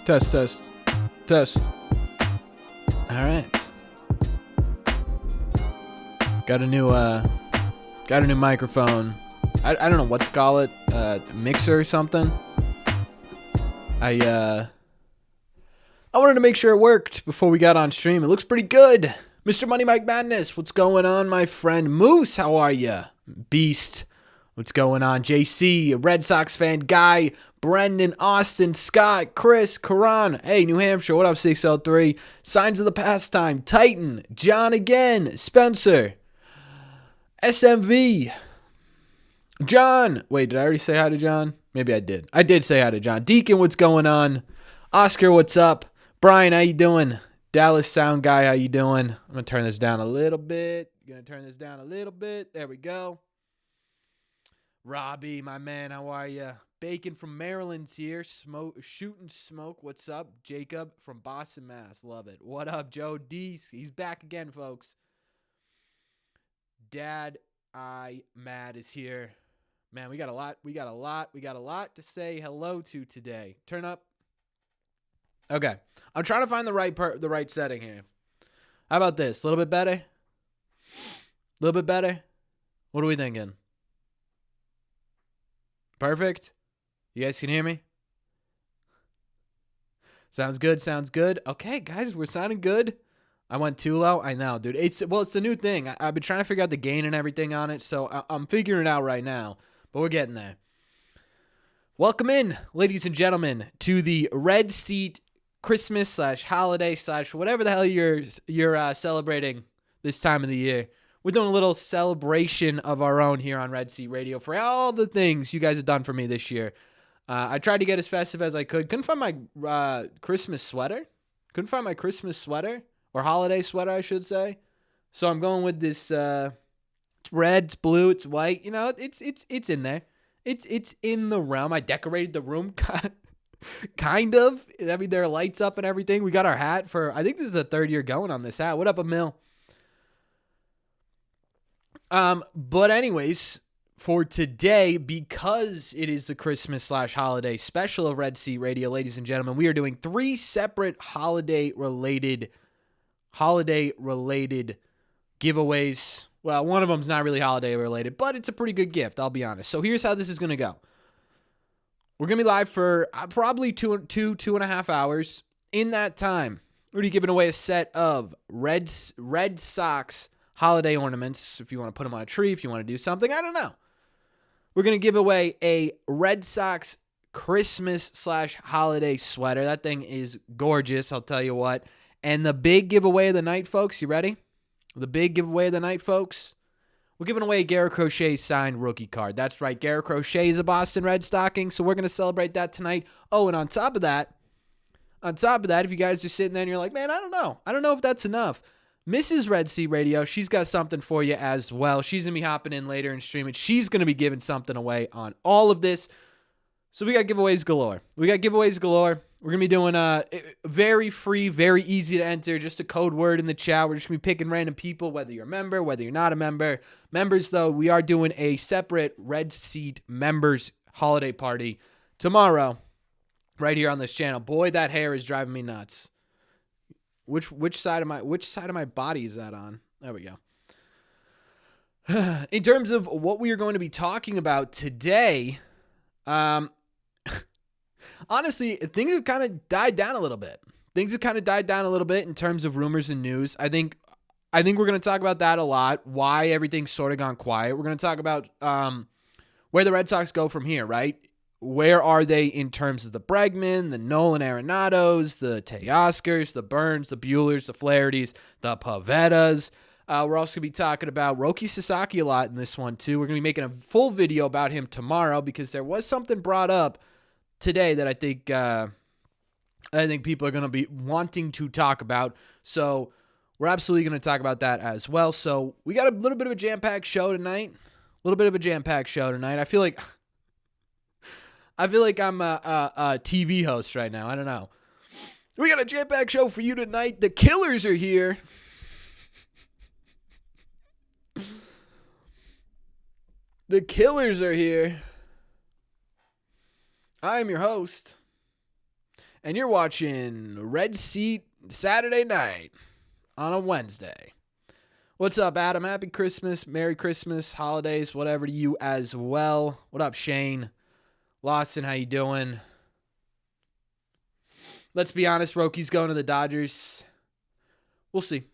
Test, test, test. All right. Got a new microphone. I don't know what to call it. Mixer or something. I wanted to make sure it worked before we got on stream. It looks pretty good. Mr. Money Mike Madness, what's going on, my friend? Moose, how are ya? Beast, what's going on? JC, Red Sox fan. Guy, Brendan, Austin, Scott, Chris, Karan. Hey, New Hampshire, what up, 603? Signs of the Pastime. Titan, John again. Spencer, SMV, John. Wait, did I already say hi to John? Maybe I did. I did say hi to John. Deacon, what's going on? Oscar, what's up? Brian, how you doing? Dallas Sound Guy, how you doing? I'm going to turn this down a little bit. There we go. Robbie, my man, how are you? Bacon from Maryland's here. Shooting smoke, what's up? Jacob from Boston, Mass. Love it. What up, Joe D? He's back again, folks. Dad, Mad is here. Man, we got a lot to say hello to today. Turn up. Okay. I'm trying to find the right setting here. How about this? A little bit better? What are we thinking? Perfect? You guys can hear me? Sounds good. Okay, guys, we're sounding good. I went too low. I know, dude. It's the new thing. I've been trying to figure out the gain and everything on it, so I'm figuring it out right now, but we're getting there. Welcome in, ladies and gentlemen, to the Red Seat Christmas / holiday / whatever the hell you're celebrating this time of the year. We're doing a little celebration of our own here on Red Seat Radio for all the things you guys have done for me this year. I tried to get as festive as I could. Couldn't find my Christmas sweater. Or holiday sweater, I should say. So I'm going with this. It's red, it's blue, it's white. You know, it's in there. It's in the realm. I decorated the room, kind of. I mean, there are lights up and everything. We got our hat for. I think this is the third year going on this hat. What up, Emil? But anyways, for today, because it is the Christmas / holiday special of Red Seat Radio, ladies and gentlemen, we are doing 3 separate holiday related giveaways. Well, one of them's not really holiday related, but it's a pretty good gift, I'll be honest. So here's how this is going to go. We're going to be live for probably two and a half hours. In that time, we're going to be giving away a set of Red Sox holiday ornaments. If you want to put them on a tree, if you want to do something, I don't know. We're going to give away a Red Sox Christmas / holiday sweater. That thing is gorgeous, I'll tell you what. And the big giveaway of the night, folks, you ready? The big giveaway of the night, folks. We're giving away a Garrett Crochet signed rookie card. That's right, Garrett Crochet is a Boston Red Stocking, so we're going to celebrate that tonight. Oh, and on top of that, if you guys are sitting there and you're like, man, I don't know if that's enough. Mrs. Red Seat Radio, she's got something for you as well. She's going to be hopping in later and streaming. She's going to be giving something away on all of this. So we got giveaways galore. We're going to be doing very free, very easy to enter, just a code word in the chat. We're just going to be picking random people, whether you're a member, whether you're not a member. Members, though, we are doing a separate Red Seat members holiday party tomorrow right here on this channel. Boy, that hair is driving me nuts. Which side of my body is that on? There we go. In terms of what we are going to be talking about today, honestly, things have kind of died down a little bit. In terms of rumors and news. I think we're going to talk about that a lot, why everything's sort of gone quiet. We're going to talk about where the Red Sox go from here, right? Where are they in terms of the Bregman, the Nolan Arenados, the Teoscars, the Burnes, the Buehlers, the Flahertys, the Pivettas? We're also going to be talking about Roki Sasaki a lot in this one, too. We're going to be making a full video about him tomorrow because there was something brought up today that I think people are going to be wanting to talk about. So we're absolutely going to talk about that as well. So we got a little bit of a jam-packed show tonight. I feel like I'm a TV host right now. I don't know. We got a jam-packed show for you tonight. The Killers are here. I am your host. and you're watching Red Seat Saturday night on a Wednesday. What's up, Adam? Happy Christmas, Merry Christmas, holidays, whatever to you as well. What up, Shane? Lawson, how you doing? Let's be honest, Roki's going to the Dodgers. We'll see.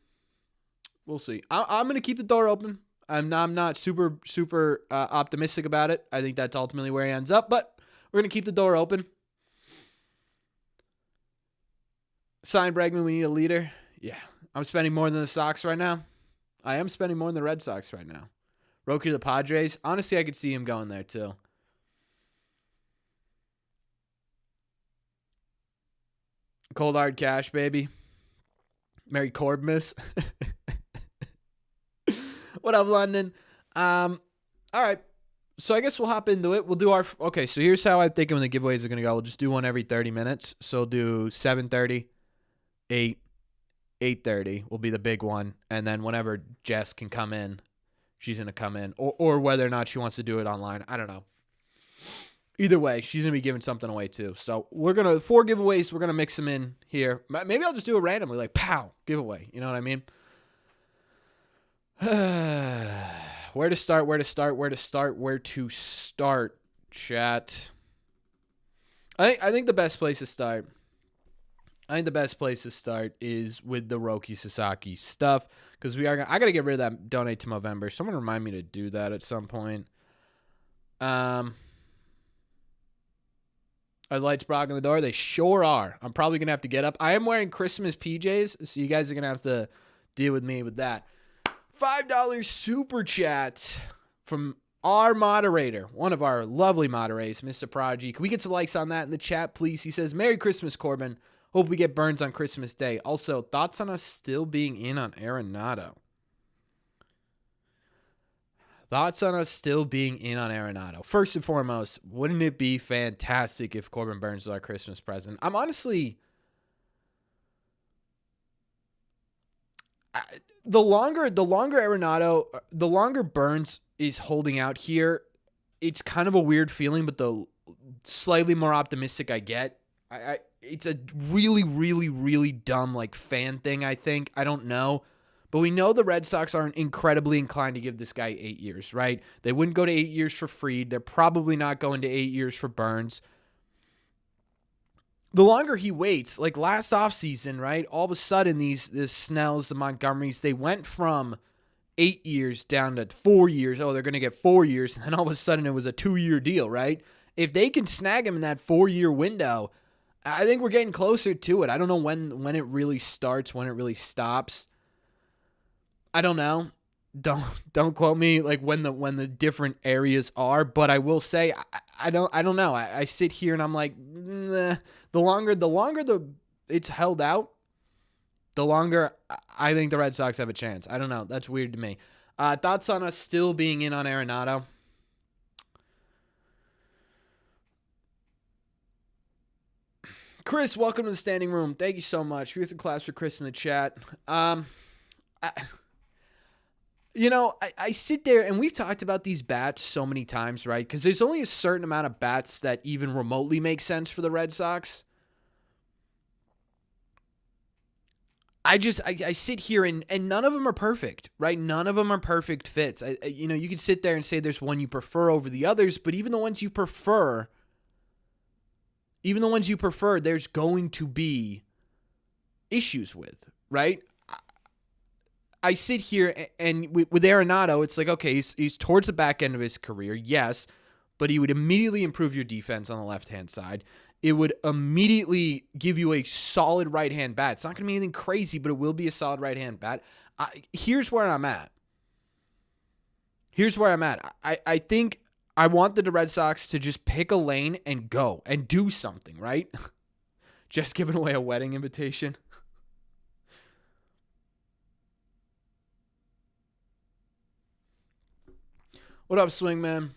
We'll see. I'm going to keep the door open. I'm not super optimistic about it. I think that's ultimately where he ends up, but we're going to keep the door open. Sign Bregman, we need a leader. Yeah. I'm spending more than the Sox right now. I am spending more than the Red Sox right now. Roki to the Padres. Honestly, I could see him going there too. Cold hard cash, baby. Merry Corbin. What up, London? All right. So I guess we'll hop into it. We'll do our... Okay, so here's how I'm thinking when the giveaways are going to go. We'll just do one every 30 minutes. So we'll do 7:30, 8, 8:30 will be the big one. And then whenever Jess can come in, she's going to come in. Or whether or not she wants to do it online. I don't know. Either way, she's going to be giving something away too. So we're going to... 4 giveaways. We're going to mix them in here. Maybe I'll just do it randomly. Like, pow, giveaway. You know what I mean? Where to start, chat. I think the best place to start. Is with the Roki Sasaki stuff, because I got to get rid of that donate to Movember. Someone remind me to do that at some point. Are the lights blocking the door? They sure are. I'm probably gonna have to get up. I am wearing Christmas PJs, so you guys are gonna have to deal with me with that. $5 super chat from our moderator, one of our lovely moderators, Mr. Prodigy. Can we get some likes on that in the chat, please? He says, Merry Christmas, Corbin. Hope we get Burnes on Christmas Day. Also, thoughts on us still being in on Arenado? First and foremost, wouldn't it be fantastic if Corbin Burnes was our Christmas present? I'm honestly... The longer Burnes is holding out here, it's kind of a weird feeling, but the slightly more optimistic I get, it's a really, really, really dumb like fan thing, I think. I don't know. But we know the Red Sox aren't incredibly inclined to give this guy 8 years, right? They wouldn't go to 8 years for Fried. They're probably not going to 8 years for Burnes. The longer he waits, like last offseason, right? All of a sudden, the Snells, the Montgomerys, they went from 8 years down to 4 years. Oh, they're going to get 4 years. And then all of a sudden, it was a 2-year deal, right? If they can snag him in that 4-year window, I think we're getting closer to it. I don't know when it really starts, when it really stops. I don't know. Don't quote me like when the different areas are, but I will say I don't know. I sit here and I'm like, nah. The longer it's held out, the longer I think the Red Sox have a chance. I don't know. That's weird to me. Thoughts on us still being in on Arenado? Chris, welcome to the standing room. Thank you so much. Here's the claps for Chris in the chat. I sit there, and we've talked about these bats so many times, right? Because there's only a certain amount of bats that even remotely make sense for the Red Sox. I sit here, and none of them are perfect, right? None of them are perfect fits. You could sit there and say there's one you prefer over the others, but even the ones you prefer, there's going to be issues with, right? I sit here and with Arenado, it's like, okay, he's towards the back end of his career, yes, but he would immediately improve your defense on the left-hand side. It would immediately give you a solid right-hand bat. It's not going to be anything crazy, but it will be a solid right-hand bat. Here's where I'm at. I think I want the Red Sox to just pick a lane and go and do something, right? Just giving away a wedding invitation. What up, Swingman?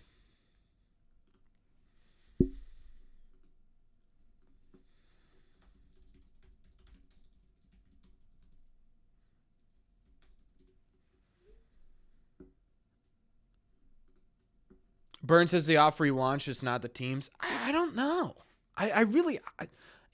Burnes says the offer he wants, just not the teams. I don't know. I really,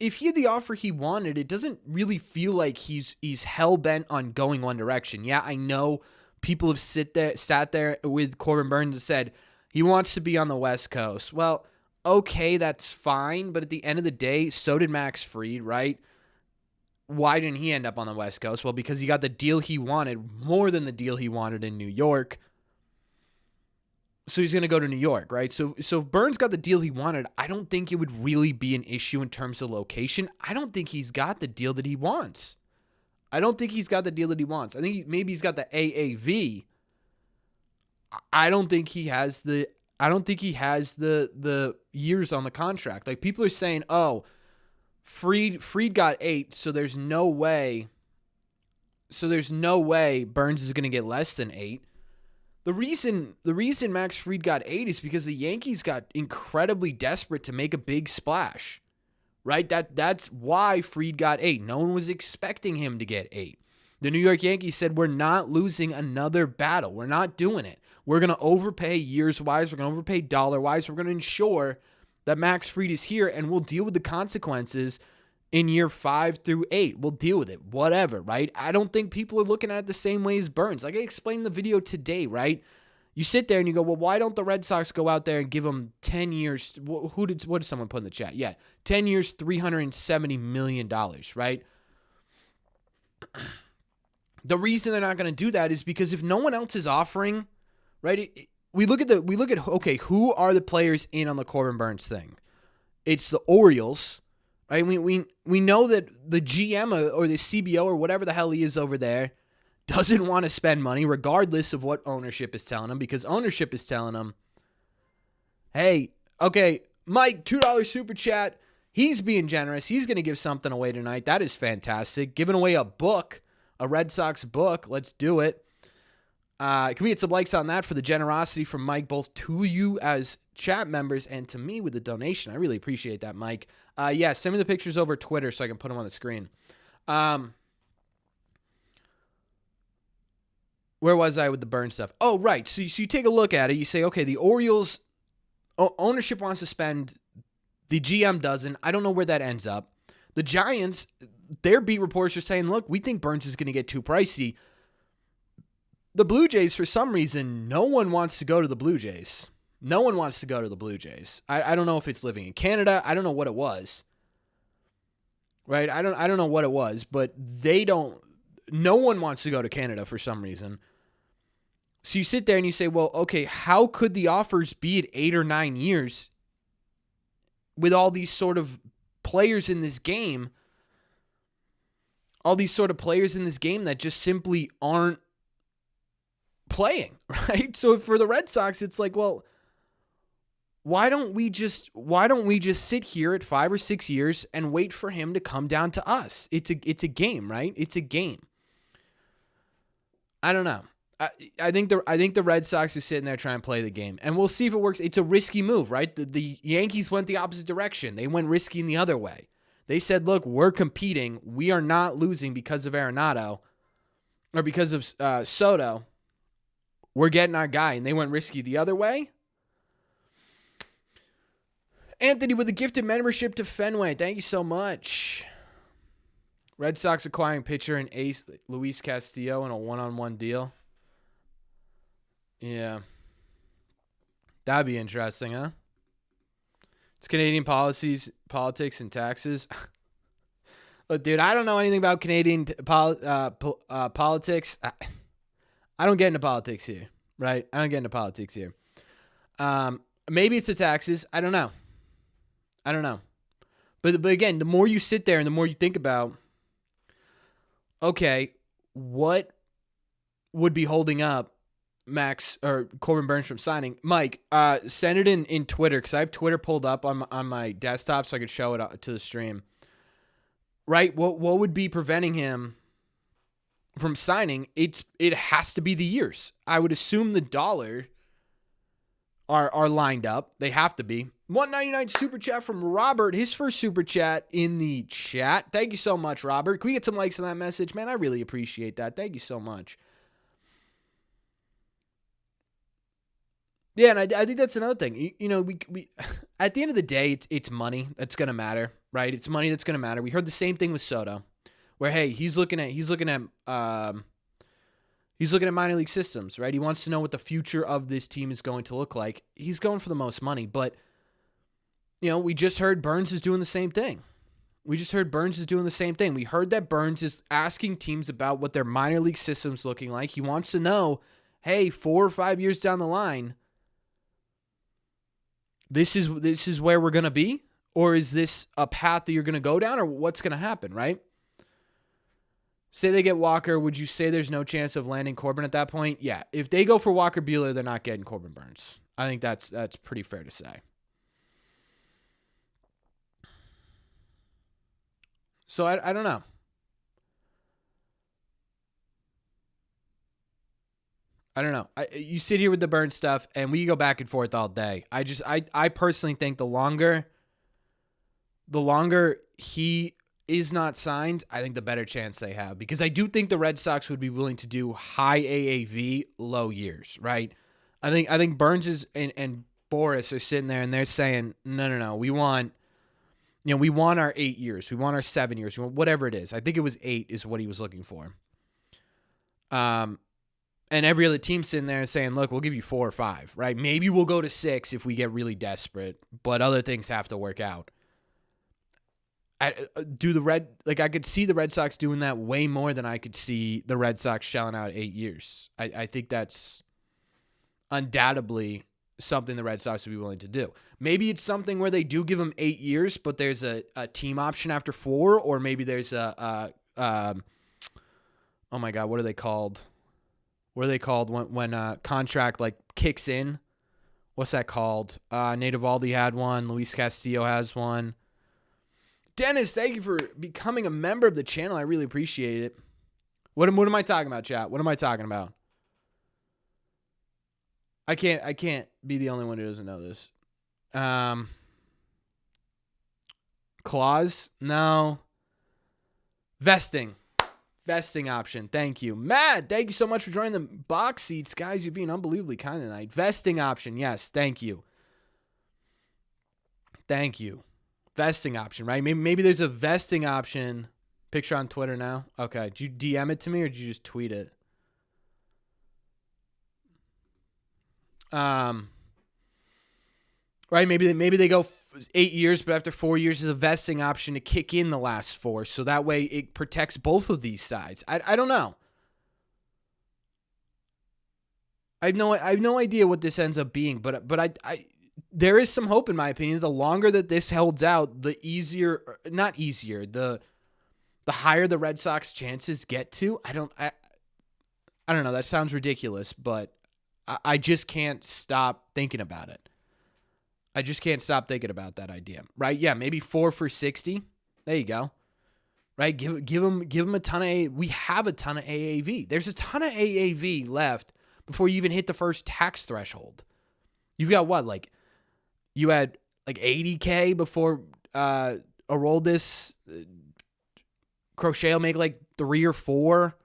if he had the offer he wanted, it doesn't really feel like he's hell-bent on going one direction. Yeah, I know people have sat there with Corbin Burnes and said he wants to be on the West Coast. Well, okay, that's fine, but at the end of the day, so did Max Fried, right? Why didn't he end up on the West Coast? Well, because he got the deal he wanted, more than the deal he wanted in New York. So he's going to go to New York, right? So if Burnes got the deal he wanted, I don't think it would really be an issue in terms of location. I don't think he's got the deal that he wants. I think maybe he's got the AAV. I don't think he has the years on the contract. Like, people are saying, "Oh, Fried got 8, so there's no way Burnes is going to get less than 8." The reason Max Fried got 8 is because the Yankees got incredibly desperate to make a big splash, right? That's why Fried got 8. No one was expecting him to get 8. The New York Yankees said, we're not losing another battle. We're not doing it. We're going to overpay years-wise. We're going to overpay dollar-wise. We're going to ensure that Max Fried is here, and we'll deal with the consequences in year 5 through 8. We'll deal with it, whatever, right? I don't think people are looking at it the same way as Burnes. Like I explained in the video today, right? You sit there and you go, well, why don't the Red Sox go out there and give him 10 years? What did someone put in the chat? Yeah, 10 years, $370 million, right? The reason they're not going to do that is because if no one else is offering, right? We look at okay, who are the players in on the Corbin Burnes thing? It's the Orioles, right? We know that the GM or the CBO or whatever the hell he is over there doesn't want to spend money regardless of what ownership is telling him, because ownership is telling him, hey, okay, Mike, $2 super chat. He's being generous. He's going to give something away tonight. That is fantastic. Giving away a book, a Red Sox book. Let's do it. Can we get some likes on that for the generosity from Mike, both to you as chat members and to me with the donation? I really appreciate that, Mike. Yeah, send me the pictures over Twitter so I can put them on the screen. Where was I with the Burnes stuff? Oh, right. So you take a look at it. You say, okay, the Orioles ownership wants to spend. The GM doesn't. I don't know where that ends up. The Giants, their beat reporters are saying, look, we think Burnes is going to get too pricey. The Blue Jays, for some reason, no one wants to go to the Blue Jays. No one wants to go to the Blue Jays. I don't know if it's living in Canada. I don't know what it was. Right? I don't know what it was, but no one wants to go to Canada for some reason. So you sit there and you say, well, okay, how could the offers be at 8 or 9 years with all these sort of players in this game? All these sort of players in this game that just simply aren't playing, right? So for the Red Sox, it's like, well, why don't we just sit here at 5 or 6 years and wait for him to come down to us? It's a game, right? It's a game. I don't know. I think the Red Sox are sitting there trying to play the game, and we'll see if it works. It's a risky move, right? The Yankees went the opposite direction. They went risky in the other way. They said, look, we're competing. We are not losing because of Arenado or because of Soto. We're getting our guy, and they went risky the other way. Anthony with a gifted membership to Fenway. Thank you so much. Red Sox acquiring pitcher and ace Luis Castillo in a one-on-one deal. Yeah. That'd be interesting, huh? It's Canadian politics, and taxes. Look, dude, I don't know anything about Canadian politics. I don't get into politics here, right? I don't get into politics here. Maybe it's the taxes. I don't know. But again, the more you sit there and the more you think about, okay, what would be holding up Max or Corbin Burnes from signing? Mike, send it in Twitter, because I have Twitter pulled up on my desktop so I could show it to the stream. Right? What would be preventing him from signing? It has to be the years. I would assume the dollar are lined up. They have to be. $1.99 super chat from Robert. His first super chat in the chat. Thank you so much, Robert. Can we get some likes on that message? Man, I really appreciate that. Thank you so much. Yeah, and I think that's another thing. We at the end of the day, it's money that's gonna matter, right? It's money that's gonna matter. We heard the same thing with Soto, where hey, he's looking at minor league systems, right? He wants to know what the future of this team is going to look like. He's going for the most money, but we just heard Burnes is doing the same thing. We heard that Burnes is asking teams about what their minor league system's looking like. He wants to know, hey, 4 or 5 years down the line, this is where we're going to be? Or is this a path that you're going to go down? Or what's going to happen, right? Say they get Walker, would you say there's no chance of landing Corbin at that point? Yeah. If they go for Walker Buehler, they're not getting Corbin Burnes. I think that's pretty fair to say. So I don't know. I don't know. You sit here with the Burnes stuff, and we go back and forth all day. I personally think the longer he is not signed, I think the better chance they have. Because I do think the Red Sox would be willing to do high AAV, low years, right? I think Burnes and Boris are sitting there, and they're saying, no, we want our 8 years. We want our 7 years. We want whatever it is. I think it was 8 is what he was looking for. And every other team sitting there saying, look, we'll give you 4 or 5, right? Maybe we'll go to 6 if we get really desperate, but other things have to work out. I could see the Red Sox doing that way more than I could see the Red Sox shelling out 8 years. I think that's undoubtedly something the Red Sox would be willing to do. Maybe it's something where they do give him 8 years, but there's a team option after 4, or maybe there's oh my God, what are they called? What are they called when contract like kicks in? What's that called? Nate Eovaldi had one. Luis Castillo has one. Dennis, thank you for becoming a member of the channel. I really appreciate it. What am I talking about, chat? What am I talking about? I can't be the only one who doesn't know this. Clause? No. Vesting option. Thank you. Matt, thank you so much for joining the box seats. Guys, you're being unbelievably kind tonight. Vesting option. Yes, thank you. Vesting option, right? Maybe there's a vesting option. Picture on Twitter now. Okay. Did you DM it to me or did you just tweet it? Right, maybe they go 8 years, but after 4 years is a vesting option to kick in the last 4, so that way it protects both of these sides. I don't know. I have no idea what this ends up being, but I there is some hope in my opinion. The longer that this holds out, the higher the Red Sox chances get to. I don't know. That sounds ridiculous, but I just can't stop thinking about it. I just can't stop thinking about that idea, right? Yeah, maybe 4 for 60. There you go, right? Give them a ton of. We have a ton of AAV. There's a ton of AAV left before you even hit the first tax threshold. You've got what? Like you had like 80K before Aroldis. Crochet will make like 3 or 4.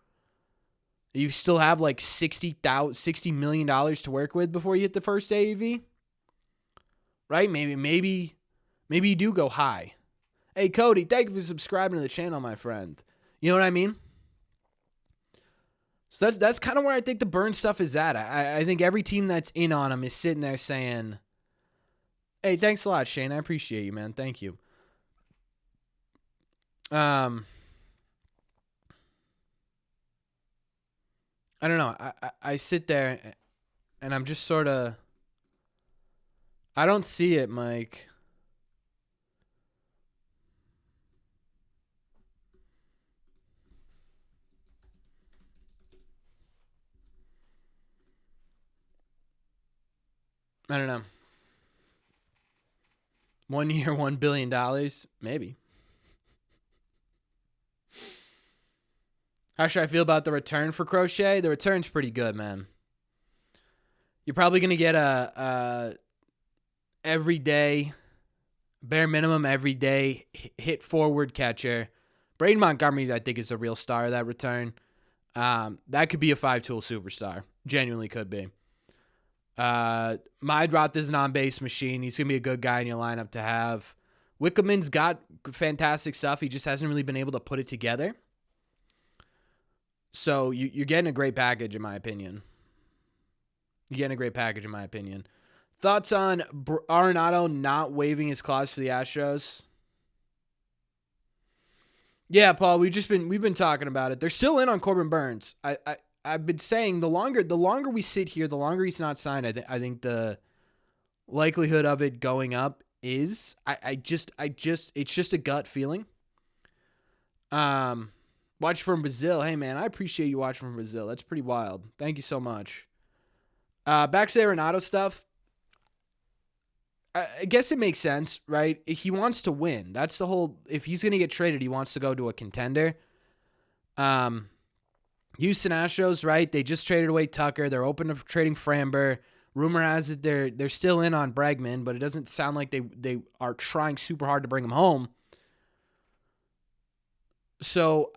You still have like $60 million to work with before you hit the first AAV. Right? Maybe you do go high. Hey, Cody, thank you for subscribing to the channel, my friend. You know what I mean? So that's kind of where I think the Burnes stuff is at. I think every team that's in on him is sitting there saying, hey, thanks a lot, Shane. I appreciate you, man. Thank you. I don't know. I sit there and I'm just sort of, I don't see it, Mike. I don't know. 1 year, $1 billion, maybe. How should I feel about the return for Crochet? The return's pretty good, man. You're probably going to get a everyday, bare minimum everyday hit forward catcher. Braden Montgomery, I think, is the real star of that return. That could be a 5-tool superstar. Genuinely could be. Mydroth is an on-base machine. He's going to be a good guy in your lineup to have. Wickelman's got fantastic stuff. He just hasn't really been able to put it together. So you're getting a great package, in my opinion. Thoughts on Arenado not waiving his clause for the Astros? Yeah, Paul, we've been talking about it. They're still in on Corbin Burnes. I've been saying the longer we sit here, the longer he's not signed. I think the likelihood of it going up is it's just a gut feeling. Watch from Brazil. Hey man, I appreciate you watching from Brazil. That's pretty wild. Thank you so much. Back to the Arenado stuff. I guess it makes sense, right? He wants to win. That's the whole. If he's going to get traded, he wants to go to a contender. Houston Astros, right? They just traded away Tucker. They're open to trading Framber. Rumor has it they're still in on Bregman, but it doesn't sound like they are trying super hard to bring him home. So,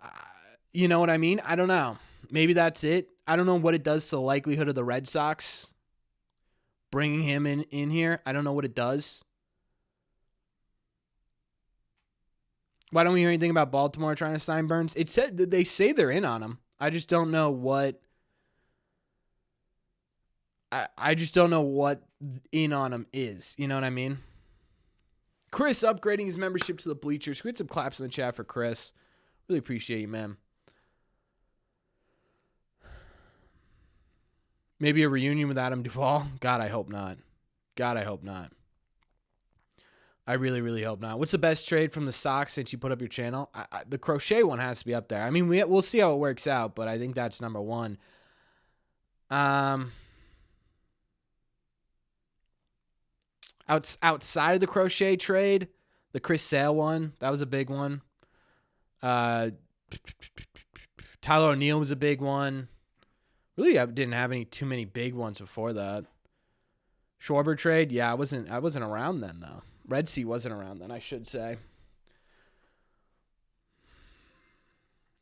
you know what I mean? I don't know. Maybe that's it. I don't know what it does to the likelihood of the Red Sox bringing him in here. I don't know what it does. Why don't we hear anything about Baltimore trying to sign Burnes? It said that they say they're in on him. I just don't know what. I just don't know what in on him is. You know what I mean? Chris upgrading his membership to the bleachers. We had some claps in the chat for Chris. Really appreciate you, man. Maybe a reunion with Adam Duvall? God, I hope not. I really, really hope not. What's the best trade from the Sox since you put up your channel? The Crochet one has to be up there. I mean, we'll see how it works out, but I think that's number one. Outside of the Crochet trade, the Chris Sale one, that was a big one. Tyler O'Neill was a big one. Really, I didn't have too many big ones before that. Schwarber trade, yeah, I wasn't around then though. Red Sea wasn't around then, I should say.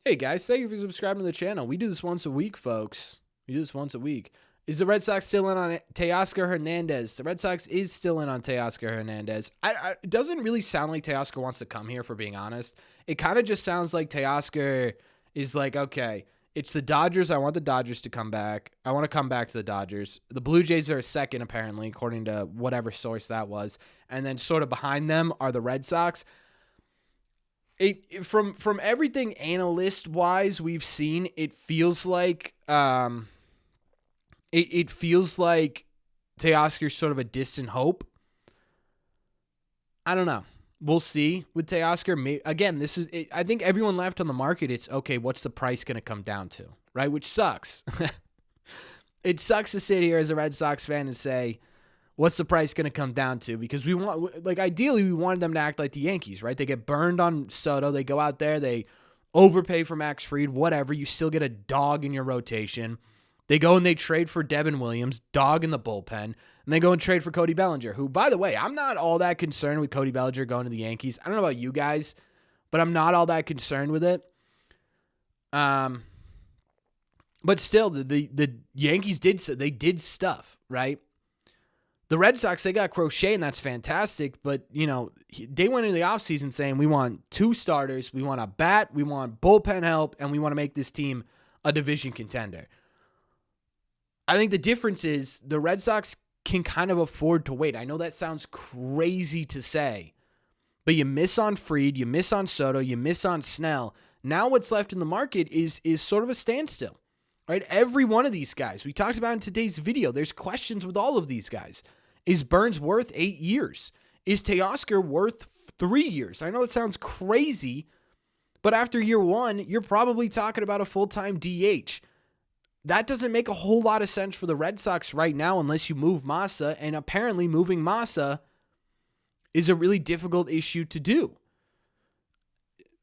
Hey guys, thank you for subscribing to the channel. We do this once a week, folks. Is the Red Sox still in on Teoscar Hernandez? The Red Sox is still in on Teoscar Hernandez. It doesn't really sound like Teoscar wants to come here, for being honest. It kind of just sounds like Teoscar is like, okay, it's the Dodgers. I want the Dodgers to come back. I want to come back to the Dodgers. The Blue Jays are a second, apparently, according to whatever source that was. And then sort of behind them are the Red Sox. From everything analyst-wise we've seen, it feels like it feels like Teoscar's sort of a distant hope. I don't know. We'll see with Teoscar. Again, I think everyone left on the market, it's, okay, what's the price going to come down to, right? Which sucks. It sucks to sit here as a Red Sox fan and say, what's the price going to come down to? Because ideally, we wanted them to act like the Yankees, right? They get burned on Soto. They go out there. They overpay for Max Fried, whatever. You still get a dog in your rotation. They go and they trade for Devin Williams, dog in the bullpen, and they go and trade for Cody Bellinger, who, by the way, I'm not all that concerned with Cody Bellinger going to the Yankees. I don't know about you guys, but I'm not all that concerned with it. But still, the Yankees did stuff, right? The Red Sox, they got Crochet, and that's fantastic, but, they went into the offseason saying, we want 2 starters, we want a bat, we want bullpen help, and we want to make this team a division contender. I think the difference is the Red Sox can kind of afford to wait. I know that sounds crazy to say, but you miss on Fried, you miss on Soto, you miss on Snell. Now what's left in the market is sort of a standstill, right? Every one of these guys, we talked about in today's video, there's questions with all of these guys. Is Burnes worth 8 years? Is Teoscar worth 3 years? I know it sounds crazy, but after year 1, you're probably talking about a full-time DH. That doesn't make a whole lot of sense for the Red Sox right now unless you move Massa, and apparently moving Massa is a really difficult issue to do.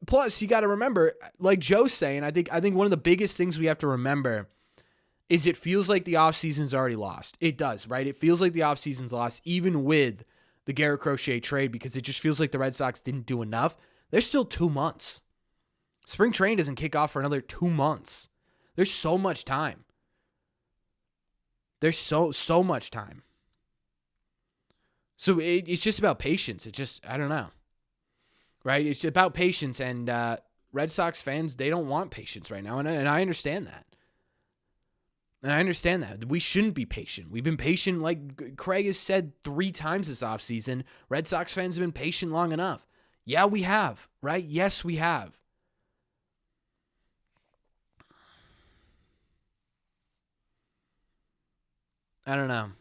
Plus, you got to remember, like Joe's saying, I think one of the biggest things we have to remember is it feels like the offseason's already lost. It does, right? It feels like the offseason's lost, even with the Garrett Crochet trade, because it just feels like the Red Sox didn't do enough. There's still 2 months. Spring training doesn't kick off for another 2 months. There's so much time. There's so much time. So it's just about patience. I don't know. Right? It's about patience, and Red Sox fans, they don't want patience right now, and I understand that. And I understand that. We shouldn't be patient. We've been patient, like Craig has said 3 times this offseason. Red Sox fans have been patient long enough. Yeah, we have, right? Yes, we have. I don't know.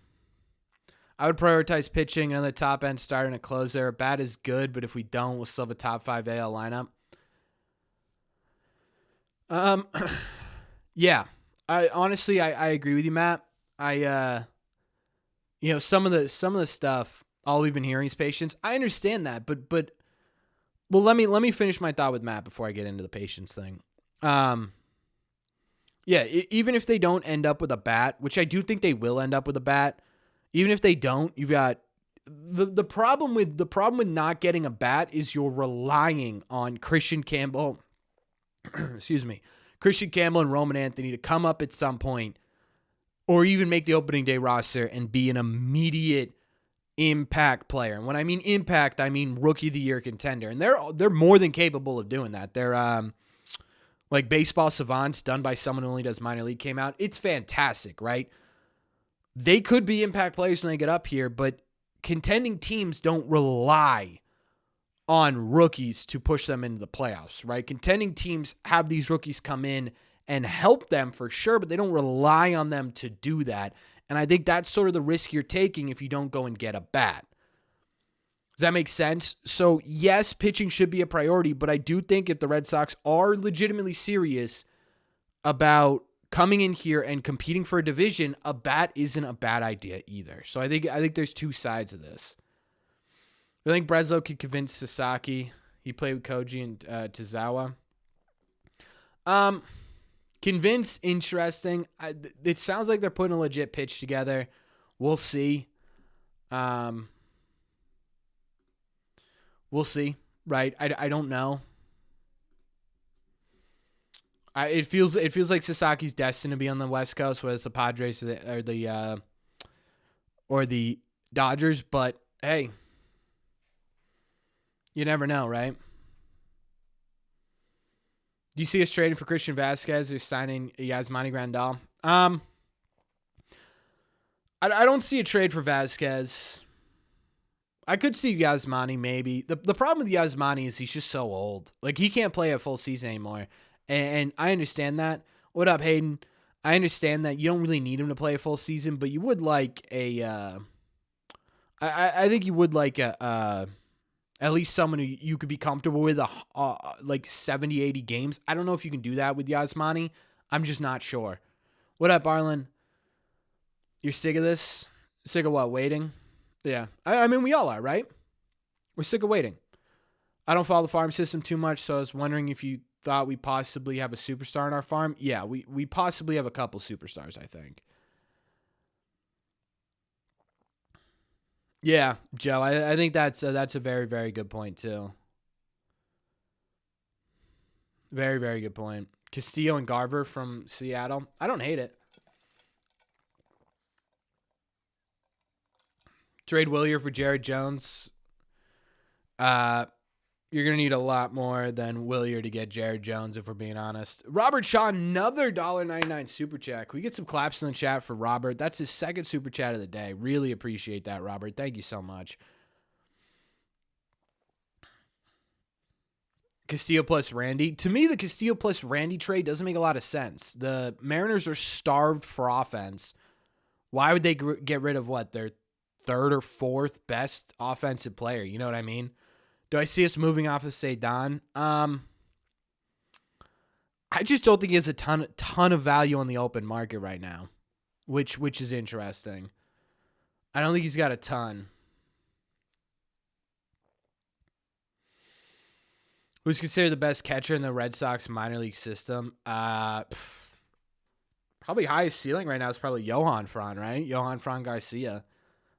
I would prioritize pitching, another top-end starter and a closer. A bat is good, but if we don't, we'll still have a top 5 AL lineup. Yeah. I honestly agree with you, Matt. Some of the stuff, all we've been hearing is patience. I understand that, but well, let me finish my thought with Matt before I get into the patience thing. Yeah, even if they don't end up with a bat, which I do think they will end up with a bat, even if they don't, you've got the problem with not getting a bat is you're relying on Christian Campbell, excuse me, Christian Campbell and Roman Anthony to come up at some point, or even make the opening day roster and be an immediate impact player. And when I mean impact, I mean rookie of the year contender. And they're more than capable of doing that. They're like Baseball Savants, done by someone who only does minor league, came out. It's fantastic, right? They could be impact players when they get up here, but contending teams don't rely on rookies to push them into the playoffs, right? Contending teams have these rookies come in and help them for sure, but they don't rely on them to do that. And I think that's sort of the risk you're taking if you don't go and get a bat. Does that make sense? So yes, pitching should be a priority, but I do think if the Red Sox are legitimately serious about coming in here and competing for a division, a bat isn't a bad idea either. So I think there's 2 sides of this. I think Breslow could convince Sasaki. He played with Koji and Tozawa. Convince, interesting. It sounds like they're putting a legit pitch together. We'll see. We'll see, right? I don't know. It feels like Sasaki's destined to be on the West Coast, whether it's the Padres or the Dodgers. But hey, you never know, right? Do you see us trading for Christian Vasquez or signing Yasmani Grandal? I don't see a trade for Vasquez. I could see Yasmani maybe. The problem with Yasmani is he's just so old. Like, he can't play a full season anymore. And I understand that. What up, Hayden? I understand that you don't really need him to play a full season, but you would like I think you would like at least someone who you could be comfortable with like 70, 80 games. I don't know if you can do that with Yasmani. I'm just not sure. What up, Arlen? You're sick of this? Sick of what? Waiting? Yeah. I mean, we all are, right? We're sick of waiting. I don't follow the farm system too much, so I was wondering if you thought we possibly have a superstar in our farm. Yeah, we possibly have a couple superstars, I think. Yeah, Joe, I think that's a very, very good point, too. Very, very good point. Castillo and Garver from Seattle. I don't hate it. Trade Willier for Jared Jones. You're going to need a lot more than Willier to get Jared Jones, if we're being honest. Robert Shaw, another $1.99 super chat. Can we get some claps in the chat for Robert? That's his second super chat of the day. Really appreciate that, Robert. Thank you so much. Castillo plus Randy. To me, the Castillo plus Randy trade doesn't make a lot of sense. The Mariners are starved for offense. Why would they get rid of their third or fourth best offensive player? You know what I mean? Do I see us moving off of Cedon? I just don't think he has a ton of value on the open market right now, which is interesting. I don't think he's got a ton. Who's considered the best catcher in the Red Sox minor league system? Probably highest ceiling right now is probably Johan Fran, right? Johan Fran Garcia.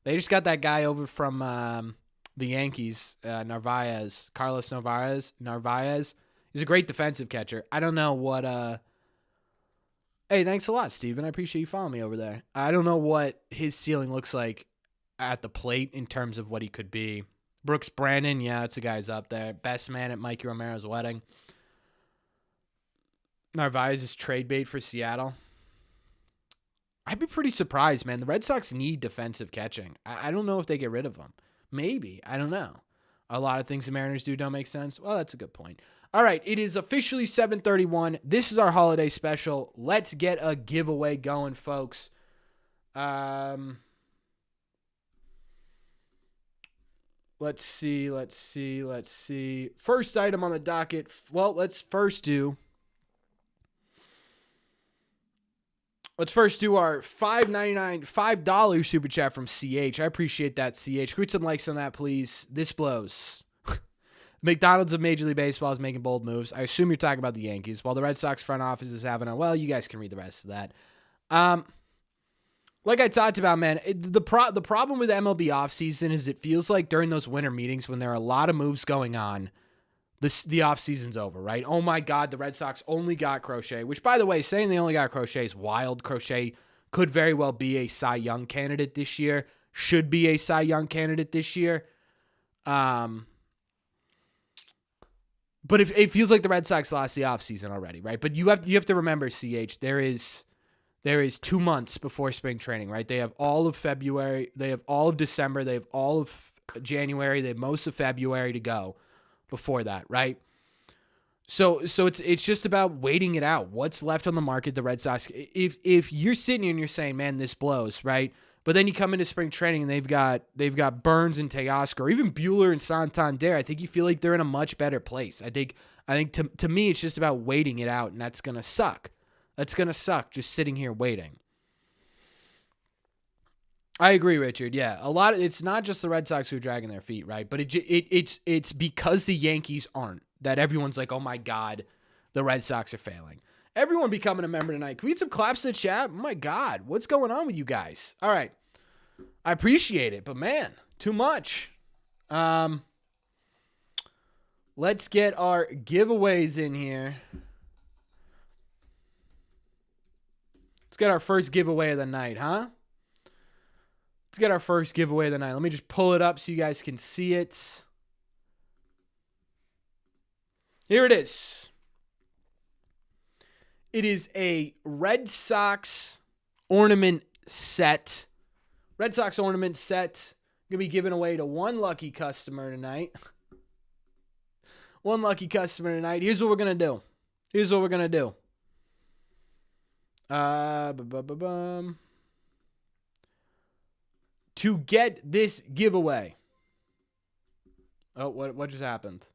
They just got that guy over from the Yankees, Narvaez, Carlos Narvaez. He's a great defensive catcher. I don't know what Hey, thanks a lot, Steven. I appreciate you following me over there. I don't know what his ceiling looks like at the plate in terms of what he could be. Brooks Brandon, yeah, it's a guy's up there. Best man at Mikey Romero's wedding. Narvaez is trade bait for Seattle. I'd be pretty surprised, man. The Red Sox need defensive catching. I don't know if they get rid of them. Maybe. I don't know. A lot of things the Mariners do don't make sense. Well, that's a good point. All right, it is officially 7:31. This is our holiday special. Let's get a giveaway going, folks. Let's see. First item on the docket. Well, let's first do our $5.99, $5 super chat from CH. I appreciate that, CH. Put some likes on that, please. This blows. McDonald's of Major League Baseball is making bold moves. I assume you're talking about the Yankees. While the Red Sox front office is having a, well, you guys can read the rest of that. Like I talked about, man, the problem with MLB offseason is it feels like during those winter meetings when there are a lot of moves going on, the offseason's over, right? Oh my God, the Red Sox only got Crochet, which, by the way, saying they only got Crochet is wild. Crochet could very well be a Cy Young candidate this year, should be a Cy Young candidate this year. But if it feels like the Red Sox lost the offseason already, right? But you have to remember, CH, there is 2 months before spring training, right? They have all of February, they have all of December, they have all of January, they have most of February to go before that, right? So it's just about waiting it out. What's left on the market, the Red Sox? If you're sitting here and you're saying, man, this blows, right? But then you come into spring training and they've got Burnes and Teoscar, or even Buehler and Santander. I think you feel like they're in a much better place. I think to me it's just about waiting it out, and that's gonna suck. That's gonna suck just sitting here waiting. I agree, Richard. Yeah, it's not just the Red Sox who are dragging their feet, right? But it's because the Yankees aren't that everyone's like, oh my God, the Red Sox are failing. Everyone becoming a member tonight. Can we get some claps in the chat? Oh my God, what's going on with you guys? All right, I appreciate it, but man, too much. Let's get our giveaways in here. Let's get our first giveaway of the night, huh? Let's get our first giveaway of the night. Let me just pull it up so you guys can see it. Here it is. It is a Red Sox ornament set. Red Sox ornament set. Going to be given away to one lucky customer tonight. One lucky customer tonight. Here's what we're going to do. To get this giveaway. Oh, what just happened?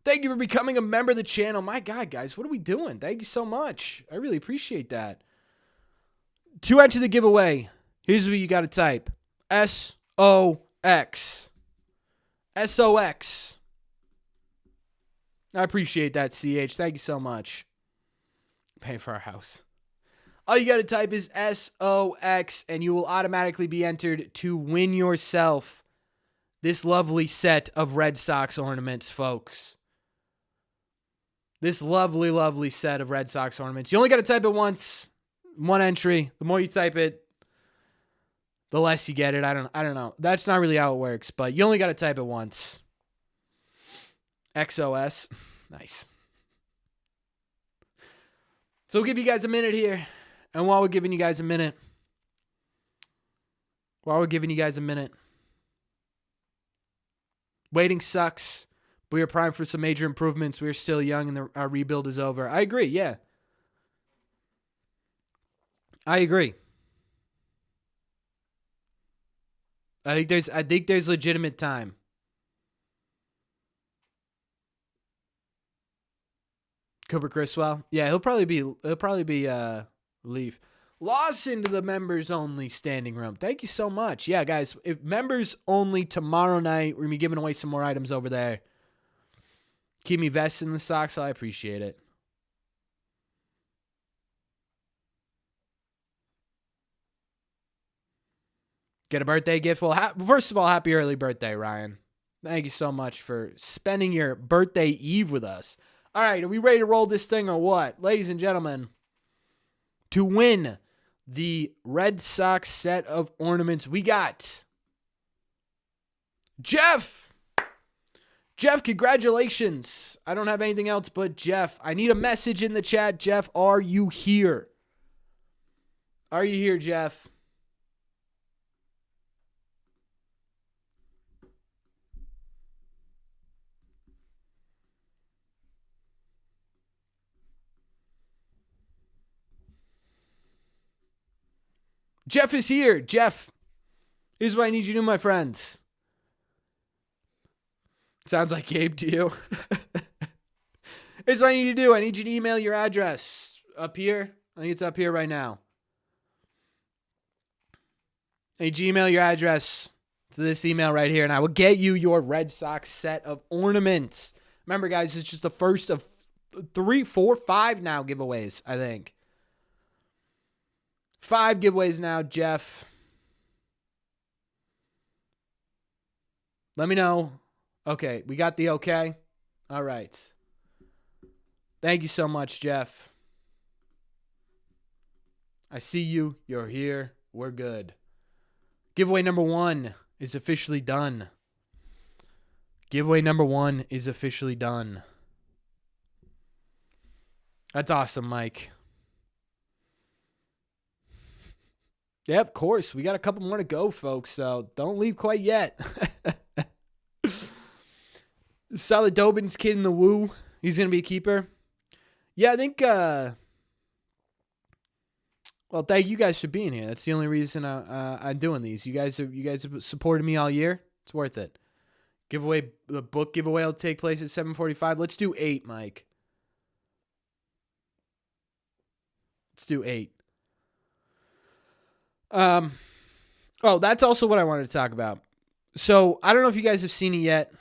Thank you for becoming a member of the channel. My God, guys, what are we doing? Thank you so much. I really appreciate that. To enter the giveaway, here's what you got to type. SOX. SOX. I appreciate that, CH. Thank you so much. Paying for our house. All you got to type is SOX, and you will automatically be entered to win yourself this lovely set of Red Sox ornaments, folks. This lovely, lovely set of Red Sox ornaments. You only got to type it once. One entry. The more you type it, the less you get it. I don't know. That's not really how it works, but you only got to type it once. XOS. Nice. So we'll give you guys a minute here. And while we're giving you guys a minute, waiting sucks. We are primed for some major improvements. We are still young and our rebuild is over. I agree, yeah. I agree. I think there's legitimate time. Cooper Criswell. Yeah, he'll probably be leave. Lawson to the members only standing room. Thank you so much. Yeah, guys, if members only tomorrow night, we're going to be giving away some more items over there. Keep me vested in the Sox. So I appreciate it. Get a birthday gift. Well, first of all, happy early birthday, Ryan. Thank you so much for spending your birthday eve with us. All right, are we ready to roll this thing or what? Ladies and gentlemen, to win the Red Sox set of ornaments, we got Jeff. Jeff, congratulations. I don't have anything else but Jeff. I need a message in the chat. Jeff, are you here? Are you here, Jeff? Jeff is here. Jeff, here's what I need you to do, my friends. Sounds like Gabe to you. Here's what I need you to do. I need you to email your address up here. I think it's up here right now. I need you to email your address to this email right here, and I will get you your Red Sox set of ornaments. Remember, guys, it's just the first of 3, 4, 5 now giveaways, I think. 5 giveaways now, Jeff. Let me know. Okay, we got the okay. All right. Thank you so much, Jeff. I see you. You're here. We're good. Giveaway number 1 is officially done. Giveaway number 1 is officially done. That's awesome, Mike. Yeah, of course. We got a couple more to go, folks, so don't leave quite yet. Solid Dobin's kid in the woo. He's going to be a keeper. Yeah, I think, well, thank you guys for being here. That's the only reason I'm doing these. You guys have supported me all year. It's worth it. The book giveaway will take place at 7:45. Let's do 8, Mike. Let's do 8. Oh, that's also what I wanted to talk about. So I don't know if you guys have seen it yet.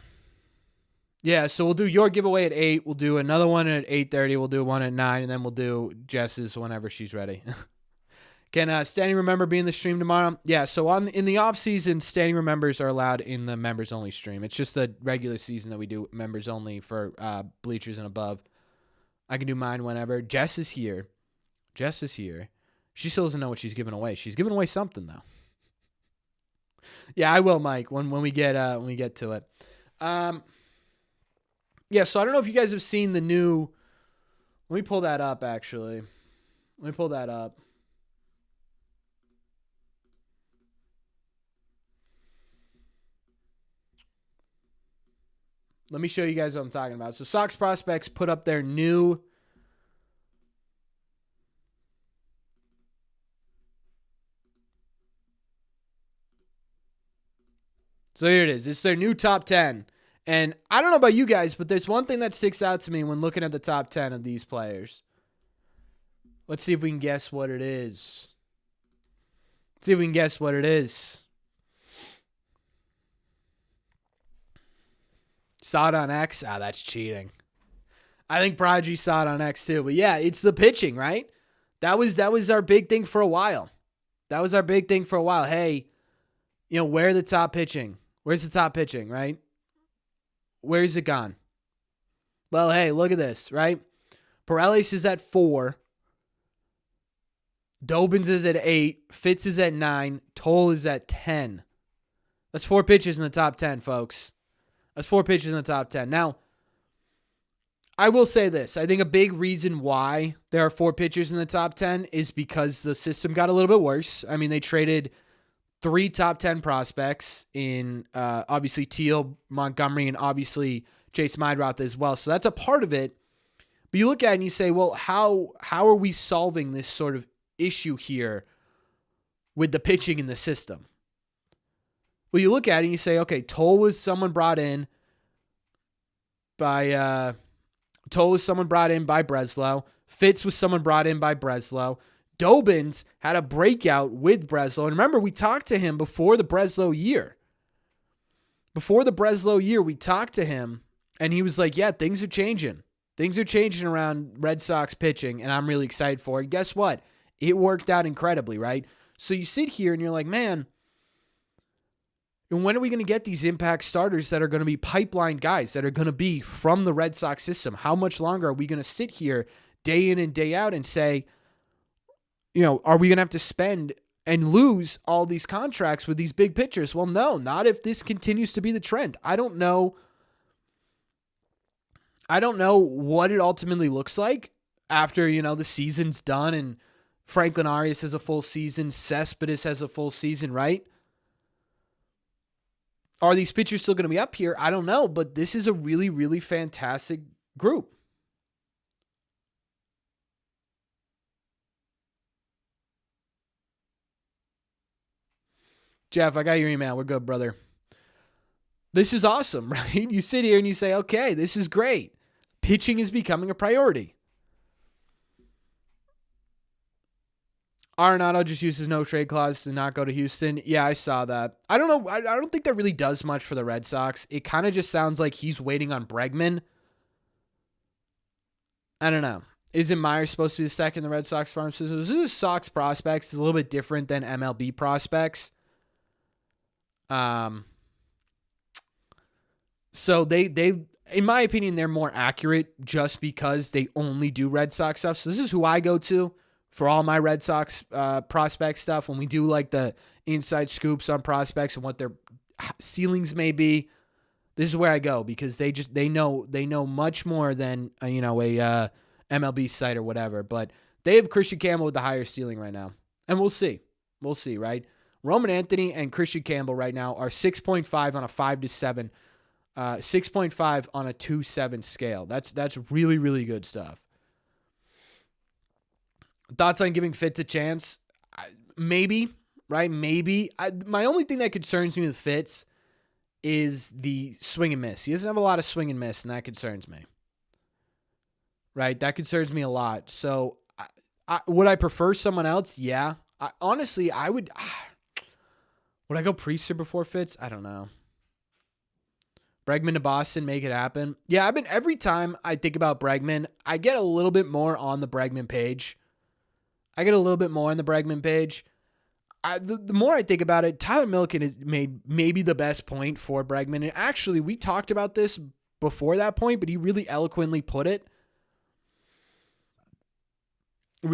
Yeah, so we'll do your giveaway at 8. We'll do another one at 8:30. We'll do one at 9, and then we'll do Jess's whenever she's ready. Can Standing Remember be in the stream tomorrow? Yeah, so in the off-season, Standing Remembers are allowed in the members-only stream. It's just the regular season that we do members-only for bleachers and above. I can do mine whenever. Jess is here. She still doesn't know what she's giving away. She's giving away something, though. Yeah, I will, Mike, when we get to it. Yeah, so I don't know if you guys have seen the new... Let me pull that up, actually. Let me pull that up. Let me show you guys what I'm talking about. So Sox Prospects put up their new... So here it is. It's their new top 10. And I don't know about you guys, but there's one thing that sticks out to me when looking at the top 10 of these players. Let's see if we can guess what it is. Saw it on X? Ah, that's cheating. I think Prodigy saw it on X too. But yeah, it's the pitching, right? That was our big thing for a while. Hey, where are the top pitching? Where's the top pitching, right? Where's it gone? Well, hey, look at this, right? Paredes is at 4. Dobbins is at 8. Fitz is at 9. Toll is at 10. That's 4 pitchers in the top 10, folks. Now, I will say this. I think a big reason why there are 4 pitchers in the top 10 is because the system got a little bit worse. I mean, they traded 3 top 10 prospects in obviously Teal, Montgomery, and obviously Chase Meidroth as well. So that's a part of it. But you look at it and you say, well, how are we solving this sort of issue here with the pitching in the system? Well, you look at it and you say, okay, Toll was someone brought in by Breslow. Fitz was someone brought in by Breslow. Dobbins had a breakout with Breslow. And remember, we talked to him before the Breslow year. We talked to him, and he was like, yeah, things are changing. Things are changing around Red Sox pitching, and I'm really excited for it. Guess what? It worked out incredibly, right? So you sit here, and you're like, man, when are we going to get these impact starters that are going to be pipeline guys, that are going to be from the Red Sox system? How much longer are we going to sit here day in and day out and say, are we going to have to spend and lose all these contracts with these big pitchers? Well, no, not if this continues to be the trend. I don't know what it ultimately looks like after, the season's done and Franklin Arias has a full season, Cespedes has a full season, right? Are these pitchers still going to be up here? I don't know, but this is a really, really fantastic group. Jeff, I got your email. We're good, brother. This is awesome, right? You sit here and you say, okay, this is great. Pitching is becoming a priority. Arenado just uses no trade clause to not go to Houston. Yeah, I saw that. I don't know. I don't think that really does much for the Red Sox. It kind of just sounds like he's waiting on Bregman. I don't know. Isn't Myers supposed to be the second in the Red Sox farm system? This is Sox prospects. It's a little bit different than MLB prospects. So they, in my opinion, they're more accurate just because they only do Red Sox stuff. So this is who I go to for all my Red Sox prospect stuff. When we do like the inside scoops on prospects and what their ceilings may be, this is where I go because they know much more than a MLB site or whatever. But they have Christian Campbell with the higher ceiling right now, and we'll see, right? Roman Anthony and Christian Campbell right now are 6.5 on a 5-7, 6.5 on a 2-7 scale. That's really, really good stuff. Thoughts on giving Fitz a chance? Maybe, right? Maybe. My only thing that concerns me with Fitz is the swing and miss. He doesn't have a lot of swing and miss, and that concerns me. Right? That concerns me a lot. So, would I prefer someone else? Yeah. Honestly, I would. Would I go Priester before Fitz? I don't know. Bregman to Boston, make it happen. Yeah, every time I think about Bregman, I get a little bit more on the Bregman page. The more I think about it, Tyler Milliken has made maybe the best point for Bregman. And actually, we talked about this before that point, but he really eloquently put it. I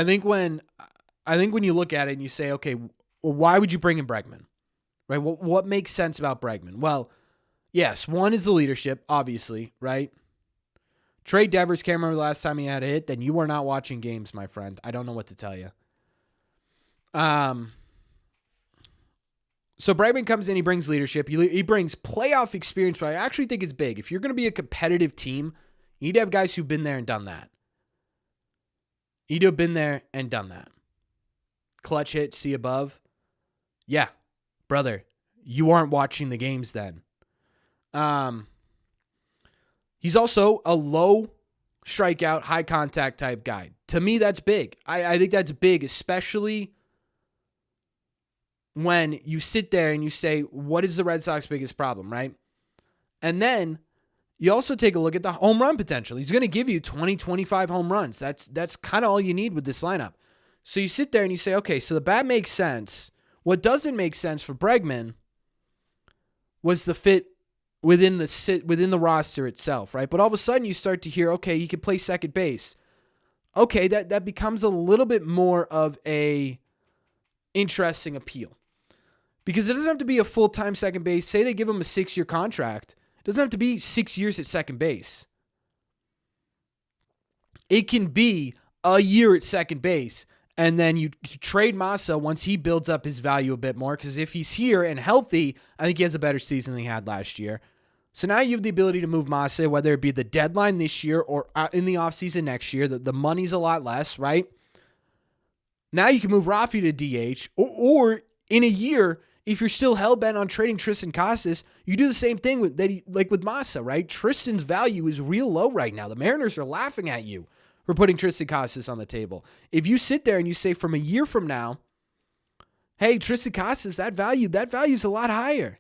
think when you look at it and you say, okay, well, why would you bring in Bregman? Right? What makes sense about Bregman? Well, yes, one is the leadership, obviously, right? Trey Devers, can't remember the last time he had a hit, then you are not watching games, my friend. I don't know what to tell you. So Bregman comes in, he brings leadership, he brings playoff experience, but I actually think it's big. If you're going to be a competitive team, you need to have guys who've been there and done that. Clutch hit, see above. Yeah, brother, you aren't watching the games then. He's also a low strikeout, high contact type guy. To me, that's big. I think that's big, especially when you sit there and you say, what is the Red Sox biggest problem, right? And then you also take a look at the home run potential. He's going to give you 20, 25 home runs. That's kind of all you need with this lineup. So you sit there and you say, okay, so the bat makes sense. What doesn't make sense for Bregman was the fit within the roster itself, right? But all of a sudden you start to hear, okay, he could play second base. Okay, that becomes a little bit more of a interesting appeal. Because it doesn't have to be a full-time second base. Say they give him a 6-year contract. It doesn't have to be 6 years at second base. It can be a year at second base, and then you trade Massa once he builds up his value a bit more, because if he's here and healthy, I think he has a better season than he had last year. So now you have the ability to move Massa, whether it be the deadline this year or in the offseason next year. The money's a lot less, right? Now you can move Rafi to DH, or in a year, if you're still hell-bent on trading Tristan Casas, you do the same thing with Massa, right? Tristan's value is real low right now. The Mariners are laughing at you for putting Tristan Casas on the table. If you sit there and you say from a year from now, hey, Tristan Casas, that value's a lot higher.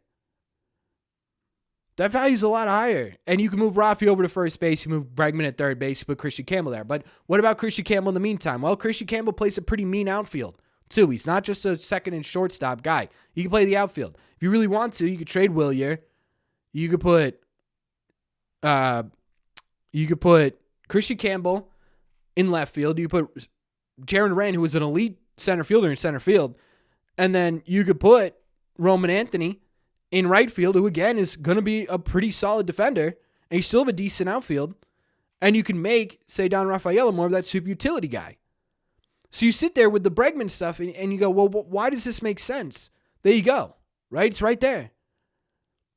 That value's a lot higher. And you can move Rafi over to first base, you move Bregman at third base, you put Christian Campbell there. But what about Christian Campbell in the meantime? Well, Christian Campbell plays a pretty mean outfield, too. He's not just a second and shortstop guy. He can play the outfield. If you really want to, you could trade Willier. You could put Christian Campbell in left field. You put Jaron Wren, who was an elite center fielder, in center field. And then you could put Roman Anthony in right field, who again is going to be a pretty solid defender. And you still have a decent outfield. And you can make, say, Don Rafaela more of that super utility guy. So you sit there with the Bregman stuff and you go, well, why does this make sense? There you go, right? It's right there.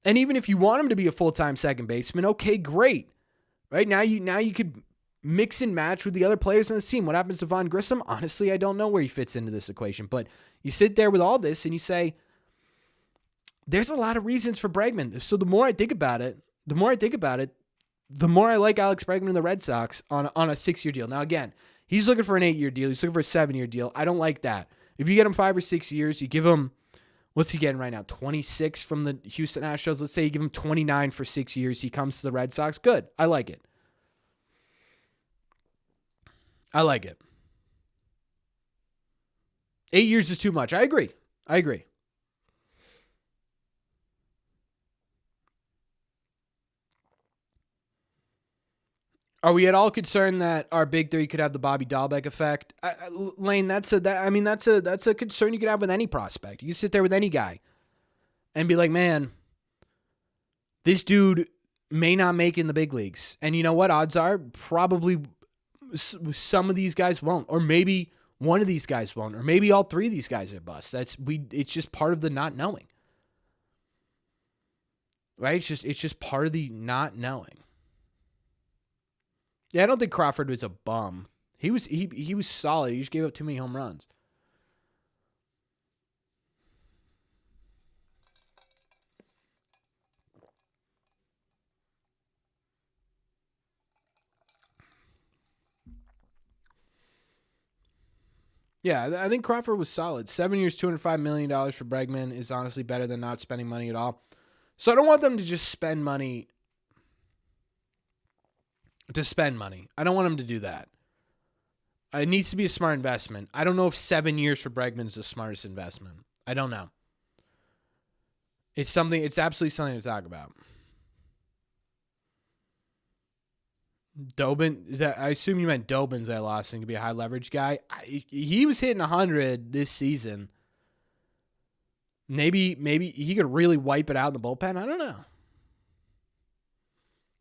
And even if you want him to be a full-time second baseman, okay, great. Right? Now you could mix and match with the other players on this team. What happens to Von Grissom? Honestly, I don't know where he fits into this equation. But you sit there with all this and you say, there's a lot of reasons for Bregman. So the more I think about it, the more I like Alex Bregman and the Red Sox on a 6-year deal. Now, again, he's looking for an 8-year deal. He's looking for a 7-year deal. I don't like that. If you get him 5 or 6 years, you give him, what's he getting right now? 26 from the Houston Astros. Let's say you give him 29 for 6 years. He comes to the Red Sox. Good. I like it. I like it. 8 years is too much. I agree. Are we at all concerned that our big three could have the Bobby Dahlbeck effect? Lane, that's a concern you could have with any prospect. You can sit there with any guy and be like, man, this dude may not make it in the big leagues. And you know what? Odds are probably some of these guys won't, or maybe one of these guys won't, or maybe all 3 of these guys are busts. It's just part of the not knowing, right? It's just part of the not knowing. Yeah, I don't think Crawford was a bum. He was solid. He just gave up too many home runs. Yeah, I think Crawford was solid. 7 years, $205 million for Bregman is honestly better than not spending money at all. So I don't want them to just spend money to spend money. I don't want them to do that. It needs to be a smart investment. I don't know if 7 years for Bregman is the smartest investment. I don't know. It's absolutely something to talk about. Dobin, I assume you meant Dobin's that I lost and could be a high leverage guy. He was hitting 100 this season. Maybe he could really wipe it out in the bullpen. I don't know.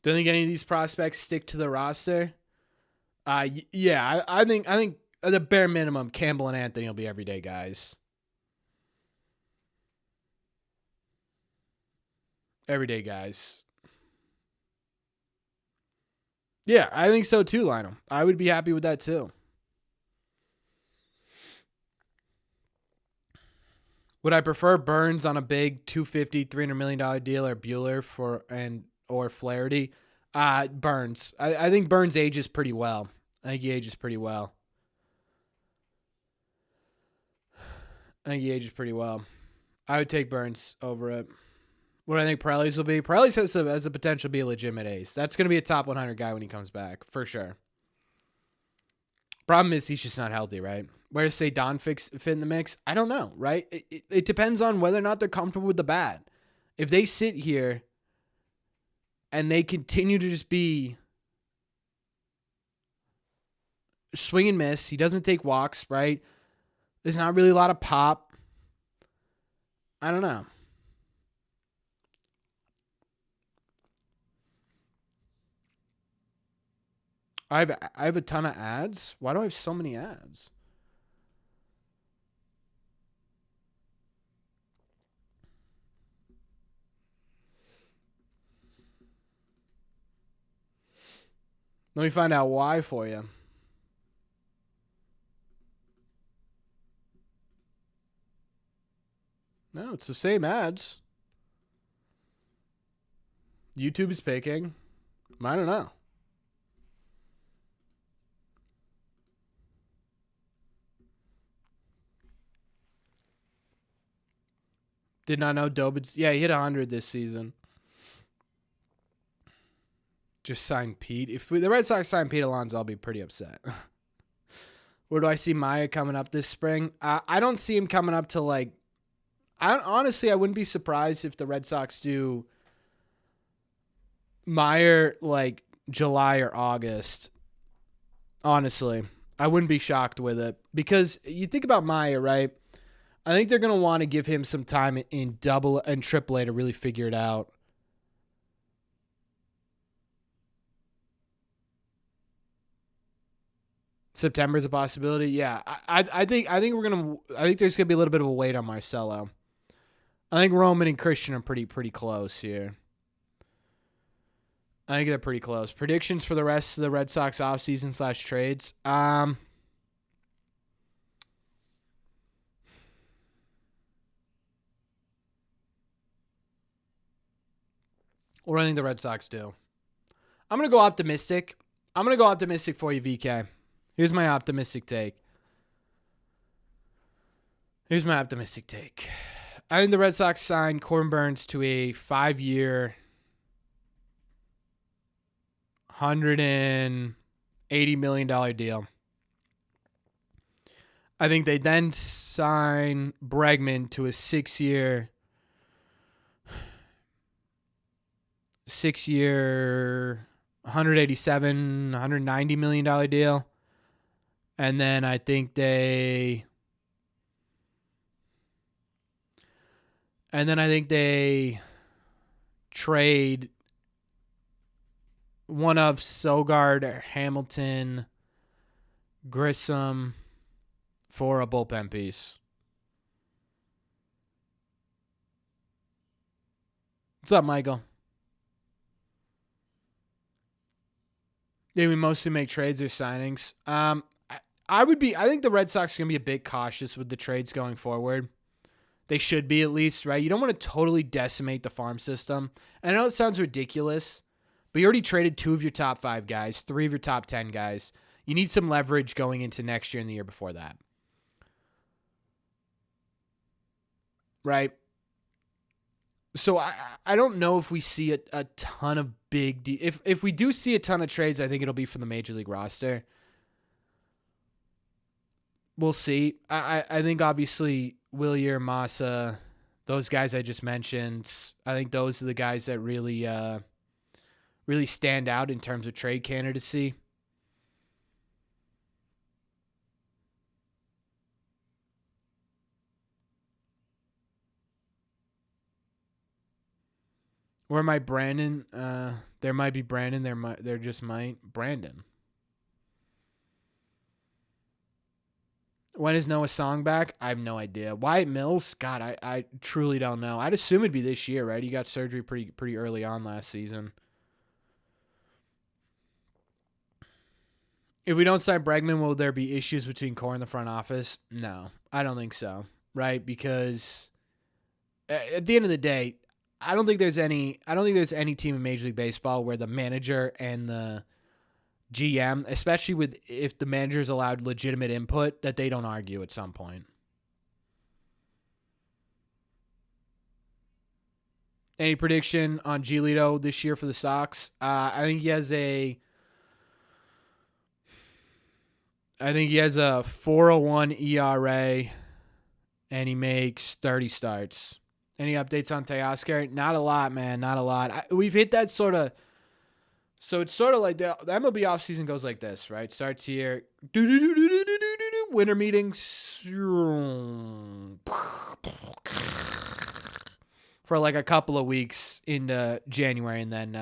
Don't think any of these prospects stick to the roster. Yeah, I think at the bare minimum, Campbell and Anthony will be everyday guys. Everyday guys. Yeah, I think so too, Lionel. I would be happy with that too. Would I prefer Burnes on a big $250, $300 million deal or Buehler or Flaherty? Burnes. I think Burnes ages pretty well. I think he ages pretty well. I would take Burnes over it. What do I think Pirelli's will be? Pirelli's has the potential to be a legitimate ace. That's going to be a top 100 guy when he comes back, for sure. Problem is he's just not healthy, right? Where does say Don fit in the mix? I don't know, right? It depends on whether or not they're comfortable with the bat. If they sit here and they continue to just be swing and miss, he doesn't take walks, right? There's not really a lot of pop. I don't know. I have a ton of ads. Why do I have so many ads? Let me find out why for you. No, it's the same ads. YouTube is picking. I don't know. Did not know Dobin's. Yeah, he hit 100 this season. Just signed Pete. If the Red Sox sign Pete Alonso, I'll be pretty upset. Where do I see Maya coming up this spring? I don't see him coming up to like. Honestly, I wouldn't be surprised if the Red Sox do Meyer like July or August. honestly. I wouldn't be shocked with it. Because you think about Maya, right? I think they're going to want to give him some time in double and triple A to really figure it out. September is a possibility. Yeah, I think there's gonna be a little bit of a wait on Marcelo. I think Roman and Christian are pretty close here. I think they're pretty close. Predictions for the rest of the Red Sox offseason / trades. What do I think the Red Sox do? I'm gonna go optimistic. I'm gonna go optimistic for you, VK. Here's my optimistic take. I think the Red Sox signed Corbin Burnes to a 5-year, $180 million deal. I think they then sign Bregman to a 6-year, $187, $190 million deal. And then I think they trade one of Sogard, Hamilton, Grissom for a bullpen piece. What's up, Michael? Yeah, we mostly make trades or signings. I think the Red Sox are going to be a bit cautious with the trades going forward. They should be, at least, right? You don't want to totally decimate the farm system. And I know it sounds ridiculous, but you already traded 2 of your top 5 guys, 3 of your top 10 guys. You need some leverage going into next year and the year before that. Right? So I don't know if we see a ton of big... If we do see a ton of trades, I think it'll be from the Major League roster. We'll see. I think, obviously, Willier, Massa, those guys I just mentioned, I think those are the guys that really stand out in terms of trade candidacy. Where might Brandon? There might be Brandon. There just might Brandon. When is Noah Song back? I have no idea. Wyatt Mills? God, I truly don't know. I'd assume it'd be this year, right? He got surgery pretty early on last season. If we don't sign Bregman, will there be issues between core and the front office? No, I don't think so, right? Because at the end of the day, I don't think there's any team in Major League Baseball where the manager and the GM, especially if the manager's allowed legitimate input, that they don't argue at some point. Any prediction on Giolito this year for the Sox? I think he has a 4.01 ERA, and he makes 30 starts. Any updates on Teoscar? Not a lot, man. Not a lot. We've hit that sort of. So it's sort of like the MLB offseason goes like this, right? Starts here. Winter meetings. For like a couple of weeks into January, and then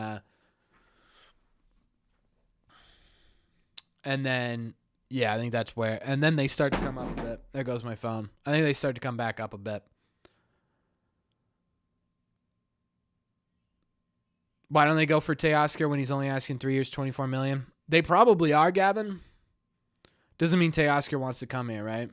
yeah, I think that's where. And then they start to come up a bit. There goes my phone. I think they start to come back up a bit. Why don't they go for Teoscar when he's only asking 3 years, $24 million? They probably are, Gavin. Doesn't mean Teoscar wants to come here, right?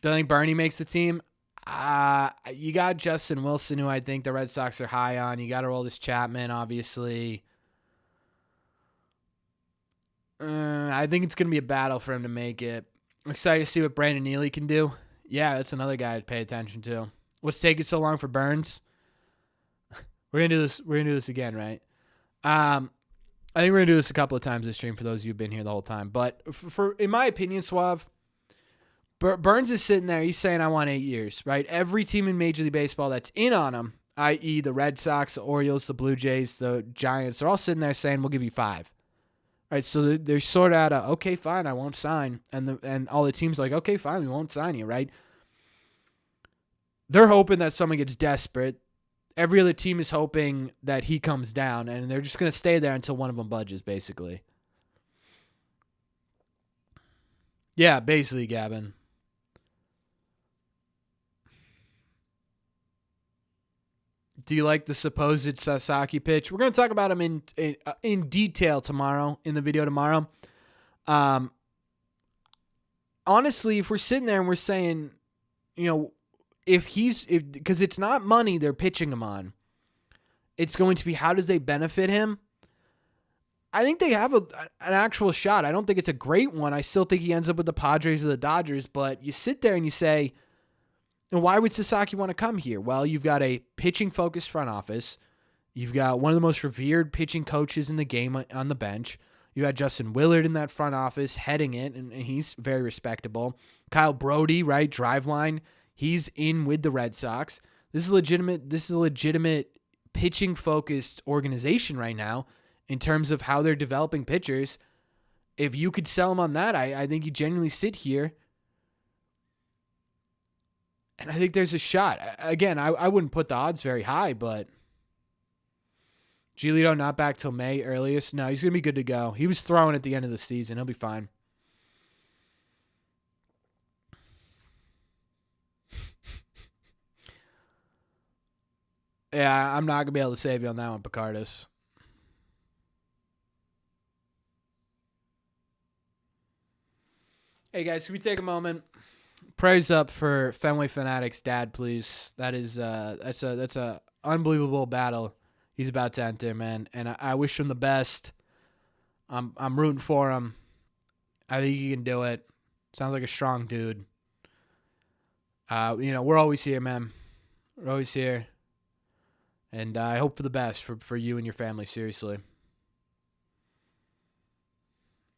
Do I think Bernie makes the team? You got Justin Wilson, who I think the Red Sox are high on. You got to roll this Chapman, obviously. I think it's going to be a battle for him to make it. I'm excited to see what Brandon Neely can do. Yeah, that's another guy to pay attention to. What's taking so long for Burnes? We're gonna do this. We're gonna do this again, right? I think we're gonna do this a couple of times this stream for those of you who've been here the whole time. But in my opinion, Suave, Burnes is sitting there. He's saying, "I want 8 years." Right? Every team in Major League Baseball that's in on him, i.e., the Red Sox, the Orioles, the Blue Jays, the Giants, they're all sitting there saying, "We'll give you 5." Right, so they're sort of at a, okay, fine, I won't sign. And all the teams are like, okay, fine, we won't sign you, right? They're hoping that someone gets desperate. Every other team is hoping that he comes down, and they're just going to stay there until one of them budges, basically. Yeah, basically, Gavin. Do you like the supposed Sasaki pitch? We're going to talk about him in detail tomorrow, in the video tomorrow. Honestly, if we're sitting there and we're saying, because it's not money they're pitching him on, it's going to be how does they benefit him. I think they have an actual shot. I don't think it's a great one. I still think he ends up with the Padres or the Dodgers, but you sit there and you say, why would Sasaki want to come here? Well, you've got a pitching-focused front office. You've got one of the most revered pitching coaches in the game on the bench. You had Justin Willard in that front office heading it, and he's very respectable. Kyle Brody, right, Driveline, he's in with the Red Sox. This is a legitimate pitching-focused organization right now in terms of how they're developing pitchers. If you could sell them on that, I think you genuinely sit here. And I think there's a shot. Again, I wouldn't put the odds very high, but Giolito not back till May earliest. No, he's going to be good to go. He was throwing at the end of the season. He'll be fine. Yeah, I'm not going to be able to save you on that one, Picardus. Hey, guys, can we take a moment? Praise up for Fenway Fanatic's dad, please. That's a unbelievable battle he's about to enter, man. And I wish him the best. I'm rooting for him. I think he can do it. Sounds like a strong dude. We're always here, man. We're always here. And I hope for the best for you and your family, seriously.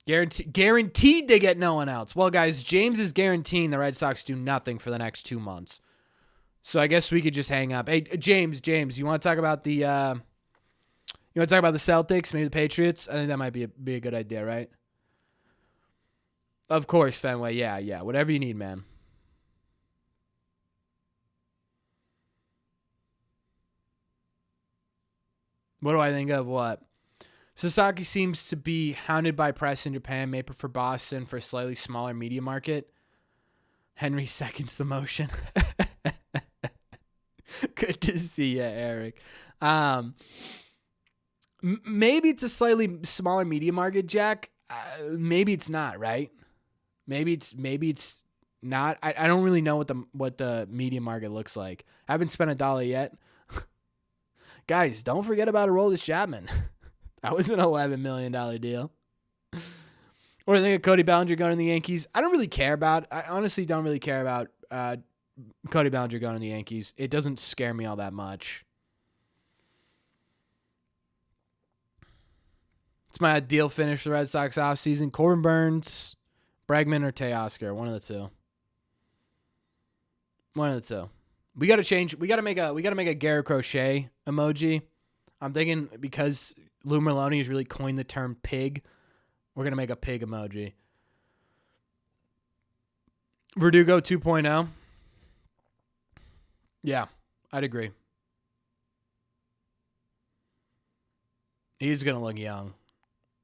Guaranteed they get no one else. Well, guys, James is guaranteeing the Red Sox do nothing for the next 2 months. So I guess we could just hang up. Hey, James, you want to talk about the Celtics, maybe the Patriots? I think that might be a good idea, right? Of course, Fenway. Yeah. Whatever you need, man. What do I think of what? Sasaki seems to be hounded by press in Japan, may prefer Boston for a slightly smaller media market. Henry seconds the motion. Good to see you, Eric. Maybe it's a slightly smaller media market, Jack. Maybe it's not, right? Maybe it's not. I don't really know what the media market looks like. I haven't spent $1 yet. Guys, don't forget about Aroldis Chapman. That was an $11 million deal. What do you think of Cody Bellinger going to the Yankees? I honestly don't really care about Cody Bellinger going to the Yankees. It doesn't scare me all that much. It's my ideal finish for the Red Sox offseason. Corbin Burnes, Bregman, or Teoscar. One of the two. We got to change. We got to make a Garrett Crochet emoji. I'm thinking because Lou Merloni has really coined the term pig, we're going to make a pig emoji. Verdugo 2.0. Yeah, I'd agree. He's going to look young.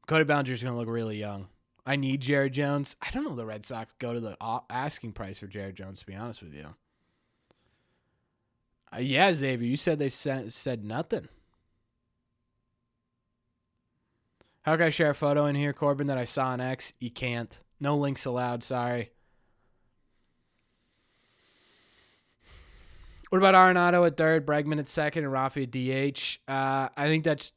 Cody Bellinger's going to look really young. I need Jared Jones. I don't know if the Red Sox go to the asking price for Jared Jones, to be honest with you. Yeah, Xavier, you said they said nothing. How can I share a photo in here, Corbin, that I saw on X? You can't. No links allowed, sorry. What about Arenado at third, Bregman at second, and Rafi at DH? I think that's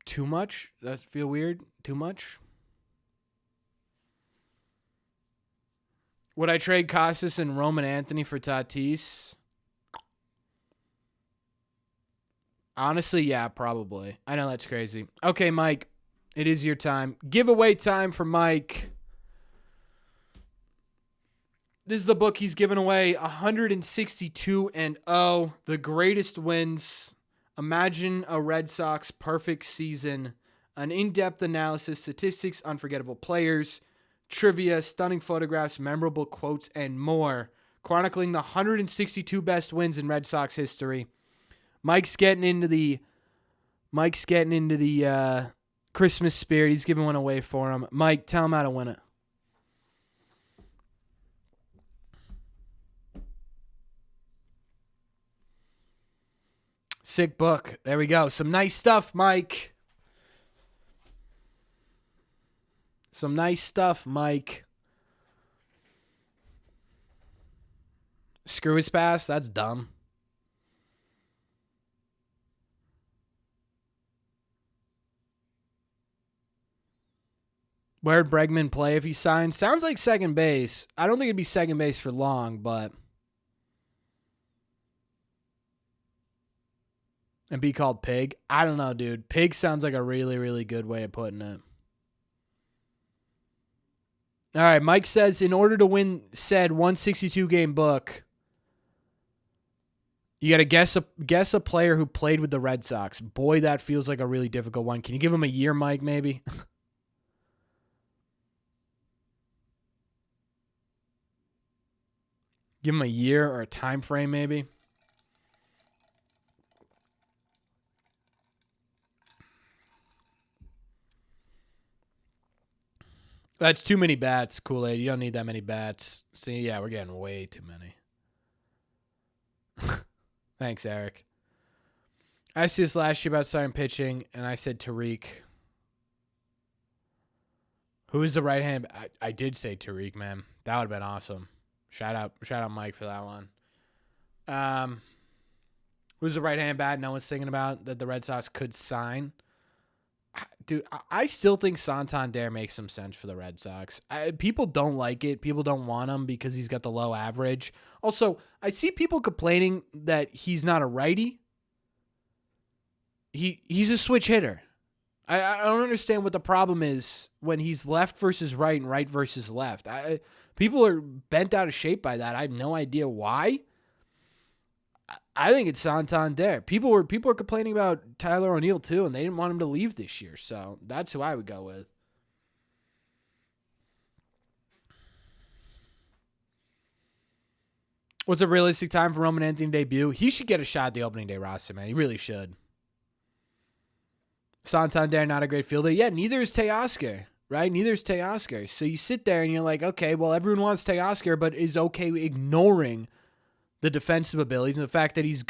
too much. Does that feel weird? Too much? Would I trade Casas and Roman Anthony for Tatis? Honestly, yeah, probably. I know that's crazy. Okay, Mike, it is your time. Giveaway time for Mike. This is the book he's given away, 162-0, the greatest wins. Imagine a Red Sox perfect season an in-depth analysis, statistics, unforgettable players, trivia, stunning photographs, memorable quotes, and more, chronicling the 162 best wins in Red Sox history. Mike's getting into the Christmas spirit. He's giving one away for him. Mike, tell him how to win it. Sick book. There we go. Some nice stuff, Mike. Some nice stuff, Mike. Screw his pass. That's dumb. Where'd Bregman play if he signs? Sounds like second base. I don't think it'd be second base for long, but... And be called Pig? I don't know, dude. Pig sounds like a really, really good way of putting it. All right, Mike says, in order to win said 162-game book, you got to guess a player who played with the Red Sox. Boy, that feels like a really difficult one. Can you give him a year, Mike, maybe? Give him a year or a time frame, maybe. That's too many bats, Kool-Aid. You don't need that many bats. See, yeah, we're getting way too many. Thanks, Eric. I asked this last year about starting pitching, and I said Tariq. Who is the right hand? I did say Tariq, man. That would have been awesome. Shout out Mike for that one. Who's the right hand bat no one's thinking about that the Red Sox could sign? Dude, I still think Santander makes some sense for the Red Sox. People don't like it. People don't want him because he's got the low average. Also, I see people complaining that he's not a righty. He's a switch hitter. I don't understand what the problem is when he's left versus right and right versus left. People are bent out of shape by that. I have no idea why. I think it's Santander. People are complaining about Tyler O'Neill too, and they didn't want him to leave this year. So that's who I would go with. What's a realistic time for Roman Anthony to debut? He should get a shot at the opening day roster, man. He really should. Santander, not a great fielder. Yeah, neither is Teoscar, right? Neither is Teoscar. So you sit there and you're like, okay, well, everyone wants Teoscar, but is okay ignoring the defensive abilities and the fact that he's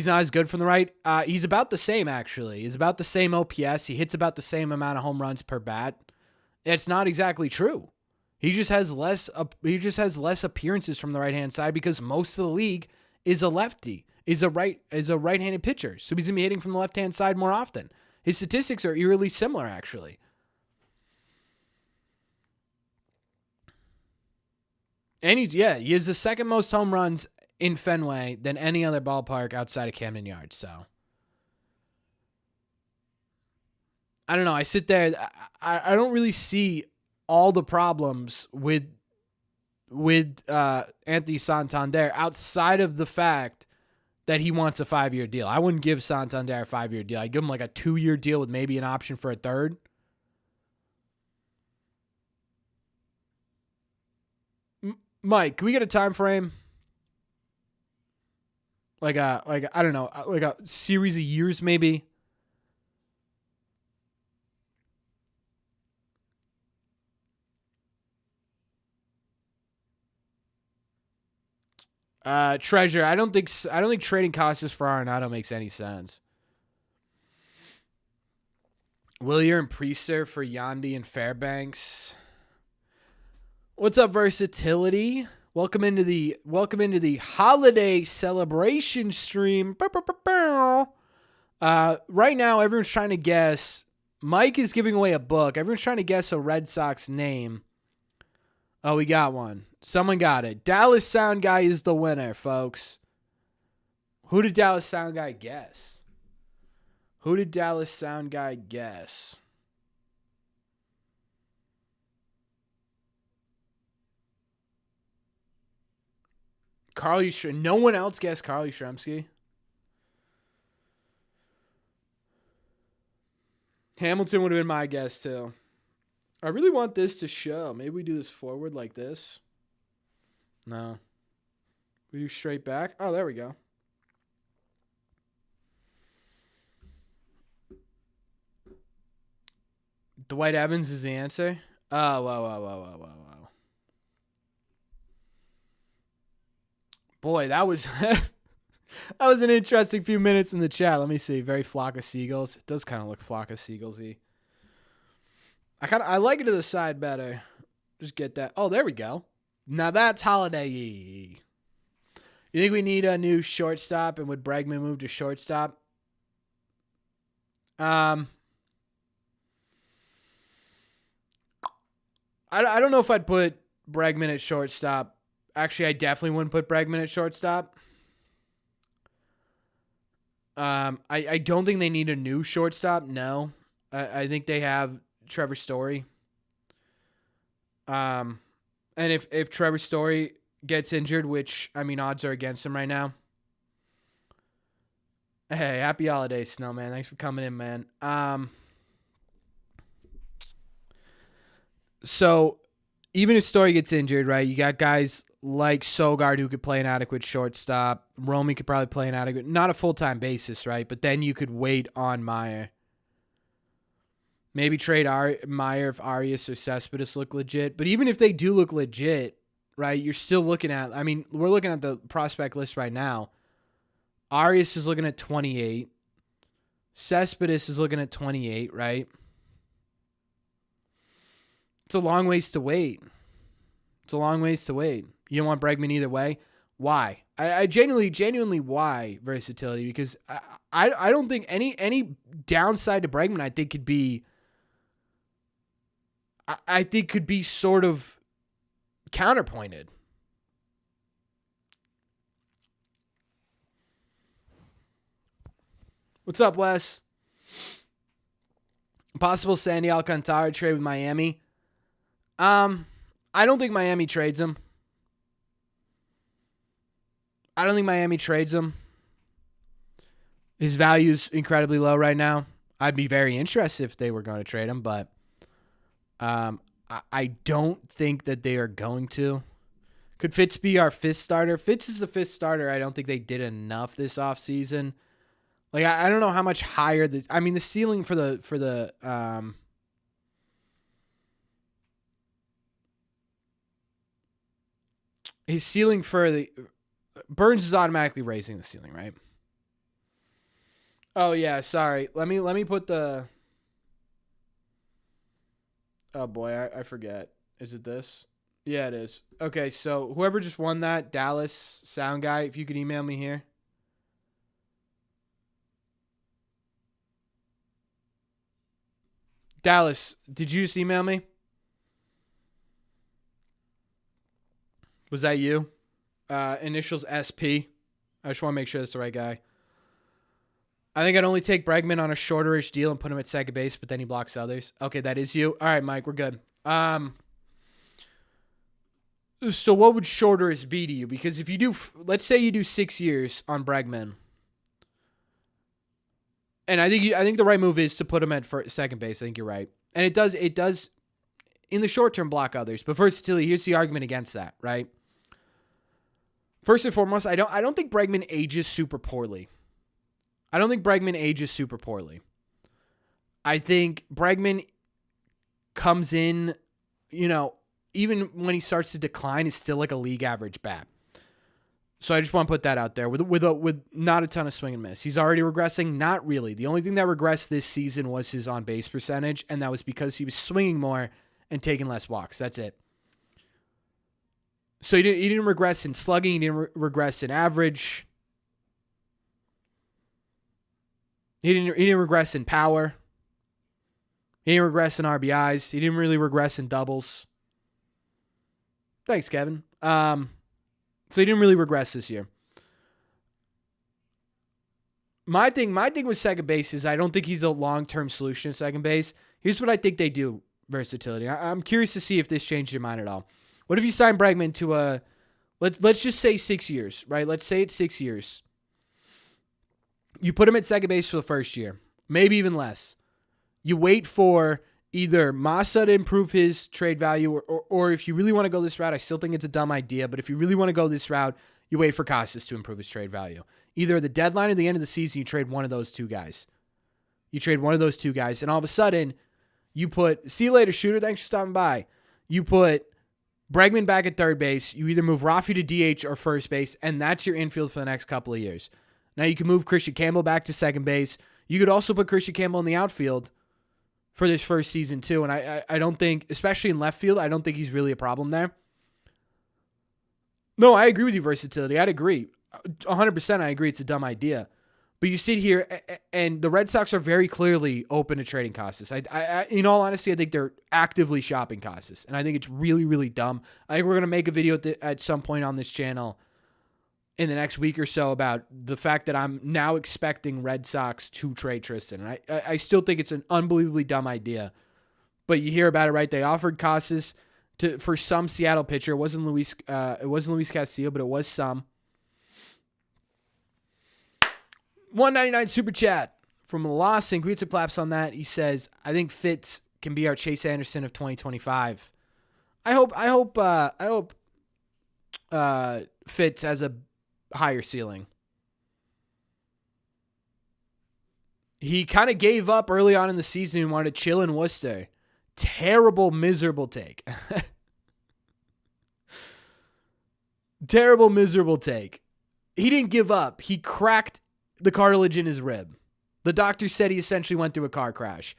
not as good from the right. He's about the same, actually. He's about the same OPS. He hits about the same amount of home runs per bat. It's not exactly true. He just has less appearances from the right-hand side because most of the league is a lefty, is a right-handed pitcher. So he's going to be hitting from the left-hand side more often. His statistics are eerily similar, actually. And he has the second most home runs in Fenway than any other ballpark outside of Camden Yards. So I don't know. I sit there. I don't really see all the problems with Anthony Santander outside of the fact that he wants a 5-year deal. I wouldn't give Santander a 5-year deal. I'd give him like a 2-year deal with maybe an option for a third. Mike, can we get a time frame? Like I don't know, like a series of years maybe? Treasure. I don't think trading Costas for Arenado makes any sense. Willier and Priester for Yandy and Fairbanks. What's up, Versatility? Welcome into the holiday celebration stream. Right now, everyone's trying to guess. Mike is giving away a book. Everyone's trying to guess a Red Sox name. Oh, we got one. Someone got it. Dallas Sound Guy is the winner, folks. Who did Dallas Sound Guy guess? No one else guessed Carly Shremsky. Hamilton would have been my guess, too. I really want this to show. Maybe we do this forward like this. No. We do straight back. Oh, there we go. Dwight Evans is the answer. Oh, wow. Boy, that was that was an interesting few minutes in the chat. Let me see. Very flock of seagulls. It does kind of look flock of seagulls-y. I like it to the side better. Just get that. Oh, there we go. Now that's holiday-y. You think we need a new shortstop, and would Bregman move to shortstop? I don't know if I'd put Bregman at shortstop. Actually, I definitely wouldn't put Bregman at shortstop. I don't think they need a new shortstop. No. I think they have Trevor Story. And if Trevor Story gets injured, which, I mean, odds are against him right now. Hey, happy holidays, Snowman. Thanks for coming in, man. So even if Story gets injured, right, you got guys like Sogard who could play an adequate shortstop. Romy could probably play an adequate, not a full-time basis, right? But then you could wait on Meyer. Maybe trade Meyer if Arias or Cespedes look legit. But even if they do look legit, right, you're still looking at, I mean, we're looking at the prospect list right now. Arias is looking at 28. Cespedes is looking at 28, right? It's a long ways to wait. You don't want Bregman either way. Why? I genuinely why versatility? Because I don't think any downside to Bregman I think could be sort of counterpointed. What's up, Wes? Possible Sandy Alcantara trade with Miami. I don't think Miami trades him. His value's incredibly low right now. I'd be very interested if they were going to trade him, but I don't think that they are going to. Could Fitz be our fifth starter? Fitz is the fifth starter. I don't think they did enough this offseason. Like, I don't know how much higher the ceiling for the his ceiling for the Burnes is automatically raising the ceiling, right? Oh yeah, sorry. Let me put the. Oh boy, I forget. Is it this? Yeah, it is. Okay, so whoever just won that, Dallas sound guy, if you could email me here. Dallas, did you just email me? Was that you? Initials SP. I just want to make sure that's the right guy. I think I'd only take Bregman on a shorterish deal and put him at second base, but then he blocks others. Okay, that is you. All right, Mike, we're good. So what would shorterish be to you? Because if you do, let's say you do 6 years on Bregman, and I think the right move is to put him at second base. I think you're right, and it does in the short term block others. But versatility, here's the argument against that, right? First and foremost, I don't think Bregman ages super poorly. I think Bregman comes in, even when he starts to decline, is still like a league average bat. So I just want to put that out there with not a ton of swing and miss. He's already regressing. Not really. The only thing that regressed this season was his on base percentage, and that was because he was swinging more and taking less walks. That's it. So he didn't regress in slugging. He didn't regress in average. He didn't regress in power. He didn't regress in RBIs. He didn't really regress in doubles. Thanks, Kevin. So he didn't really regress this year. My thing with second base is I don't think he's a long-term solution at second base. Here's what I think they do, versatility. I'm curious to see if this changed your mind at all. What if you sign Bregman to let's just say 6 years, right? Let's say it's 6 years. You put him at second base for the first year, maybe even less. You wait for either Massa to improve his trade value, or if you really want to go this route, I still think it's a dumb idea, but if you really want to go this route, you wait for Casas to improve his trade value. Either at the deadline or the end of the season, you trade one of those two guys. And all of a sudden, you put, see you later, shooter, thanks for stopping by. You put Bregman back at third base. You either move Rafi to DH or first base, and that's your infield for the next couple of years. Now you can move Christian Campbell back to second base. You could also put Christian Campbell in the outfield for this first season too, and I don't think, especially in left field, I don't think he's really a problem there. No, I agree with you, versatility. I'd agree. 100% I agree it's a dumb idea. But you sit here, and the Red Sox are very clearly open to trading Casas. I in all honesty, I think they're actively shopping Casas, and I think it's really, really dumb. I think we're going to make a video at some point on this channel in the next week or so about the fact that I'm now expecting Red Sox to trade Tristan. And I still think it's an unbelievably dumb idea. But you hear about it, right? They offered Casas for some Seattle pitcher. It wasn't Luis Castillo, but it was some. 199 super chat from Loss and greets and claps on that. He says, I think Fitz can be our Chase Anderson of 2025. I hope Fitz has a higher ceiling. He kind of gave up early on in the season and wanted to chill in Worcester. Terrible, miserable take. Terrible, miserable take. He didn't give up. He cracked the cartilage in his rib. The doctor said he essentially went through a car crash.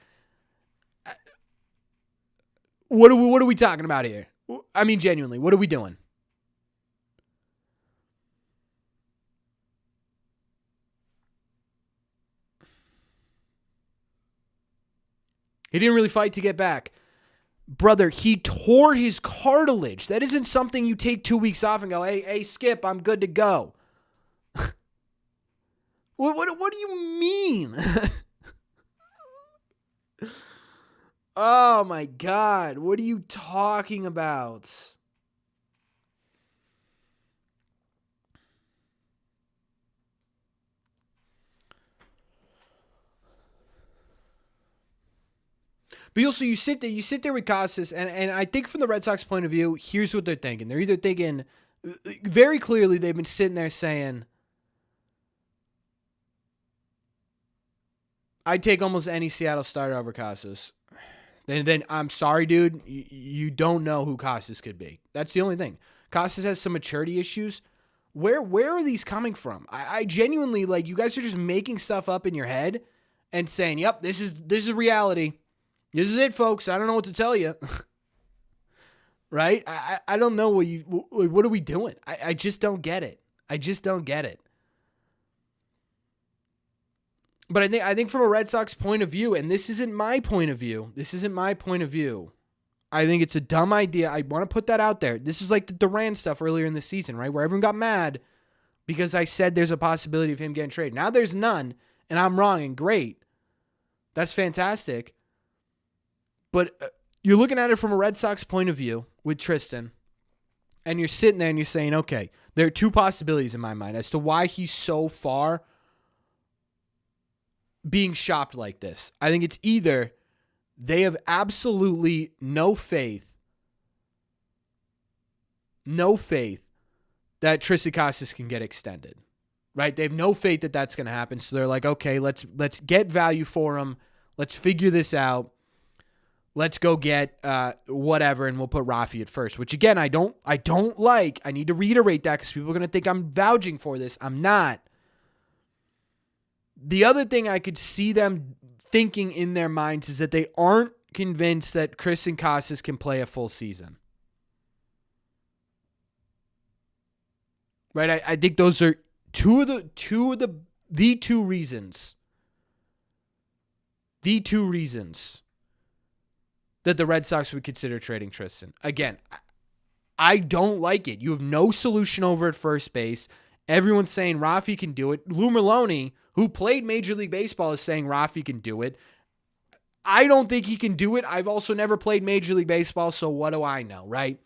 What are we talking about here? I mean, genuinely, what are we doing? He didn't really fight to get back. Brother, he tore his cartilage. That isn't something you take 2 weeks off and go, hey, Skip, I'm good to go. What do you mean? Oh, my God. What are you talking about? But also, you sit there with Casas, and I think from the Red Sox point of view, here's what they're thinking. They're either thinking, very clearly, they've been sitting there saying, I'd take almost any Seattle starter over Casas. Then I'm sorry, dude. You don't know who Casas could be. That's the only thing. Casas has some maturity issues. Where are these coming from? I genuinely, like, you guys are just making stuff up in your head and saying, yep, this is reality. This is it, folks. I don't know what to tell you. Right? I don't know what are we doing? I just don't get it. I just don't get it. But I think from a Red Sox point of view, and this isn't my point of view. I think it's a dumb idea. I want to put that out there. This is like the Duran stuff earlier in the season, right? Where everyone got mad because I said there's a possibility of him getting traded. Now there's none, and I'm wrong, and great. That's fantastic. But you're looking at it from a Red Sox point of view with Tristan, and you're sitting there and you're saying, okay, there are two possibilities in my mind as to why he's so far being shopped like this. I think it's either they have absolutely no faith that Tristan Casas can get extended, right? They have no faith that that's going to happen. So they're like, okay, let's get value for him. Let's figure this out. Let's go get whatever, and we'll put Rafi at first, which again, I don't like. I need to reiterate that because people are going to think I'm vouching for this. I'm not. The other thing I could see them thinking in their minds is that they aren't convinced that Tristan Casas can play a full season. Right? I think those are two of the two reasons. The two reasons that the Red Sox would consider trading Tristan. Again, I don't like it. You have no solution over at first base. Everyone's saying Rafi can do it. Lou Merlone, who played Major League Baseball, is saying Rafi can do it. I don't think he can do it. I've also never played Major League Baseball, so what do I know, right?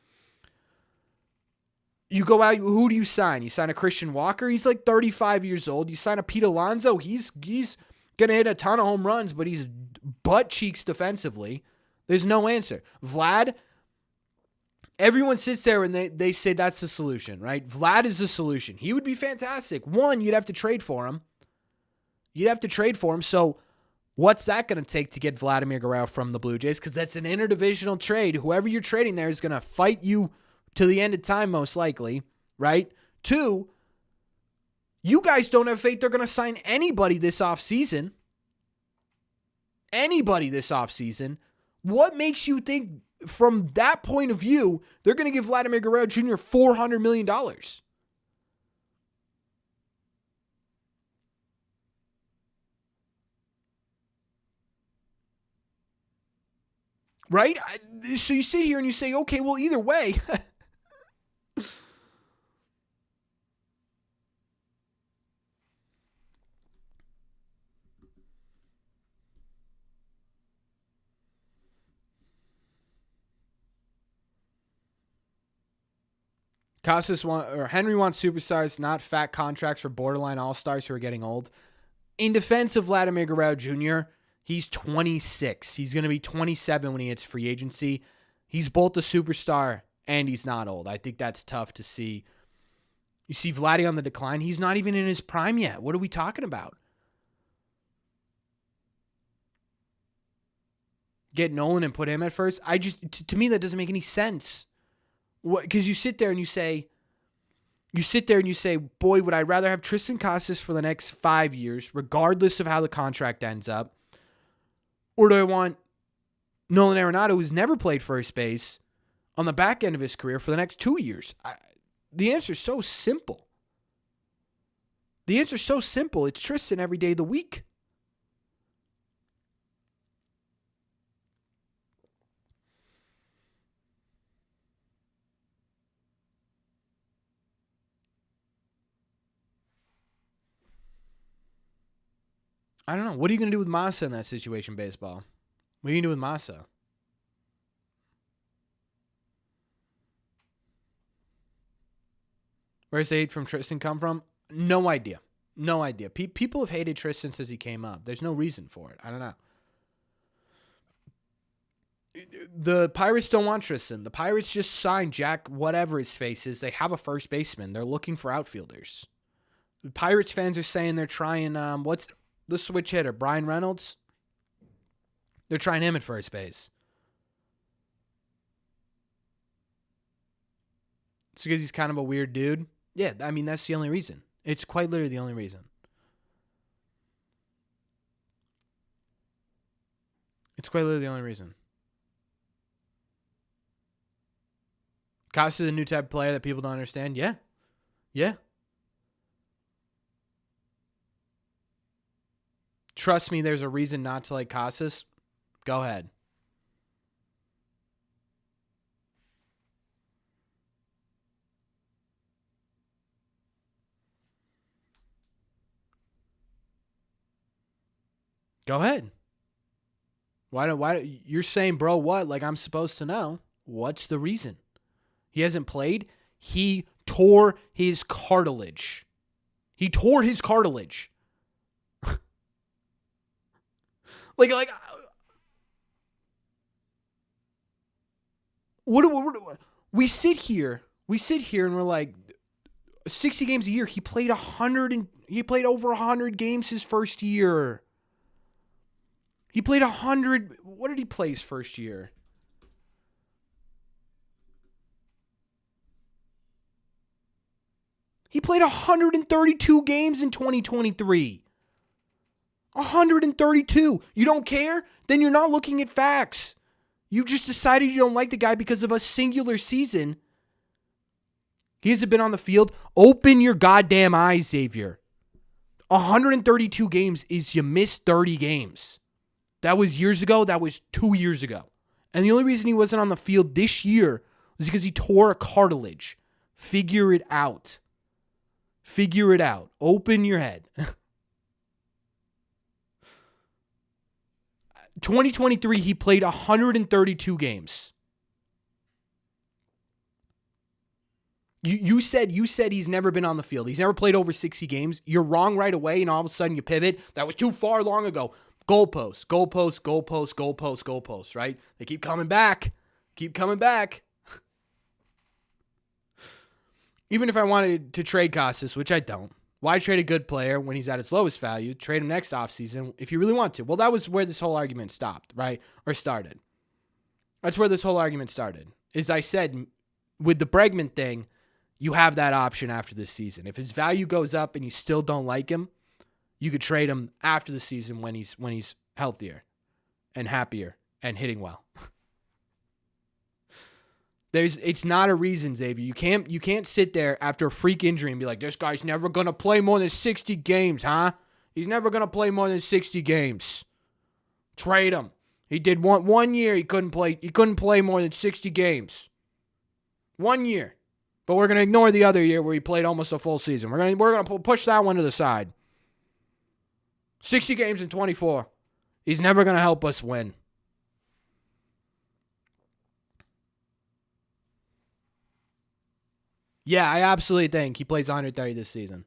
You go out, who do you sign? You sign a Christian Walker? He's like 35 years old. You sign a Pete Alonso? He's going to hit a ton of home runs, but he's butt cheeks defensively. There's no answer. Vlad, everyone sits there and they say that's the solution, right? Vlad is the solution. He would be fantastic. One, you'd have to trade for him. So what's that going to take to get Vladimir Guerrero from the Blue Jays? Because that's an interdivisional trade. Whoever you're trading there is going to fight you to the end of time, most likely, right? Two, you guys don't have faith they're going to sign anybody this offseason. What makes you think from that point of view they're going to give Vladimir Guerrero Jr. $400 million? Right? So you sit here and you say, okay, well, either way. Henry wants superstars, not fat contracts for borderline all-stars who are getting old. In defense of Vladimir Guerrero Jr., he's 26. He's going to be 27 when he hits free agency. He's both a superstar and he's not old. I think that's tough to see. You see Vladdy on the decline. He's not even in his prime yet. What are we talking about? Get Nolan and put him at first? To me, that doesn't make any sense. Because you sit there and you say, boy, would I rather have Tristan Casas for the next 5 years, regardless of how the contract ends up, or do I want Nolan Arenado, who's never played first base, on the back end of his career for the next 2 years? The answer is so simple. It's Tristan every day of the week. I don't know. What are you going to do with Massa in that situation, baseball? What are you going to do with Massa? Where's the hate from Tristan come from? No idea. People have hated Tristan since he came up. There's no reason for it. I don't know. The Pirates don't want Tristan. The Pirates just signed Jack, whatever his face is. They have a first baseman. They're looking for outfielders. The Pirates fans are saying they're trying, what's the switch hitter, Brian Reynolds? They're trying him at first base. It's because he's kind of a weird dude. Yeah, I mean, that's the only reason. It's quite literally the only reason. Costa is a new type of player that people don't understand. Yeah. Trust me, there's a reason not to like Casas. Go ahead. Why you're saying, bro, what? Like I'm supposed to know. What's the reason? He hasn't played. He tore his cartilage. Like what we sit here and we're like 60 games a year. He played over 100 games his first year. He played 100. What did he play his first year? He played 132 games in 2023. 132. You don't care? Then you're not looking at facts. You just decided you don't like the guy because of a singular season. He hasn't been on the field. Open your goddamn eyes, Xavier. 132 games is you missed 30 games. That was years ago. That was 2 years ago. And the only reason he wasn't on the field this year was because he tore a cartilage. Figure it out. Open your head. 2023, he played 132 games. You said he's never been on the field. He's never played over 60 games. You're wrong right away, and all of a sudden you pivot. That was too far long ago. Goalposts, goalposts, goalposts, goalposts, goalposts, right? They keep coming back. Keep coming back. Even if I wanted to trade Casas, which I don't, why trade a good player when he's at his lowest value? Trade him next offseason if you really want to. Well, that was where this whole argument stopped, right? Or started. That's where this whole argument started. As I said, with the Bregman thing, you have that option after this season. If his value goes up and you still don't like him, you could trade him after the season when he's healthier and happier and hitting well. It's not a reason, Xavier. You can't sit there after a freak injury and be like, this guy's never gonna play more than 60 games, huh? He's never gonna play more than 60 games. Trade him. He did one year. He couldn't play more than 60 games. 1 year. But we're gonna ignore the other year where he played almost a full season. We're gonna push that one to the side. 60 games in 24. He's never gonna help us win. Yeah, I absolutely think he plays 130 this season.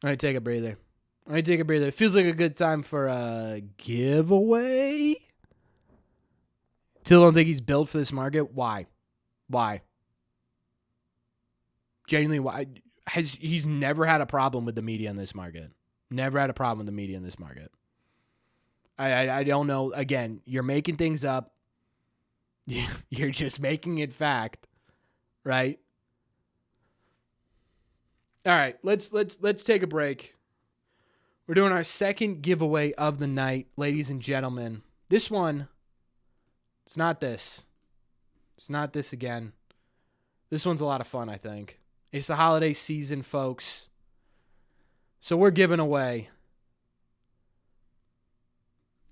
All right, take a breather. It feels like a good time for a giveaway. Still don't think he's built for this market. Why? Genuinely, why? He's never had a problem with the media in this market. Never had a problem with the media in this market. I don't know. Again, you're making things up. You're just making it fact, right? All right, let's take a break. We're doing our second giveaway of the night, ladies and gentlemen. This one, it's not this. It's not this again. This one's a lot of fun, I think. It's the holiday season, folks. So we're giving away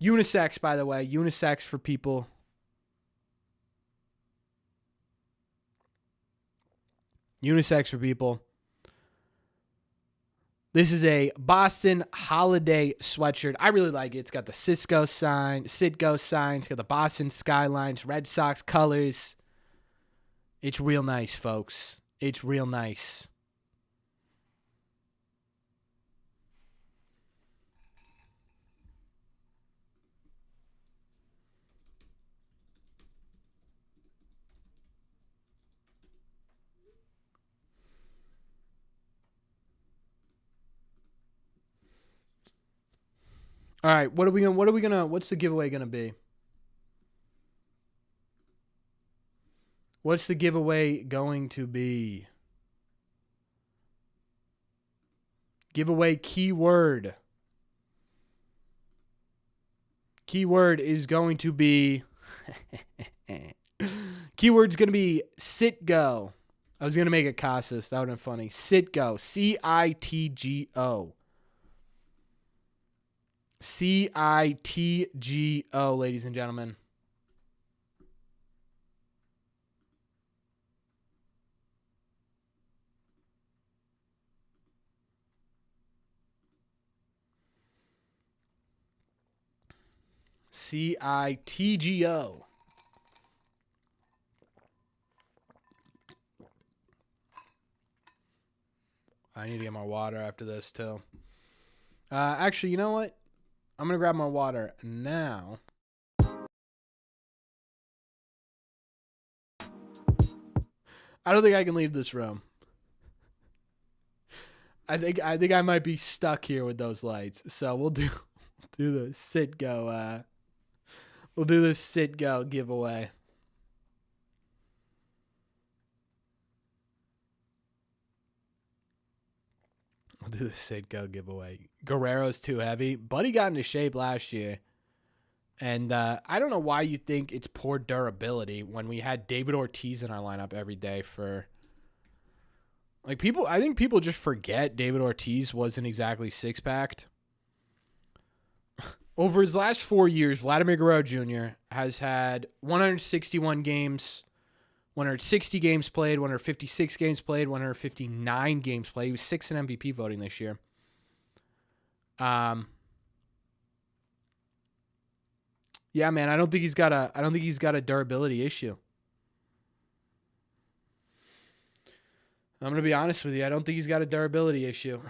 unisex, by the way. Unisex for people. Unisex for people. This is a Boston holiday sweatshirt. I really like it. It's got the Citgo sign. It's got the Boston skylines, Red Sox colors. It's real nice, folks. It's real nice. All right, what's the giveaway gonna be? What's the giveaway going to be? Giveaway keyword. Keyword is going to be keyword's going to be Citgo. I was going to make it Casas. That would have been funny. Citgo. Citgo. Citgo, ladies and gentlemen. Citgo. I need to get my water after this, too. Actually, you know what? I'm going to grab my water now. I don't think I can leave this room. I think I might be stuck here with those lights. So we'll do the Citgo. We'll do the Citgo giveaway. We'll do the Citgo giveaway. Guerrero's too heavy. Buddy got into shape last year. And I don't know why you think it's poor durability when we had David Ortiz in our lineup every day for... Like, people, I think people just forget David Ortiz wasn't exactly six-packed. Over his last 4 years, Vladimir Guerrero Jr. has had 161 games, 160 games played, 156 games played, 159 games played. He was sixth in MVP voting this year. Yeah, man, I don't think he's got a durability issue. I'm going to be honest with you. I don't think he's got a durability issue.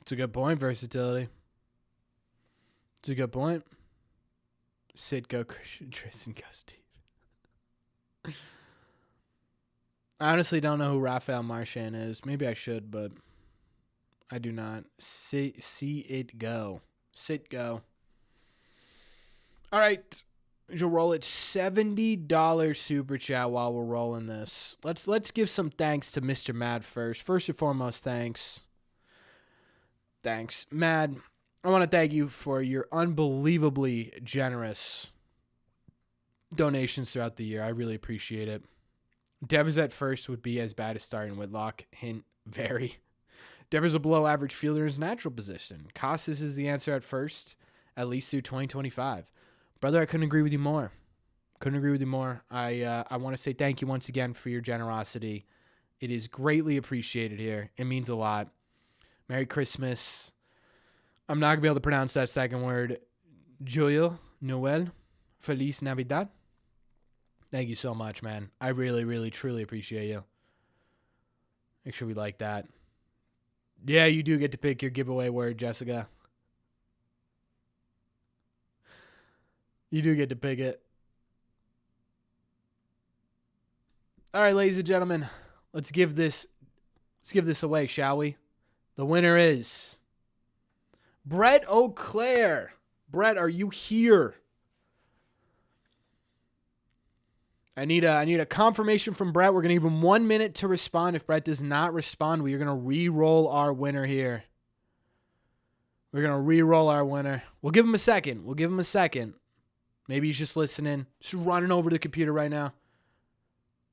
It's a good point, versatility. It's a good point. Sid, go Christian, Tristan, go Steve. I honestly don't know who Rafael Marchand is. Maybe I should, but I do not. See it go. Sit go. All right. You'll roll it $70 super chat while we're rolling this. Let's give some thanks to Mr. Mad first. First and foremost, thanks. Thanks. Mad, I want to thank you for your unbelievably generous donations throughout the year. I really appreciate it. Devers at first would be as bad as starting Whitlock. Hint, very. Devers a below average fielder in his natural position. Casas is the answer at first, at least through 2025. Brother, I couldn't agree with you more. I want to say thank you once again for your generosity. It is greatly appreciated here. It means a lot. Merry Christmas. I'm not going to be able to pronounce that second word. Joyeux Noël. Feliz Navidad. Thank you so much, man. I really, really, truly appreciate you. Make sure we like that. Yeah, you do get to pick your giveaway word, Jessica. You do get to pick it. All right, ladies and gentlemen, let's give this away, shall we? The winner is Brett O'Clair. Brett, are you here? I need a confirmation from Brett. We're going to give him 1 minute to respond. If Brett does not respond, we are going to re-roll our winner here. We're going to re-roll our winner. We'll give him a second. Maybe he's just listening. Just running over to the computer right now.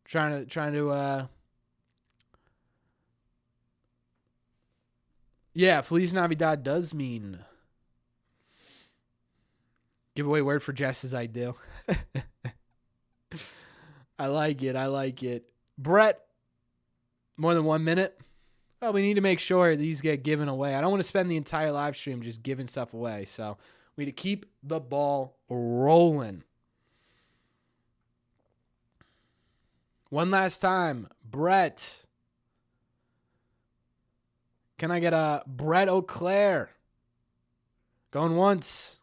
Trying to yeah, Feliz Navidad does mean giveaway word for Jess is ideal. I like it. Brett, more than 1 minute? Well, we need to make sure these get given away. I don't want to spend the entire live stream just giving stuff away. So we need to keep the ball rolling. One last time, Brett. Can I get a Brett O'Clair? Going once.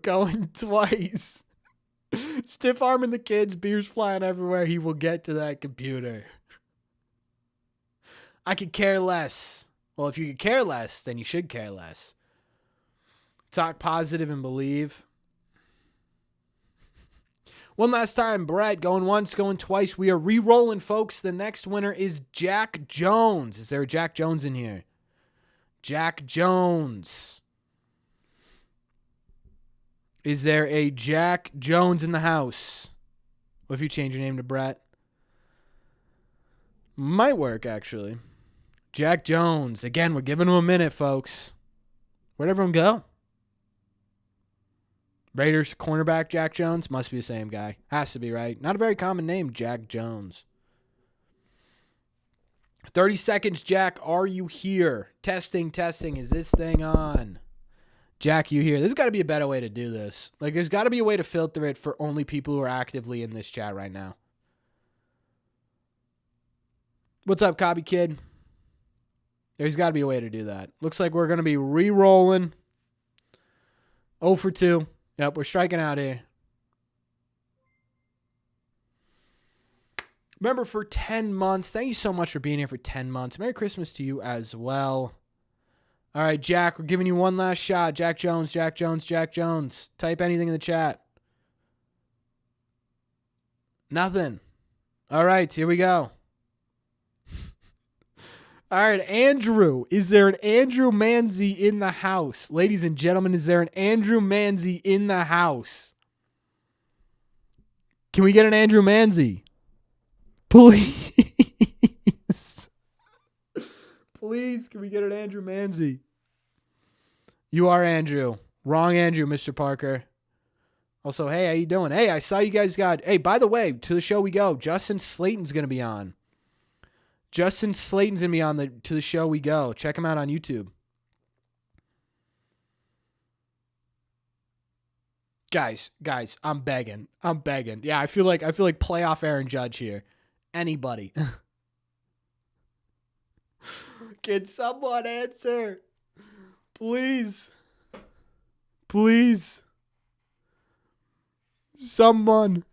Going twice. Stiff arming the kids, beers flying everywhere. He will get to that computer. I could care less. Well, if you could care less, then you should care less. Talk positive and believe. One last time, Brett, going once, going twice. We are re-rolling, folks. The next winner is Jack Jones. Is there a Jack Jones in here? Jack Jones. Is there a Jack Jones in the house? What if you change your name to Brett? Might work, actually. Jack Jones. Again, we're giving him a minute, folks. Where'd everyone go? Raiders cornerback Jack Jones. Must be the same guy. Has to be, right? Not a very common name, Jack Jones. 30 seconds, Jack. Are you here? Testing. Is this thing on? Jack, you here? There's got to be a better way to do this. Like, there's got to be a way to filter it for only people who are actively in this chat right now. What's up, Cobby Kid? There's got to be a way to do that. Looks like we're going to be re-rolling. 0 for 2. Yep, we're striking out here. Remember, for 10 months, thank you so much for being here for 10 months. Merry Christmas to you as well. All right, Jack, we're giving you one last shot. Jack Jones. Type anything in the chat. Nothing. All right, here we go. All right, Andrew. Is there an Andrew Manzi in the house? Ladies and gentlemen, is there an Andrew Manzi in the house? Can we get an Andrew Manzi? Please. Please, can we get an Andrew Manzi? You are Andrew. Wrong Andrew, Mr. Parker. Also, hey, how you doing? Hey, I saw you guys got... Hey, by the way, to the show we go. Justin Slayton's going to be on. Justin Slayton's going to be on to the show we go. Check him out on YouTube. Guys, I'm begging. Yeah, I feel like playoff Aaron Judge here. Anybody. Can someone answer? Please. Please. Someone.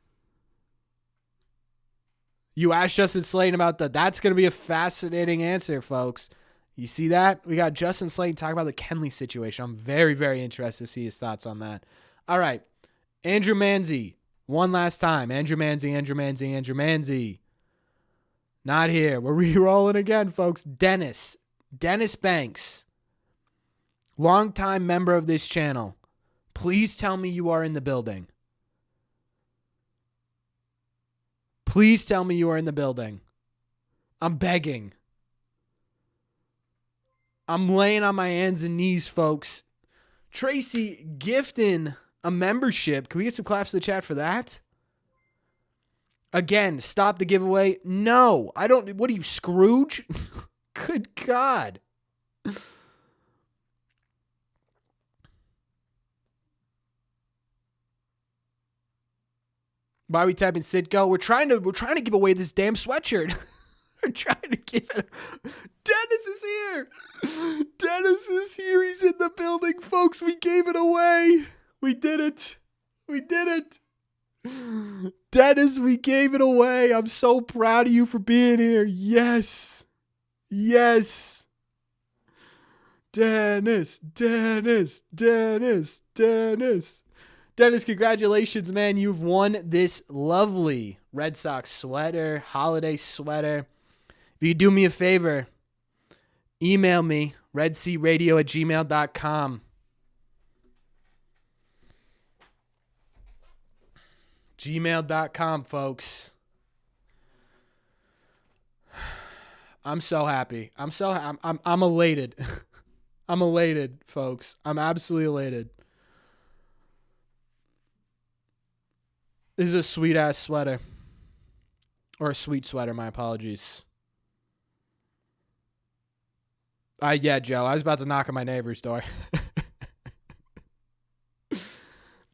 You asked Justin Slayton about that. That's going to be a fascinating answer, folks. You see that? We got Justin Slayton talking about the Kenley situation. I'm very, very interested to see his thoughts on that. All right. Andrew Manzi. One last time. Andrew Manzi. Not here. We're re-rolling again, folks. Dennis Banks. Longtime member of this channel. Please tell me you are in the building. Please tell me you are in the building. I'm begging. I'm laying on my hands and knees, folks. Tracy gifting a membership. Can we get some claps in the chat for that? Again, stop the giveaway. No, I don't. What are you, Scrooge? Good God. Why are we typing Sitco? We're trying to give away this damn sweatshirt. We're trying to give it. Dennis is here. Dennis is here. He's in the building, folks. We gave it away. We did it. Dennis, we gave it away. I'm so proud of you for being here. Yes. Dennis. Dennis, congratulations, man. You've won this lovely Red Sox sweater, holiday sweater. If you do me a favor, email me, redsearadio@gmail.com. Gmail.com, folks. I'm so happy. I'm elated. I'm elated, folks. I'm absolutely elated. This is a sweet-ass sweater. Or a sweet sweater, my apologies. Yeah, Joe, I was about to knock on my neighbor's door.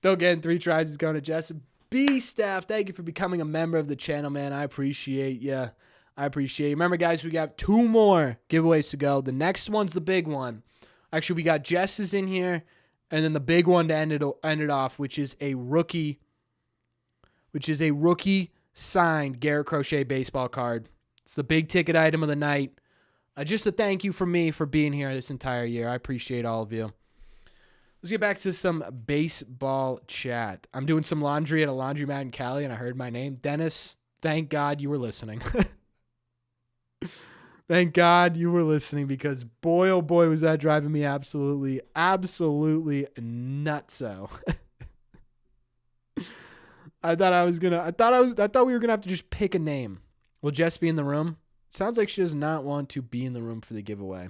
Don't get in 3 tries is going to Jess. B staff, thank you for becoming a member of the channel, man. I appreciate you. Remember, guys, we got 2 more giveaways to go. The next one's the big one. Actually, we got Jess's in here, and then the big one to end it off, which is a rookie signed Garrett Crochet baseball card. It's the big ticket item of the night. Just a thank you from me for being here this entire year. I appreciate all of you. Let's get back to some baseball chat. I'm doing some laundry at a laundromat in Cali, and I heard my name. Dennis, thank God you were listening. Thank God you were listening, because boy, oh boy, was that driving me absolutely nutso. I thought we were gonna have to just pick a name. Will Jess be in the room? Sounds like she does not want to be in the room for the giveaway.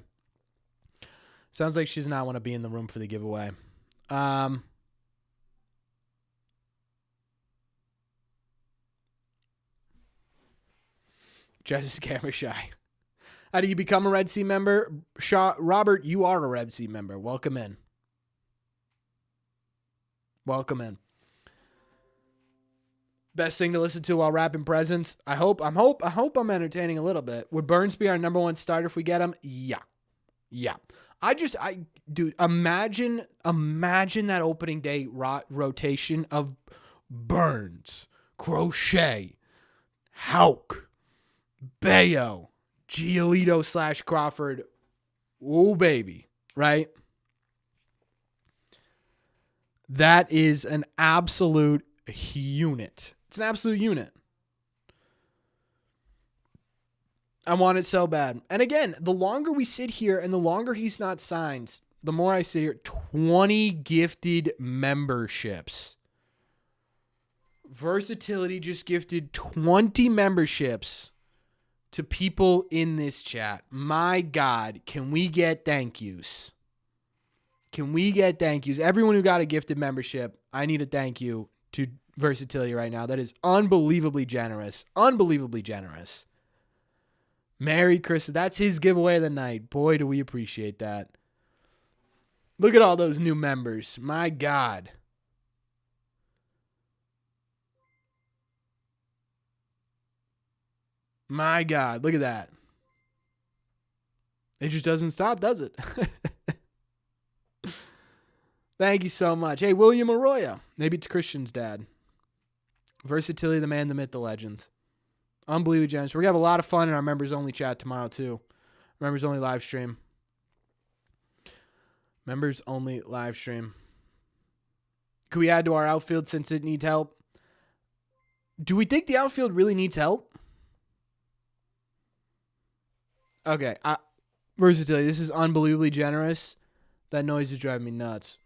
Jess is camera shy. How do you become a Red Sea member? Robert, you are a Red Sea member. Welcome in. Best thing to listen to while wrapping presents. I hope I'm entertaining a little bit. Would Burnes be our number 1 starter if we get him? Yeah. Dude, imagine that opening day rotation of Burnes, Crochet, Houck, Bayo, Giolito / Crawford. Oh, baby. Right? That is an absolute unit. It's an absolute unit. I want it so bad. And again, the longer we sit here and the longer he's not signed, the more I sit here. 20 gifted memberships. Versatility just gifted 20 memberships to people in this chat. My God, can we get thank yous? Can we get thank yous? Everyone who got a gifted membership, I need a thank you to Versatility right now. That is unbelievably generous. Unbelievably generous. Merry Christmas. That's his giveaway of the night. Boy, do we appreciate that. Look at all those new members. My God. My God. Look at that. It just doesn't stop, does it? Thank you so much. Hey, William Arroyo. Maybe it's Christian's dad. Versatility, the man, the myth, the legend. Unbelievably generous. We're going to have a lot of fun in our members-only chat tomorrow, too. Members-only live stream. Members-only live stream. Could we add to our outfield since it needs help? Do we think the outfield really needs help? Okay. Versatility, this is unbelievably generous. That noise is driving me nuts.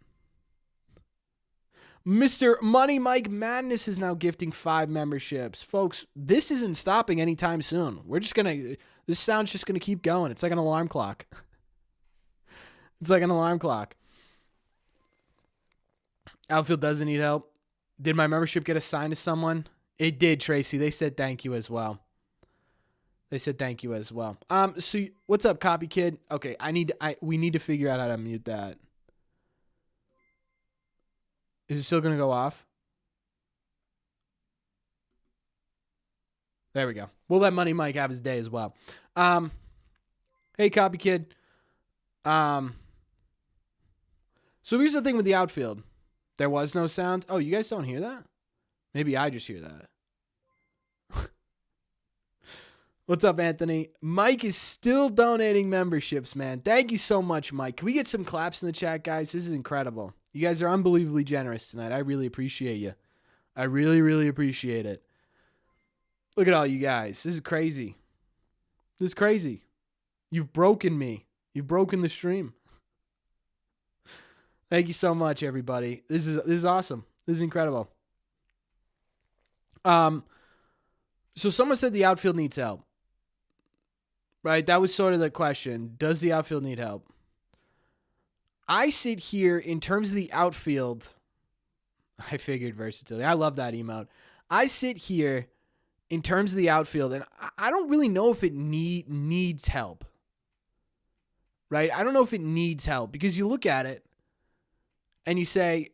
Mr. Money Mike Madness is now gifting 5 memberships. Folks, this isn't stopping anytime soon. This sound's just going to keep going. It's like an alarm clock. It's like an alarm clock. Outfield doesn't need help. Did my membership get assigned to someone? It did, Tracy. They said thank you as well. So what's up, Copy Kid? Okay, we need to figure out how to mute that. Is it still going to go off? There we go. We'll let Money Mike have his day as well. Hey, Copy Kid. So here's the thing with the outfield. There was no sound. Oh, you guys don't hear that? Maybe I just hear that. What's up, Anthony? Mike is still donating memberships, man. Thank you so much, Mike. Can we get some claps in the chat, guys? This is incredible. You guys are unbelievably generous tonight. I really appreciate you. I really, really appreciate it. Look at all you guys. This is crazy. This is crazy. You've broken me. You've broken the stream. Thank you so much, everybody. This is awesome. This is incredible. So someone said the outfield needs help. Right? That was sort of the question. Does the outfield need help? I sit here in terms of the outfield. I figured versatility. I love that emote. I sit here in terms of the outfield, and I don't really know if it needs help. Right? I don't know if it needs help because you look at it and you say,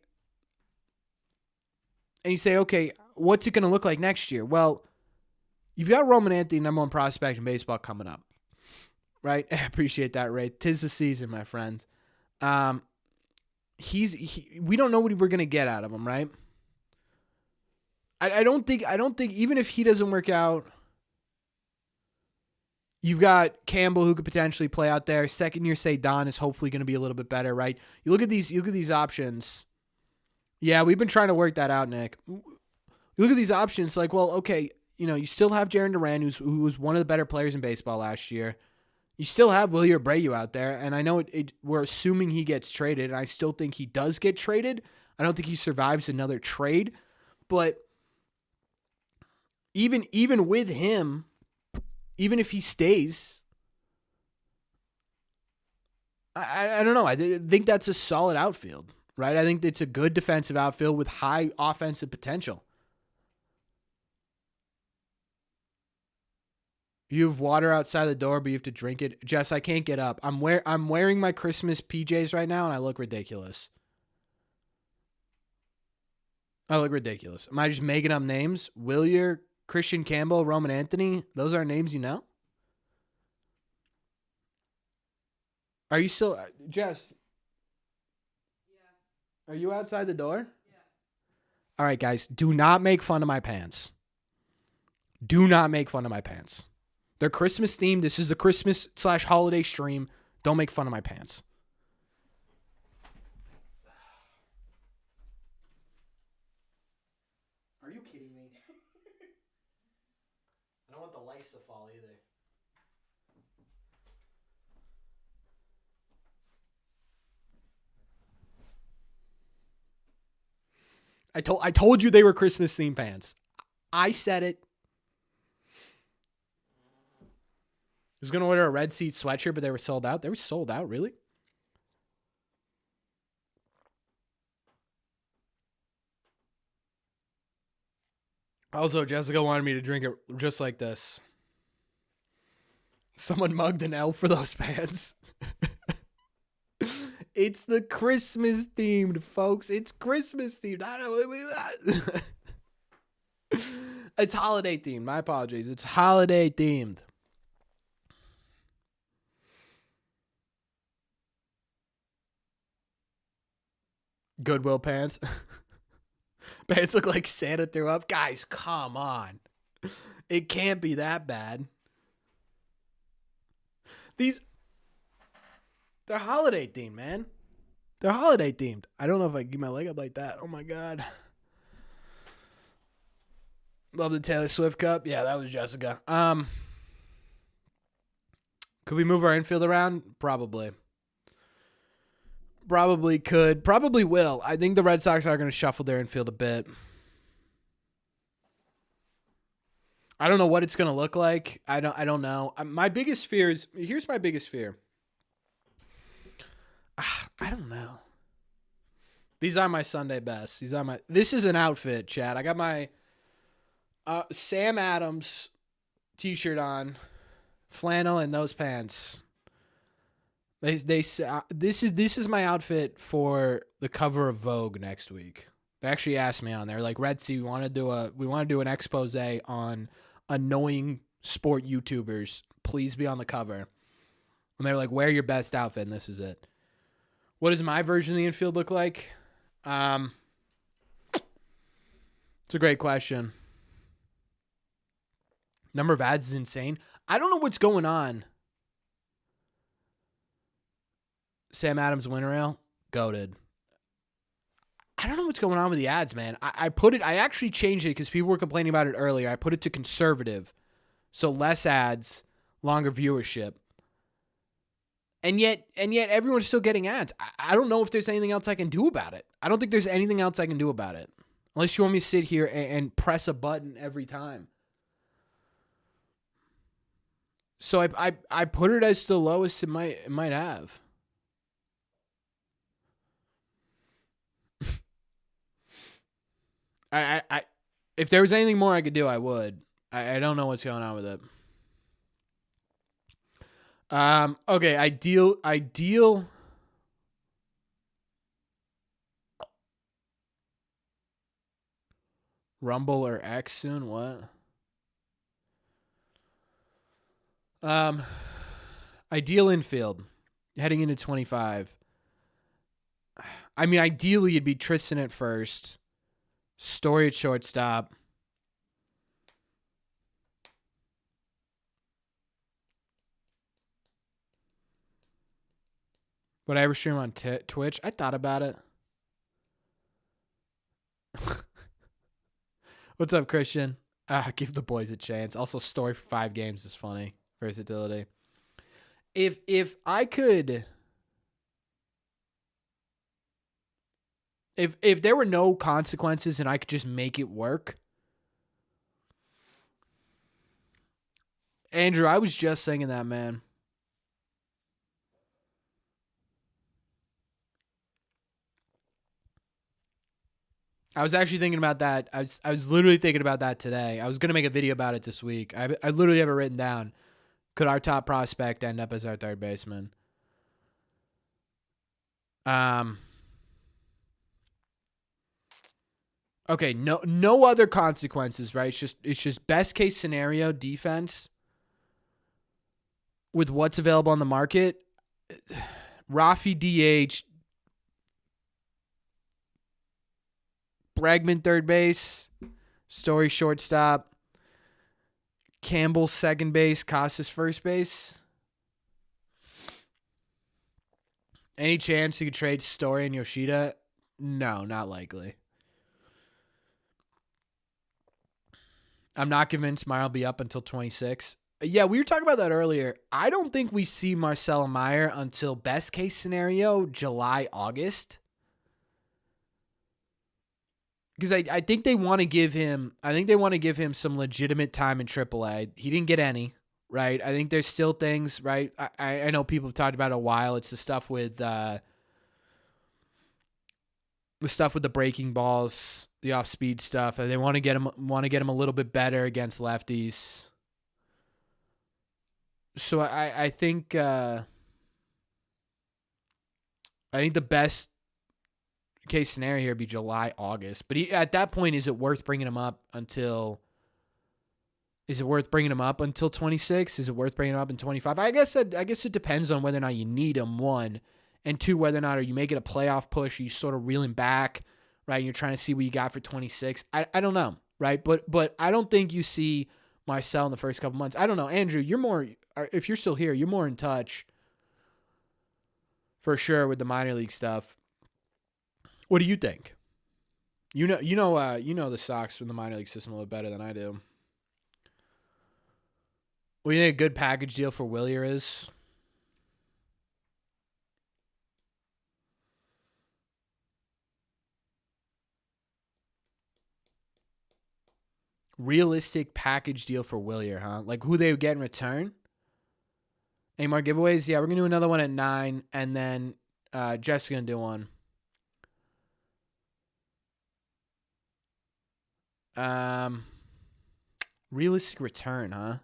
okay, what's it going to look like next year? Well, you've got Roman Anthony, number 1 prospect in baseball, coming up. Right? I appreciate that, Ray. 'Tis the season, my friend. We don't know what we're gonna get out of him, right? I don't think even if he doesn't work out, you've got Campbell who could potentially play out there. Second year Say Don is hopefully gonna be a little bit better, right? You look at these options. Yeah, we've been trying to work that out, Nick. You look at these options, like, well, okay, you still have Jarren Duran, who was one of the better players in baseball last year. You still have Willie Abreu out there, and I know we're assuming he gets traded, and I still think he does get traded. I don't think he survives another trade, but even with him, even if he stays, I don't know. I think that's a solid outfield, right? I think it's a good defensive outfield with high offensive potential. You have water outside the door, but you have to drink it. Jess, I can't get up. I'm wearing my Christmas PJs right now, and I look ridiculous. Am I just making up names? Willier, Christian Campbell, Roman Anthony. Those are names you know? Are you still... Jess? Yeah. Are you outside the door? Yeah. All right, guys. Do not make fun of my pants. Do not make fun of my pants. They're Christmas themed. This is the Christmas/holiday stream. Don't make fun of my pants. Are you kidding me? I don't want the lights to fall either. I told you they were Christmas themed pants. I said it. I was going to order a red seat sweatshirt, but they were sold out. They were sold out, really? Also, Jessica wanted me to drink it just like this. Someone mugged an L for those pants. It's the Christmas themed, folks. It's Christmas themed. It's holiday themed. My apologies. It's holiday themed. Goodwill pants. Pants look like Santa threw up. Guys, come on. It can't be that bad. They're holiday themed, man. They're holiday themed. I don't know if I can get my leg up like that. Oh my God. Love the Taylor Swift cup. Yeah, that was Jessica. Could we move our infield around? Probably. Probably could. Probably will. I think the Red Sox are going to shuffle their infield a bit. I don't know what it's going to look like. I don't know. My biggest fear is, here's my biggest fear. I don't know. These are my Sunday bests. This is an outfit, Chad. I got my Sam Adams t-shirt on, flannel and those pants. This is my outfit for the cover of Vogue next week. They actually asked me on there, like, Red Sea, we want to do an expose on annoying sport YouTubers. Please be on the cover. And they're like, wear your best outfit, and this is it. What does my version of the infield look like? It's a great question. Number of ads is insane. I don't know what's going on. Sam Adams winter ale, goated. I don't know what's going on with the ads, man. I actually changed it because people were complaining about it earlier. I put it to conservative. So less ads, longer viewership. And yet everyone's still getting ads. I don't know if there's anything else I can do about it. I don't think there's anything else I can do about it. Unless you want me to sit here and press a button every time. So I put it as the lowest it might have. If there was anything more I could do, I would. I don't know what's going on with it. Okay, ideal. Rumble or X soon? What? Ideal infield heading into 25. I mean, ideally it'd be Tristan at first, Story at shortstop. Would I ever stream on Twitch? I thought about it. What's up, Christian? Give the boys a chance. Also, Story for 5 games is funny. Versatility. If I could... If there were no consequences and I could just make it work... Andrew, I was just thinking that, man. I was actually thinking about that. I was literally thinking about that today. I was going to make a video about it this week. I literally have it written down. Could our top prospect end up as our third baseman? Okay, no other consequences, right? It's just best case scenario defense with what's available on the market. Rafi DH, Bregman third base, Story shortstop, Campbell second base, Casas first base. Any chance you could trade Story and Yoshida? No, not likely. I'm not convinced Meyer will be up until 26. Yeah, we were talking about that earlier. I don't think we see Marcelo Meyer until best case scenario, July, August. because I think they want to give him. I think they want to give him some legitimate time in AAA. He didn't get any, right? I think there's still things, right? I know people have talked about it a while. It's the stuff with the breaking balls, the off speed stuff. They want to get him a little bit better against lefties. So I think the best case scenario here would be July, August. But at that point, is it worth bringing him up until 26? Is it worth bringing him up in 25? I guess it depends on whether or not you need him, one. And two, whether or not are you making a playoff push, are you sort of reeling back, right? And you're trying to see what you got for 26. I don't know, right? But I don't think you see Marcel in the first couple months. I don't know. Andrew, you're more, if you're still here, you're more in touch for sure with the minor league stuff. What do you think? You know the Sox from the minor league system a little better than I do. What do you think a good package deal for Willier is? Realistic package deal for Willier, huh? Like who they would get in return? Any more giveaways? Yeah, we're going to do another one at 9, and then Jeff's going to do one. Realistic return, huh?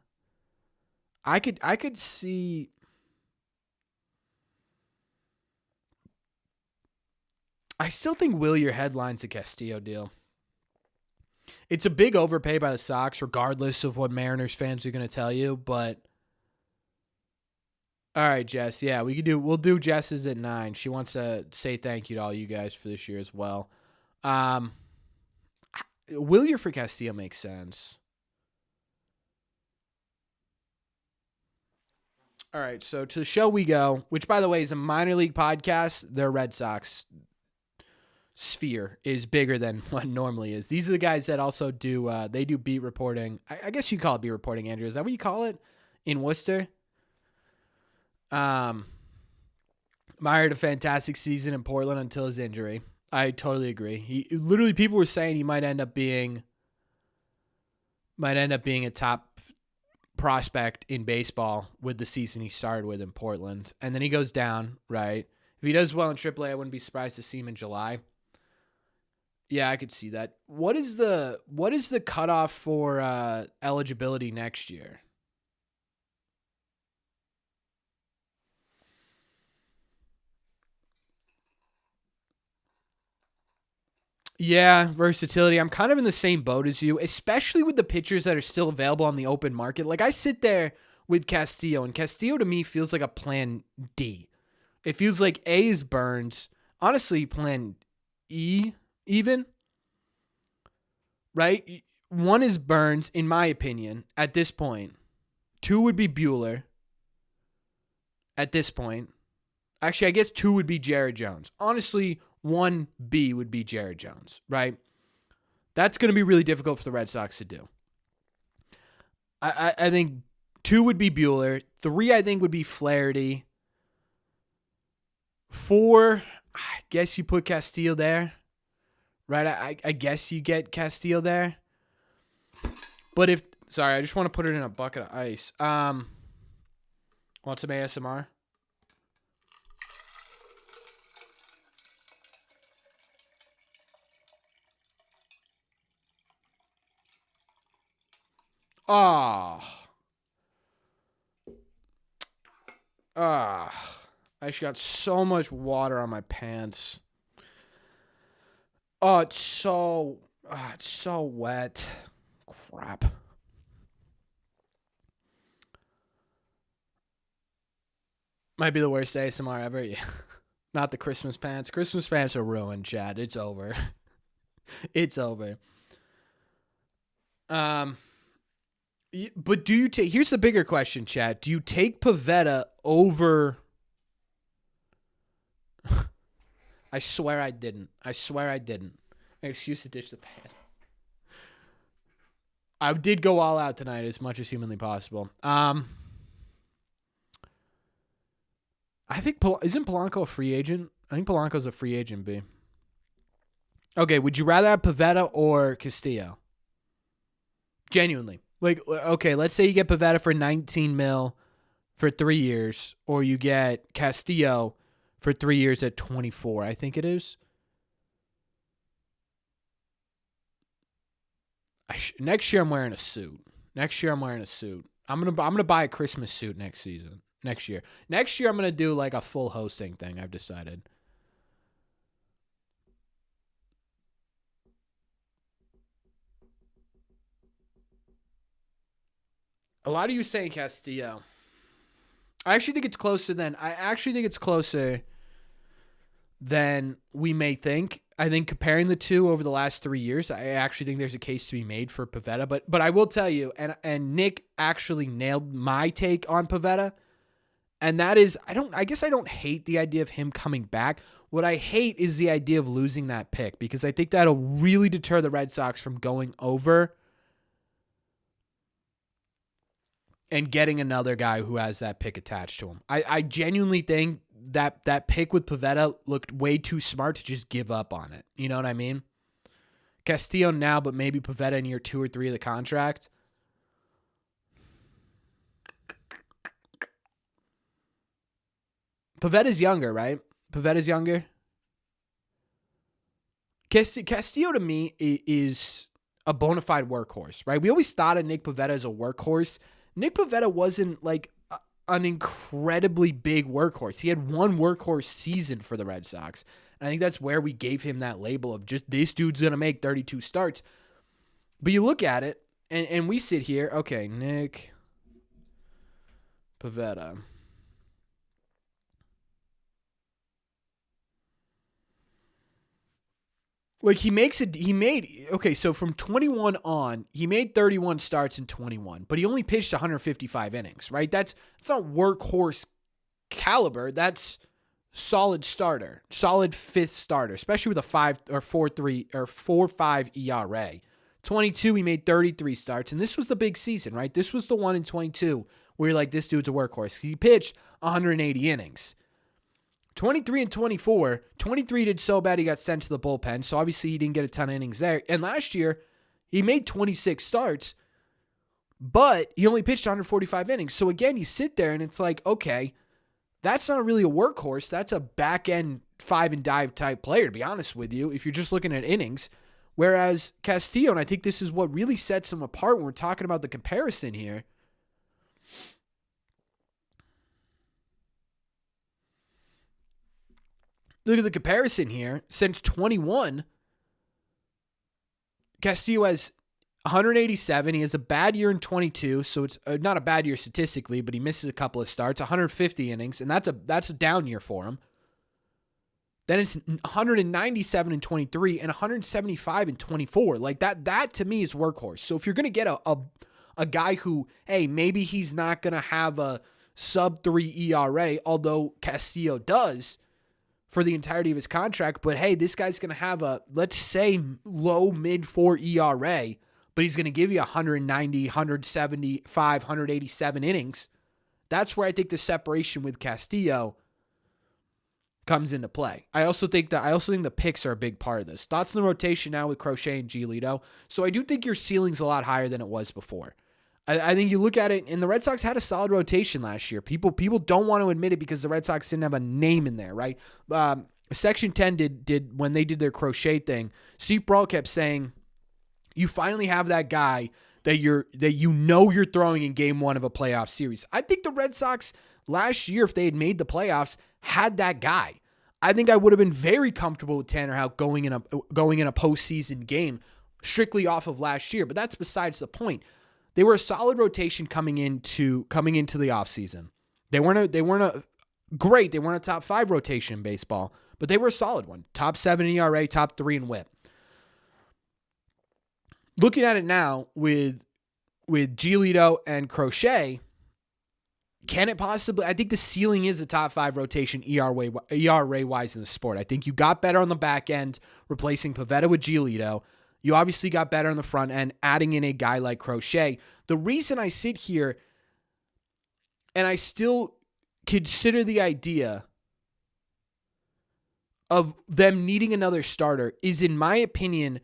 I could see. I still think Willier headlines a Castillo deal. It's a big overpay by the Sox, regardless of what Mariners fans are going to tell you. But all right, Jess. Yeah, we'll do Jess's at 9. She wants to say thank you to all you guys for this year as well. Willier for Castillo makes sense. All right, so to the show we go, which, by the way, is a minor league podcast. Their Red Sox sphere is bigger than what normally is. These are the guys that also do they do beat reporting. I guess you call it beat reporting, Andrew. Is that what you call it in Worcester? Meyer had a fantastic season in Portland until his injury. I totally agree. People were saying he might end up being a top prospect in baseball with the season he started with in Portland. And then he goes down, right? If he does well in AAA, I wouldn't be surprised to see him in July. Yeah, I could see that. What is the cutoff for eligibility next year? Yeah, versatility. I'm kind of in the same boat as you, especially with the pitchers that are still available on the open market. Like I sit there with Castillo, and Castillo to me feels like a plan D. It feels like A is Burnes. Honestly, plan E even. Right? 1 is Burnes, in my opinion, at this point. 2 would be Buehler at this point. Actually, I guess 2 would be Jared Jones. Honestly, 1B would be Jared Jones, right? That's going to be really difficult for the Red Sox to do. I think 2 would be Buehler. 3, I think, would be Flaherty. 4, I guess you put Castillo there, right? I guess you get Castillo there. But sorry, I just want to put it in a bucket of ice. Want some ASMR? I just got so much water on my pants. Oh, it's so wet. Crap. Might be the worst ASMR ever. Yeah. Not the Christmas pants. Christmas pants are ruined, Chad. It's over. It's over. But do you take... Here's the bigger question, Chad. Do you take Pivetta over... I swear I didn't. An excuse to ditch the pants. I did go all out tonight as much as humanly possible. I think... Isn't Polanco a free agent? I think Polanco's a free agent, B. Okay, would you rather have Pivetta or Castillo? Genuinely. Like, okay, let's say you get Pivetta for 19 mil for 3 years, or you get Castillo for 3 years at 24, I think it is. Next year I'm wearing a suit. I'm gonna buy a Christmas suit next season. Next year I'm gonna do like a full hosting thing. I've decided. A lot of you saying Castillo. I actually think it's closer than we may think. I think comparing the two over the last 3 years, I actually think there's a case to be made for Pivetta. But I will tell you, and Nick actually nailed my take on Pivetta, and that is I guess I don't hate the idea of him coming back. What I hate is the idea of losing that pick, because I think that'll really deter the Red Sox from going over and getting another guy who has that pick attached to him. I genuinely think that pick with Pivetta looked way too smart to just give up on it. You know what I mean? Castillo now, but maybe Pivetta in year 2 or 3 of the contract. Pavetta's younger, right? Pavetta's younger. Castillo to me is a bona fide workhorse, right? We always thought of Nick Pivetta as a workhorse. Nick Pivetta wasn't like an incredibly big workhorse. He had one workhorse season for the Red Sox. And I think that's where we gave him that label of just this dude's going to make 32 starts. But you look at it, and we sit here, okay, Nick Pivetta. Like so from 21 on, he made 31 starts in 21, but he only pitched 155 innings, right? That's not workhorse caliber. That's solid starter, solid fifth starter, especially with a 4.5 ERA. 22, he made 33 starts, and this was the big season, right? This was the one in 22 where you're like, this dude's a workhorse. He pitched 180 innings. 23 and 24, 23 did so bad he got sent to the bullpen, so obviously he didn't get a ton of innings there. And last year, he made 26 starts, but he only pitched 145 innings. So again, you sit there and it's like, okay, that's not really a workhorse. That's a back-end 5-and-dive type player, to be honest with you, if you're just looking at innings. Whereas Castillo, and I think this is what really sets him apart when we're talking about the comparison here, look at the comparison here. Since 21, Castillo has 187. He has a bad year in 22, so it's not a bad year statistically, but he misses a couple of starts. 150 innings, and that's a down year for him. Then it's 197 in 23 and 175 in 24. Like that to me is workhorse. So if you're going to get a guy who, hey, maybe he's not going to have a sub 3 ERA, although Castillo does for the entirety of his contract, but hey, this guy's going to have a, let's say, low mid 4 ERA, but he's going to give you 190, 175, 187 innings. That's where I think the separation with Castillo comes into play. I also think the picks are a big part of this. Thoughts on the rotation now with Crochet and Giolito. So I do think your ceiling's a lot higher than it was before. I think you look at it, and the Red Sox had a solid rotation last year. People don't want to admit it because the Red Sox didn't have a name in there, right? Section 10 did when they did their Crochet thing. Steve Brawl kept saying, you finally have that guy that you're throwing in game 1 of a playoff series. I think the Red Sox last year, if they had made the playoffs, had that guy. I think I would have been very comfortable with Tanner Houck going in a postseason game strictly off of last year, but that's besides the point. They were a solid rotation coming into the offseason. They weren't a top 5 rotation in baseball, but they were a solid one. Top 7 ERA, top 3 in WHIP. Looking at it now with Giolito and Crochet, can it possibly, I think the ceiling is a top 5 rotation ERA wise in the sport. I think you got better on the back end, replacing Pivetta with Giolito. You obviously got better on the front end, adding in a guy like Crochet. The reason I sit here and I still consider the idea of them needing another starter is, in my opinion,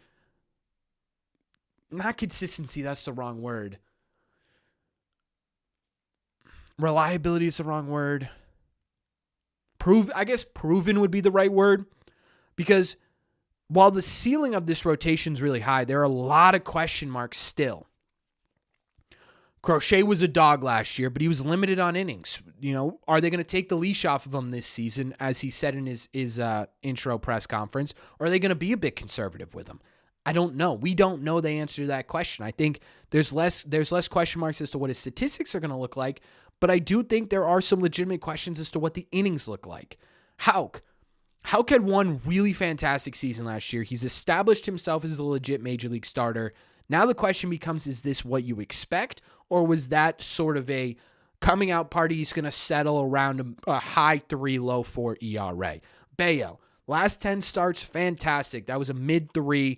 not consistency. That's the wrong word. Reliability is the wrong word. I guess proven would be the right word, because while the ceiling of this rotation is really high, there are a lot of question marks still. Crochet was a dog last year, but he was limited on innings. Are they going to take the leash off of him this season, as he said in his intro press conference, or are they going to be a bit conservative with him? I don't know. We don't know the answer to that question. I think there's less question marks as to what his statistics are going to look like, but I do think there are some legitimate questions as to what the innings look like. Houck had one really fantastic season last year. He's established himself as a legit major league starter. Now the question becomes, is this what you expect, or was that sort of a coming out party? He's going to settle around a high 3, low 4 ERA. Bello, last 10 starts, fantastic. That was a mid 3.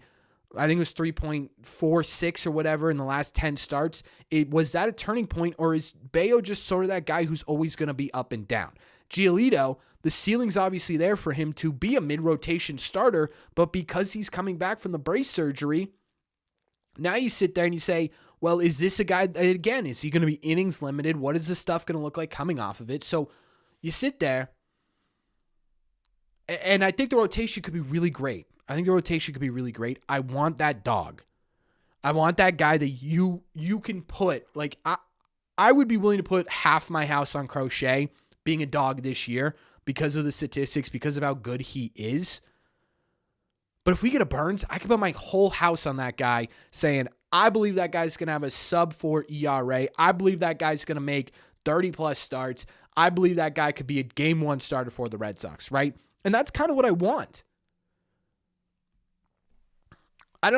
I think it was 3.46 or whatever in the last 10 starts. Was that a turning point, or is Bello just sort of that guy who's always going to be up and down? Giolito, the ceiling's obviously there for him to be a mid-rotation starter, but because he's coming back from the brace surgery, now you sit there and you say, well, is this a guy, again, is he going to be innings limited? What is this stuff going to look like coming off of it? So you sit there, and I think the rotation could be really great. I want that dog. I want that guy that you can put, like, I would be willing to put half my house on Crochet being a dog this year because of the statistics, because of how good he is. But if we get a Burnes, I could put my whole house on that guy, saying, I believe that guy's going to have a sub 4 ERA. I believe that guy's going to make 30-plus starts. I believe that guy could be a game 1 starter for the Red Sox, right? And that's kind of what I want. I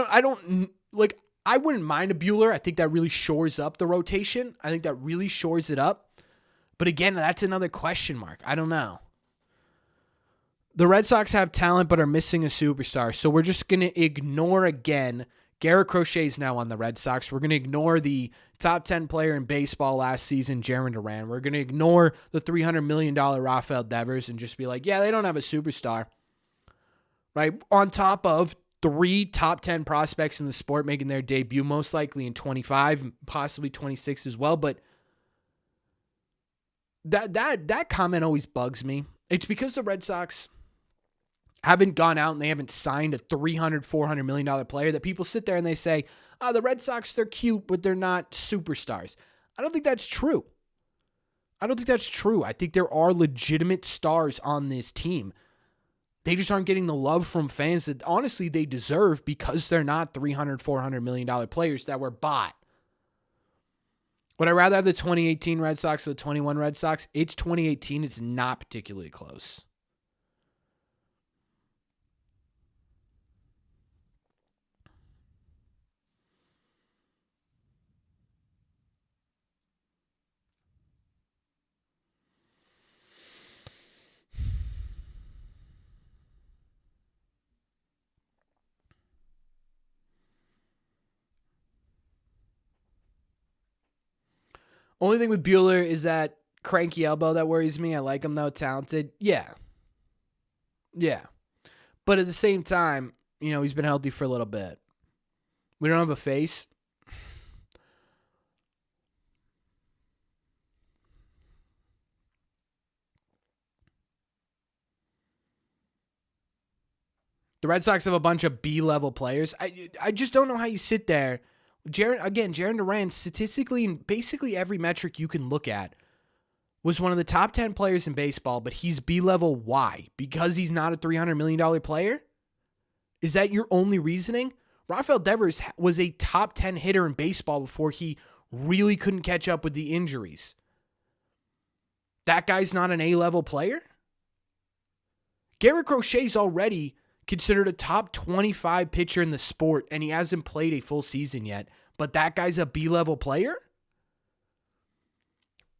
wouldn't mind a Buehler. I think that really shores up the rotation. I think that really shores it up. But again, that's another question mark. I don't know. The Red Sox have talent but are missing a superstar. So we're just going to ignore again. Garrett Crochet's now on the Red Sox. We're going to ignore the top 10 player in baseball last season, Jarren Duran. We're going to ignore the $300 million Rafael Devers and just be like, yeah, they don't have a superstar. Right? On top of 3 top 10 prospects in the sport making their debut, most likely in 25, possibly 26 as well. But that comment always bugs me. It's because the Red Sox haven't gone out and they haven't signed a $300, $400 million player that people sit there and they say, the Red Sox, they're cute, but they're not superstars. I don't think that's true. I think there are legitimate stars on this team. They just aren't getting the love from fans that honestly they deserve because they're not $300, $400 million players that were bought. Would I rather have the 2018 Red Sox or the 21 Red Sox? It's 2018. It's not particularly close. Only thing with Buehler is that cranky elbow that worries me. I like him though, talented. Yeah. But at the same time, he's been healthy for a little bit. We don't have a face. The Red Sox have a bunch of B-level players. I just don't know how you sit there. Jarren Duran, statistically in basically every metric you can look at, was one of the top 10 players in baseball, but he's B-level. Why? Because he's not a $300 million player? Is that your only reasoning? Rafael Devers was a top 10 hitter in baseball before he really couldn't catch up with the injuries. That guy's not an A-level player? Garrett Crochet's already considered a top 25 pitcher in the sport, and he hasn't played a full season yet, but that guy's a B-level player?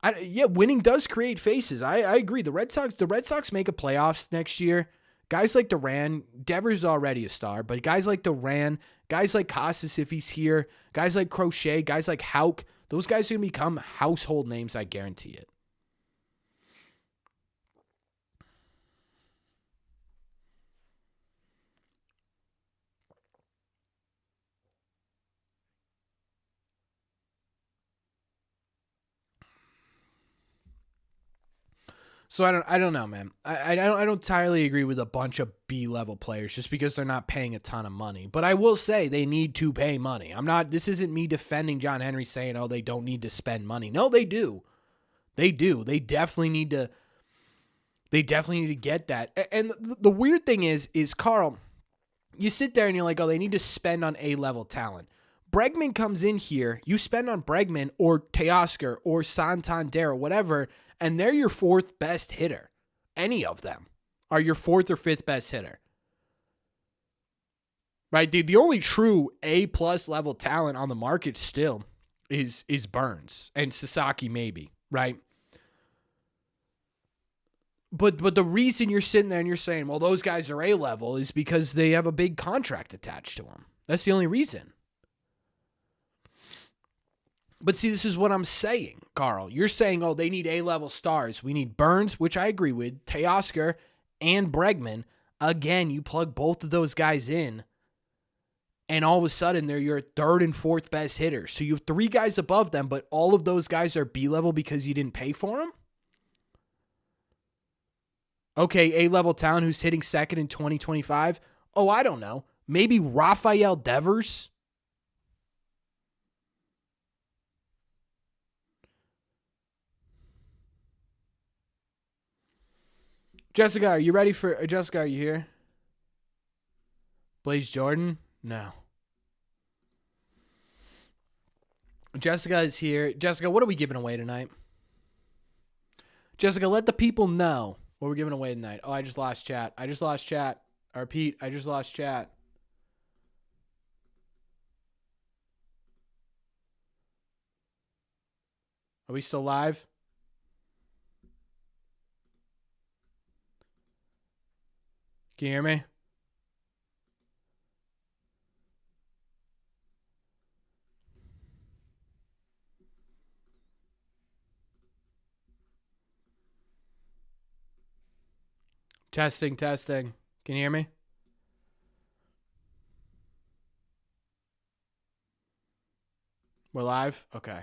Winning does create faces. I agree. The Red Sox make a playoffs next year. Guys like Duran, Devers is already a star, but guys like Duran, guys like Casas if he's here, guys like Crochet, guys like Houck, those guys are going to become household names, I guarantee it. So I don't know, man. I don't entirely agree with a bunch of B-level players just because they're not paying a ton of money. But I will say they need to pay money. This isn't me defending John Henry saying, oh, they don't need to spend money. No, they do. They do. They definitely need to get that. And the weird thing is Carl, you sit there and you're like, oh, they need to spend on A-level talent. Bregman comes in here, you spend on Bregman or Teoscar or Santander or whatever, and they're your fourth best hitter. Any of them are your fourth or fifth best hitter. Right, dude? The only true A-plus level talent on the market still is Burnes and Sasaki maybe, right? But the reason you're sitting there and you're saying, well, those guys are A-level is because they have a big contract attached to them. That's the only reason. But see, this is what I'm saying, Carl. You're saying, oh, they need A-level stars. We need Burnes, which I agree with, Teoscar, and Bregman. Again, you plug both of those guys in, and all of a sudden, they're your third and fourth best hitters. So you have three guys above them, but all of those guys are B-level because you didn't pay for them? Okay, A-level talent who's hitting second in 2025? Oh, I don't know. Maybe Rafael Devers? Jessica, are you ready for... Jessica, are you here? Blaze Jordan? No. Jessica is here. Jessica, what are we giving away tonight? Jessica, let the people know what we're giving away tonight. Oh, I just lost chat. I repeat, I just lost chat. Are we still live? Can you hear me? Testing. Can you hear me? We're live? Okay.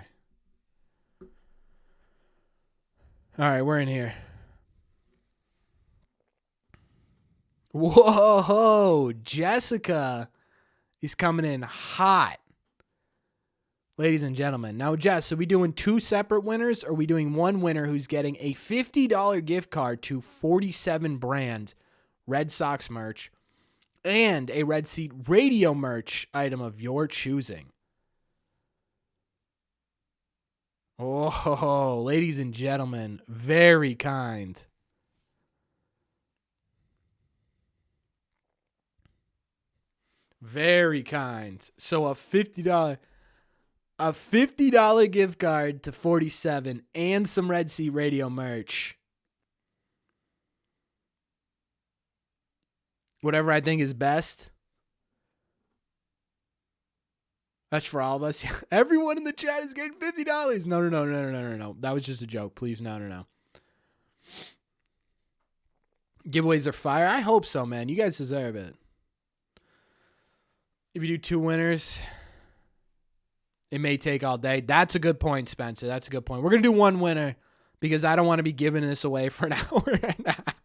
All right, we're in here. Whoa, Jessica is coming in hot. Ladies and gentlemen. Now, Jess, are we doing two separate winners, or are we doing one winner who's getting a $50 gift card to 47 brand Red Sox merch and a Red Seat Radio merch item of your choosing? Oh, ladies and gentlemen, very kind. Very kind. So a $50 gift card to 47 and some Red Sea Radio merch. Whatever I think is best. That's for all of us. Everyone in the chat is getting $50. No. That was just a joke. Please, no. Giveaways are fire. I hope so, man. You guys deserve it. If you do two winners, it may take all day. That's a good point, Spencer. That's a good point. We're going to do one winner because I don't want to be giving this away for an hour and a half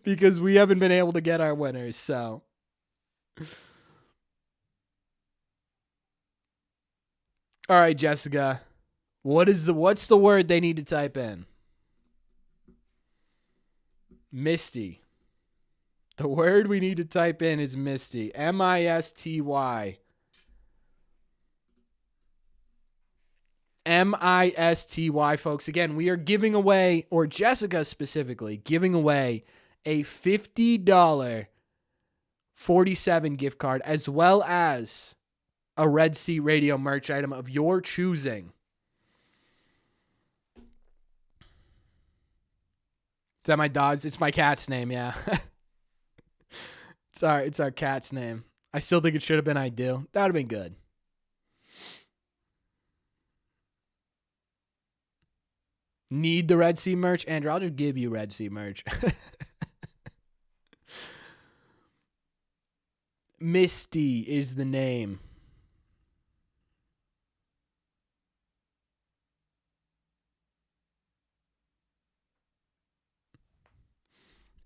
because we haven't been able to get our winners. So, all right, Jessica, what's the word they need to type in? Misty. The word we need to type in is Misty. M-I-S-T-Y. M-I-S-T-Y, folks. Again, we are giving away, or Jessica specifically, giving away a $50 47 gift card as well as a Red Sea Radio merch item of your choosing. Is that my dog's? It's my cat's name, yeah. It's our cat's name. I still think it should have been Ideal. That would have been good. Need the Red Sea merch? Andrew, I'll just give you Red Sea merch. Misty is the name.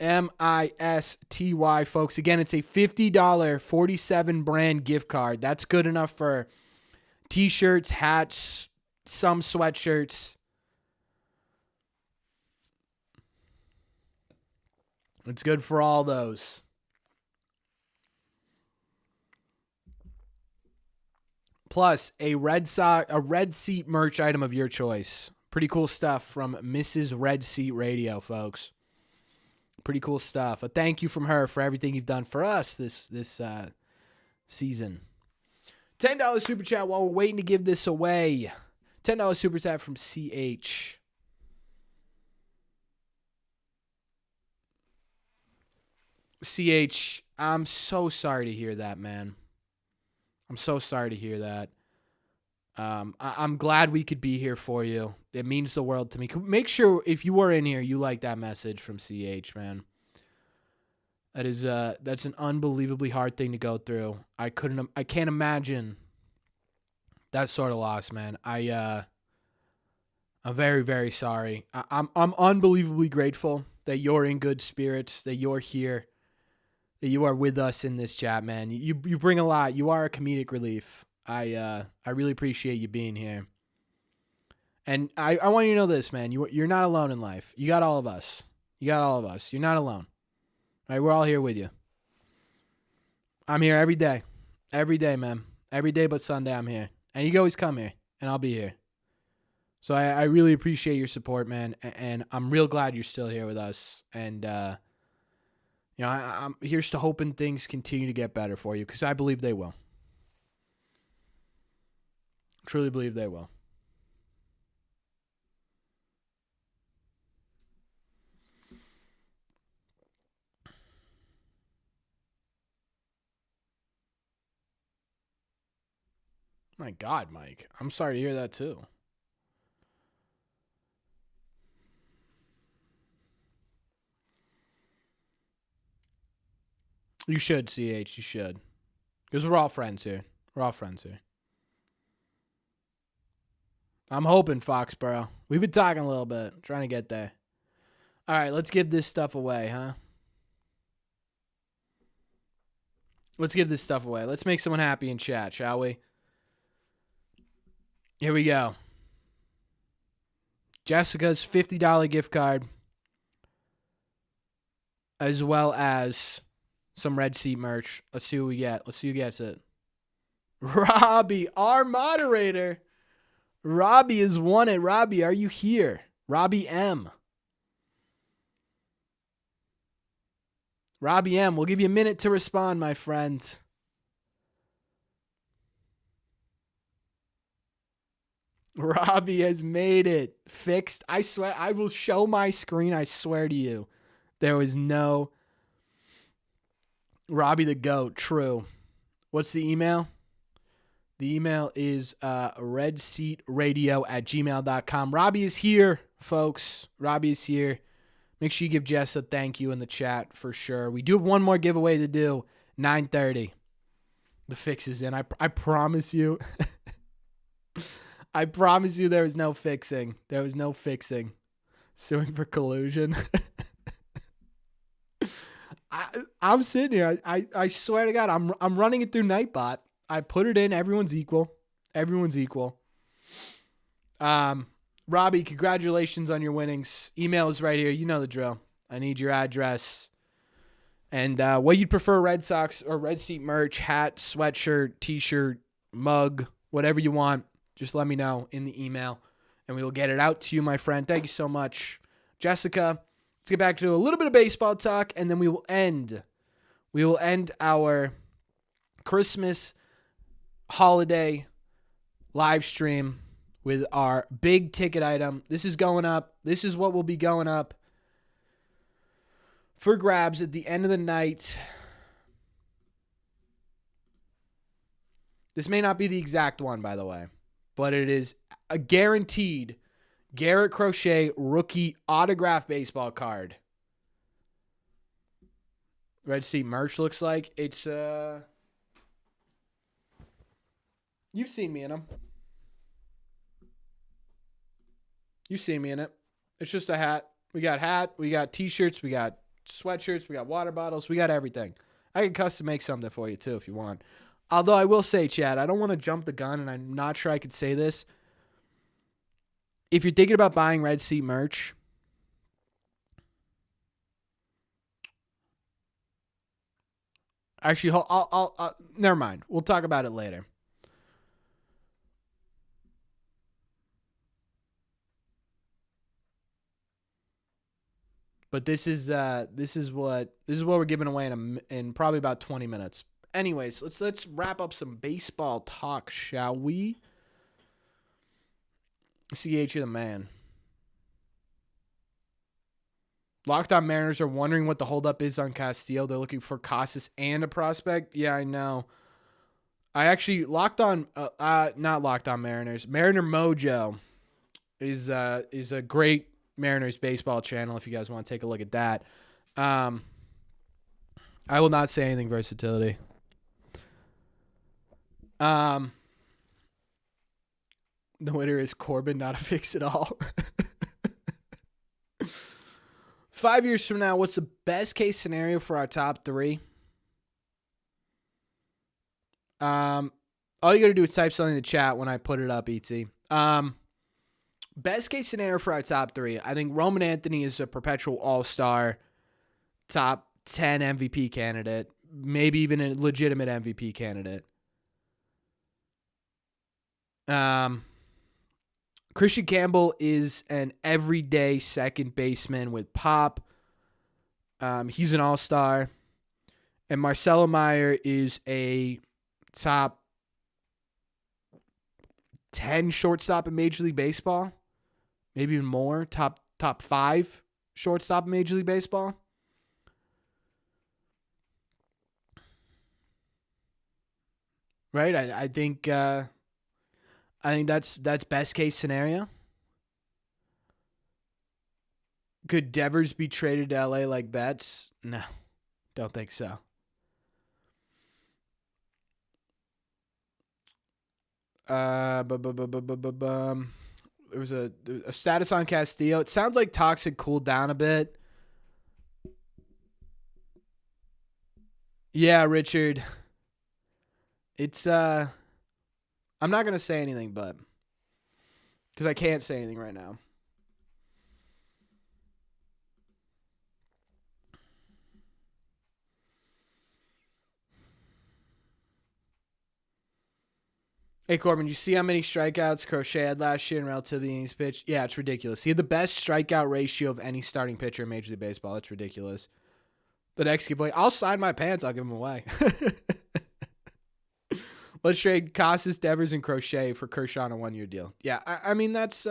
MISTY, folks. Again, it's a $50 47 brand gift card. That's good enough for t-shirts, hats, some sweatshirts. It's good for all those. Plus a red seat merch item of your choice. Pretty cool stuff from Mrs. Red Seat Radio, folks. Pretty cool stuff. A thank you from her for everything you've done for us this season. $10 super chat while we're waiting to give this away. $10 super chat from CH. CH, I'm so sorry to hear that, man. I'm so sorry to hear that. I'm glad we could be here for you. It means the world to me. Make sure if you were in here, you like that message from CH, man. That's an unbelievably hard thing to go through. I can't imagine that sort of loss, man. I'm very, very sorry. I'm unbelievably grateful that you're in good spirits, that you're here, that you are with us in this chat, man. You bring a lot. You are a comedic relief. I really appreciate you being here. And I want you to know this, man. You're not alone in life. You got all of us. You're not alone. All right, we're all here with you. I'm here every day. Every day, man. Every day but Sunday, I'm here. And you can always come here, and I'll be here. So I really appreciate your support, man. And I'm real glad you're still here with us. And, I'm here's to hoping things continue to get better for you, because I believe they will. Truly believe they will. My God, Mike. I'm sorry to hear that too. You should, CH. You should. Because we're all friends here. I'm hoping, Foxborough. We've been talking a little bit. Trying to get there. All right, let's give this stuff away, huh? Let's give this stuff away. Let's make someone happy in chat, shall we? Here we go. Jessica's $50 gift card, as well as some Red Seat merch. Let's see what we get. Let's see who gets it. Robbie, our moderator. Robbie has won it. Robbie, are you here? Robbie M. Robbie M, we'll give you a minute to respond, my friend. Robbie has made it. Fixed. I swear, I will show my screen. I swear to you. There was no... Robbie the GOAT. True. What's the email? The email is redseatradio@gmail.com. Robbie is here, folks. Robbie is here. Make sure you give Jess a thank you in the chat for sure. We do have one more giveaway to do. 9:30. The fix is in. I promise you. I promise you there was no fixing. There was no fixing. Suing for collusion. I'm sitting here. I swear to God, I'm running it through Nightbot. I put it in. Everyone's equal. Everyone's equal. Robbie, congratulations on your winnings. Email is right here. You know the drill. I need your address. And what you'd prefer, Red Sox or Red Seat merch, hat, sweatshirt, t-shirt, mug, whatever you want. Just let me know in the email, and we will get it out to you, my friend. Thank you so much. Jessica, let's get back to a little bit of baseball talk, and then we will end our Christmas holiday live stream with our big ticket item. This is going up. This is what will be going up for grabs at the end of the night. This may not be the exact one, by the way, but it is a guaranteed Garrett Crochet rookie autograph baseball card. Red Seat merch looks like. It's, you've seen me in them. You've seen me in it. It's just a hat. We got hat. We got t-shirts. We got sweatshirts. We got water bottles. We got everything. I can custom make something for you, too, if you want. Although I will say, Chad, I don't want to jump the gun, and I'm not sure I could say this. If you're thinking about buying Red Seat merch, actually, I'll never mind. We'll talk about it later. But this is what we're giving away in probably about 20 minutes. Anyways, let's wrap up some baseball talk, shall we? CH, you're the man. Locked On Mariners are wondering what the holdup is on Castillo. They're looking for Casas and a prospect. Yeah, I know. I actually not Locked On Mariners. Mariner Mojo is a great Mariners baseball channel if you guys want to take a look at that. I will not say anything versatility. The winner is Corbin, not a fix at all. 5 years from now, what's the best case scenario for our top three? All you got to do is type something in the chat when I put it up, ET. Best case scenario for our top three. I think Roman Anthony is a perpetual all-star, top 10 MVP candidate, maybe even a legitimate MVP candidate. Christian Campbell is an everyday second baseman with pop. He's an all-star. And Marcelo Meyer is a top 10 shortstop in Major League Baseball. Maybe even more. Top 5 shortstop in Major League Baseball. Right? I think that's best case scenario. Could Devers be traded to LA like Betts? No, don't think so. There was a status on Castillo. It sounds like talks had cooled down a bit. Yeah, Richard. It's I'm not gonna say anything, but because I can't say anything right now. Hey, Corbin, you see how many strikeouts Crochet had last year in relatively innings pitched? Yeah, it's ridiculous. He had the best strikeout ratio of any starting pitcher in Major League Baseball. That's ridiculous. The next giveaway, I'll sign my pants. I'll give them away. Let's trade Casas, Devers, and Crochet for Kershaw on a 1-year deal. Yeah, I mean, that's...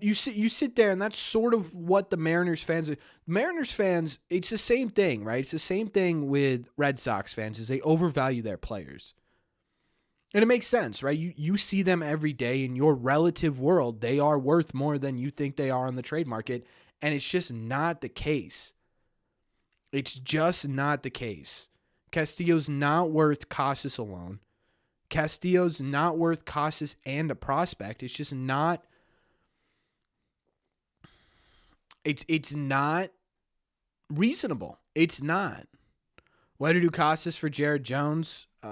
you sit there, and that's sort of what the Mariners fans are. Mariners fans, it's the same thing, right? It's the same thing with Red Sox fans, is they overvalue their players. And it makes sense, right? You see them every day in your relative world. They are worth more than you think they are on the trade market, and it's just not the case. It's just not the case. Castillo's not worth Casas alone. Castillo's not worth Casas and a prospect. It's just not... It's not reasonable. It's not. Why to do Casas for Jared Jones? I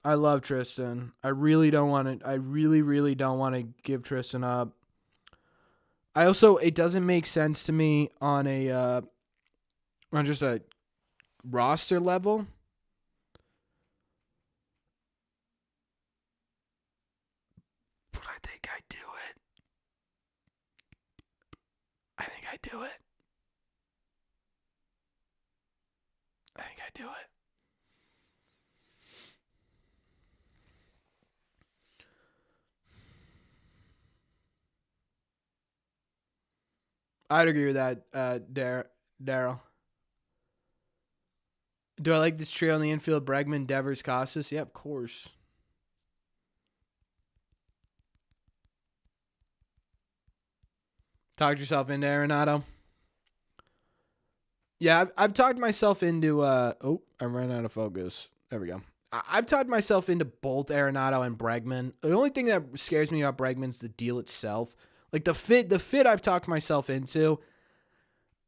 love Tristan. I really don't want to. I really, really don't want to give Tristan up. I also, it doesn't make sense to me on just a roster level. But I think I do it. I think I do it. I think I do it. I'd agree with that, Daryl. Do I like this trio in the infield? Bregman, Devers, Casas? Yeah, of course. Talked yourself into Arenado? Yeah, I've talked myself into... I ran out of focus. There we go. I've talked myself into both Arenado and Bregman. The only thing that scares me about Bregman's the deal itself. Like the fit I've talked myself into.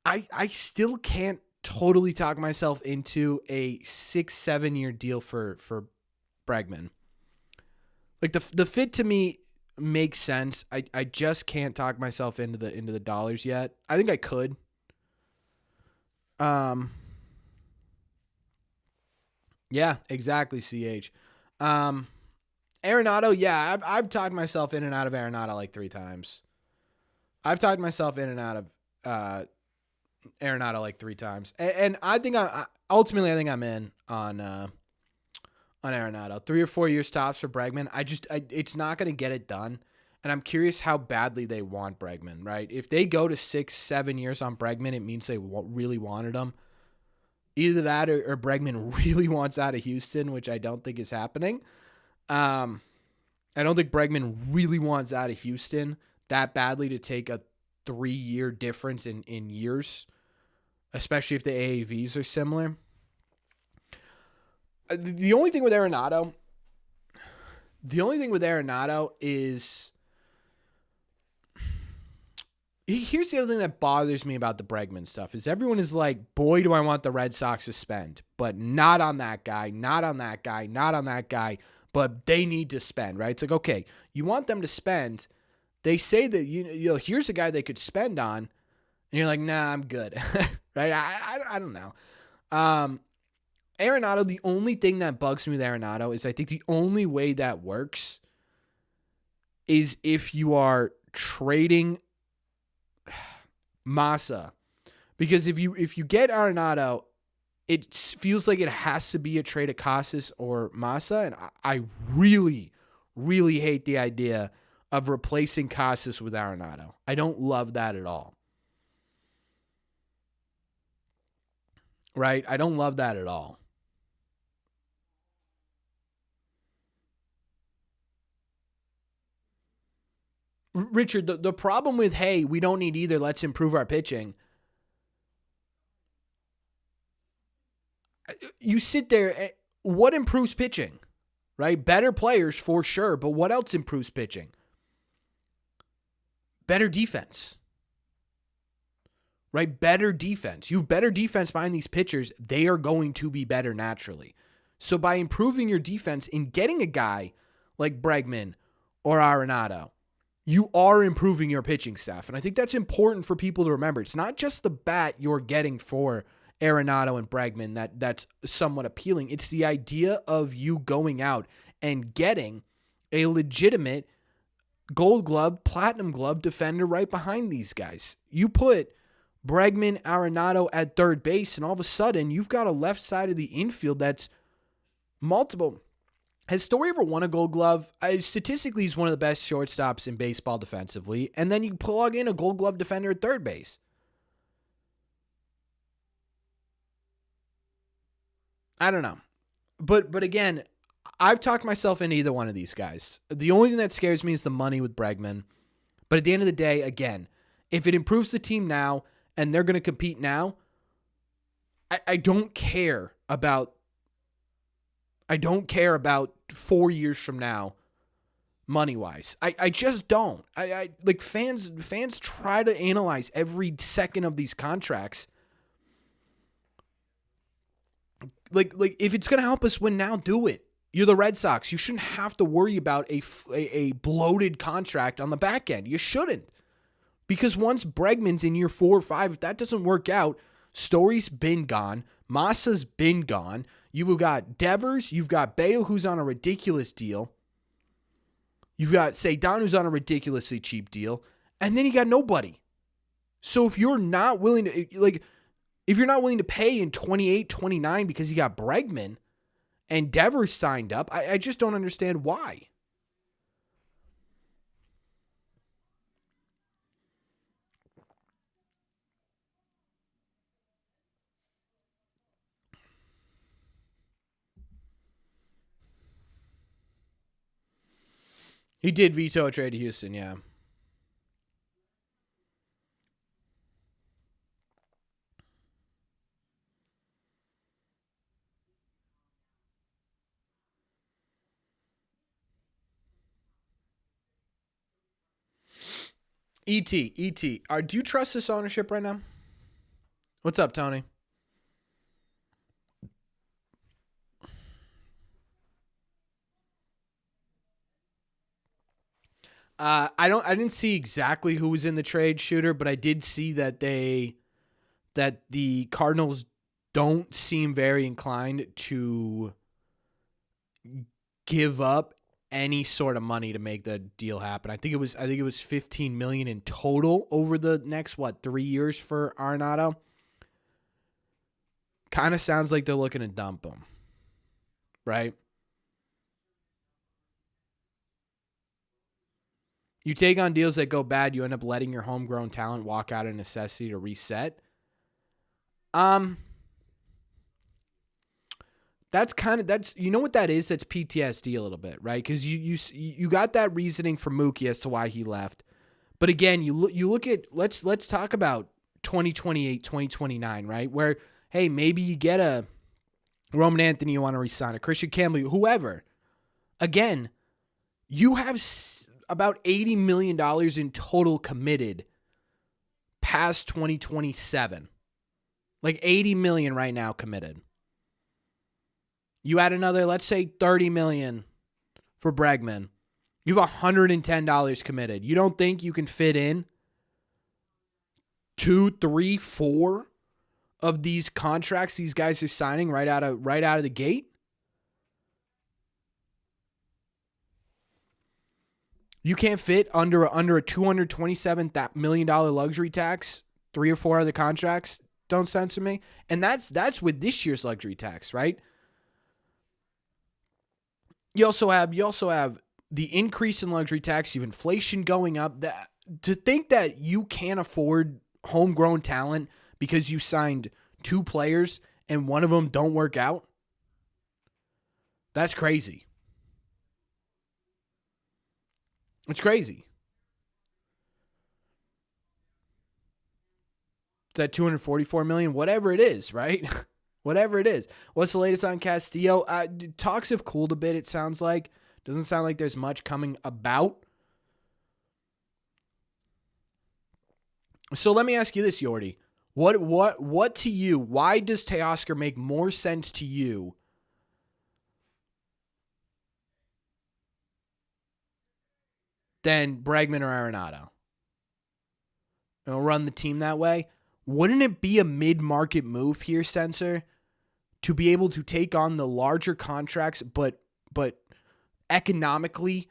I still can't totally talk myself into a 6-7 year deal for Bregman. Like the fit to me makes sense. I just can't talk myself into the dollars yet. I think I could. Yeah, exactly, CH. Arenado, yeah, I've talked myself in and out of Arenado like 3 times. I've talked myself in and out of Arenado like 3 times. And I think ultimately I think I'm in on Arenado. 3 or 4 years tops for Bregman. It's not going to get it done. And I'm curious how badly they want Bregman, right? If they go to 6-7 years on Bregman, it means they really wanted him. Either that or Bregman really wants out of Houston, which I don't think is happening. I don't think Bregman really wants out of Houston that badly to take a 3-year difference in years, especially if the AAVs are similar. The only thing with Arenado is, here's the other thing that bothers me about the Bregman stuff is everyone is like, boy, do I want the Red Sox to spend, but not on that guy, not on that guy, not on that guy, but they need to spend, right? It's like, okay, you want them to spend. They say that, you know, here's a guy they could spend on, and you're like, nah, I'm good, right? I don't know. Arenado, the only thing that bugs me with Arenado is I think the only way that works is if you are trading Massa, because if you get Arenado, it feels like it has to be a trade of Casas or Massa, and I really, really hate the idea of replacing Casas with Arenado. I don't love that at all. Right? I don't love that at all. Richard, the problem with, hey, we don't need either, let's improve our pitching. You sit there, what improves pitching? Right? Better players for sure, but what else improves pitching? Better defense. Right? Better defense. You have better defense behind these pitchers, they are going to be better naturally. So by improving your defense and getting a guy like Bregman or Arenado, you are improving your pitching staff. And I think that's important for people to remember. It's not just the bat you're getting for Arenado and Bregman that's somewhat appealing. It's the idea of you going out and getting a legitimate Gold Glove, Platinum Glove defender right behind these guys. You put Bregman, Arenado at third base, and all of a sudden you've got a left side of the infield that's multiple. Has Story ever won a Gold Glove? Statistically, he's one of the best shortstops in baseball defensively. And then you plug in a Gold Glove defender at third base. I don't know. But again, I've talked myself into either one of these guys. The only thing that scares me is the money with Bregman. But at the end of the day, again, if it improves the team now and they're going to compete now, I don't care about 4 years from now, money-wise. I just don't. I like fans try to analyze every second of these contracts. Like if it's going to help us win now, do it. You're the Red Sox. You shouldn't have to worry about a bloated contract on the back end. You shouldn't. Because once Bregman's in year 4 or 5, if that doesn't work out, Story's been gone. Massa's been gone. You've got Devers. You've got Bayo, who's on a ridiculous deal. You've got Cedeno, who's on a ridiculously cheap deal. And then you got nobody. So if you're not willing to pay in 28, 29 because you got Bregman and Devers signed up, I just don't understand why. He did veto a trade to Houston, yeah. ET. Do you trust this ownership right now? What's up, Tony? I didn't see exactly who was in the trade, Shooter, but I did see that the Cardinals don't seem very inclined to give up any sort of money to make the deal happen. I think it was $15 million in total over the next 3 years for Arenado. Kind of sounds like they're looking to dump him, right? You take on deals that go bad, you end up letting your homegrown talent walk out of necessity to reset. That's you know what that is? That's PTSD a little bit, right? Because you got that reasoning from Mookie as to why he left. But again, you look at let's talk about 2028, 2029, right? Where, hey, maybe you get a Roman Anthony you want to resign, a Christian Campbell, whoever. Again, you have about $80 million in total committed past 2027. Like $80 million right now committed. You add another, let's say $30 million for Bregman. You have $110 committed. You don't think you can fit in 2, 3, 4 of these contracts these guys are signing right out of the gate? You can't fit under a $227 million luxury tax. 3 or 4 of the contracts don't sense to me. And that's with this year's luxury tax, right? You also have the increase in luxury tax, you have inflation going up. That to think that you can't afford homegrown talent because you signed 2 players and one of them don't work out, that's crazy. It's crazy. It's at $244 million, whatever it is, right? Whatever it is. What's the latest on Castillo? Talks have cooled a bit, it sounds like. Doesn't sound like there's much coming about. So let me ask you this, Yordi. What to you, why does Teoscar make more sense to you than Bregman or Arenado? And run the team that way? Wouldn't it be a mid-market move here, Sensor, to be able to take on the larger contracts, but economically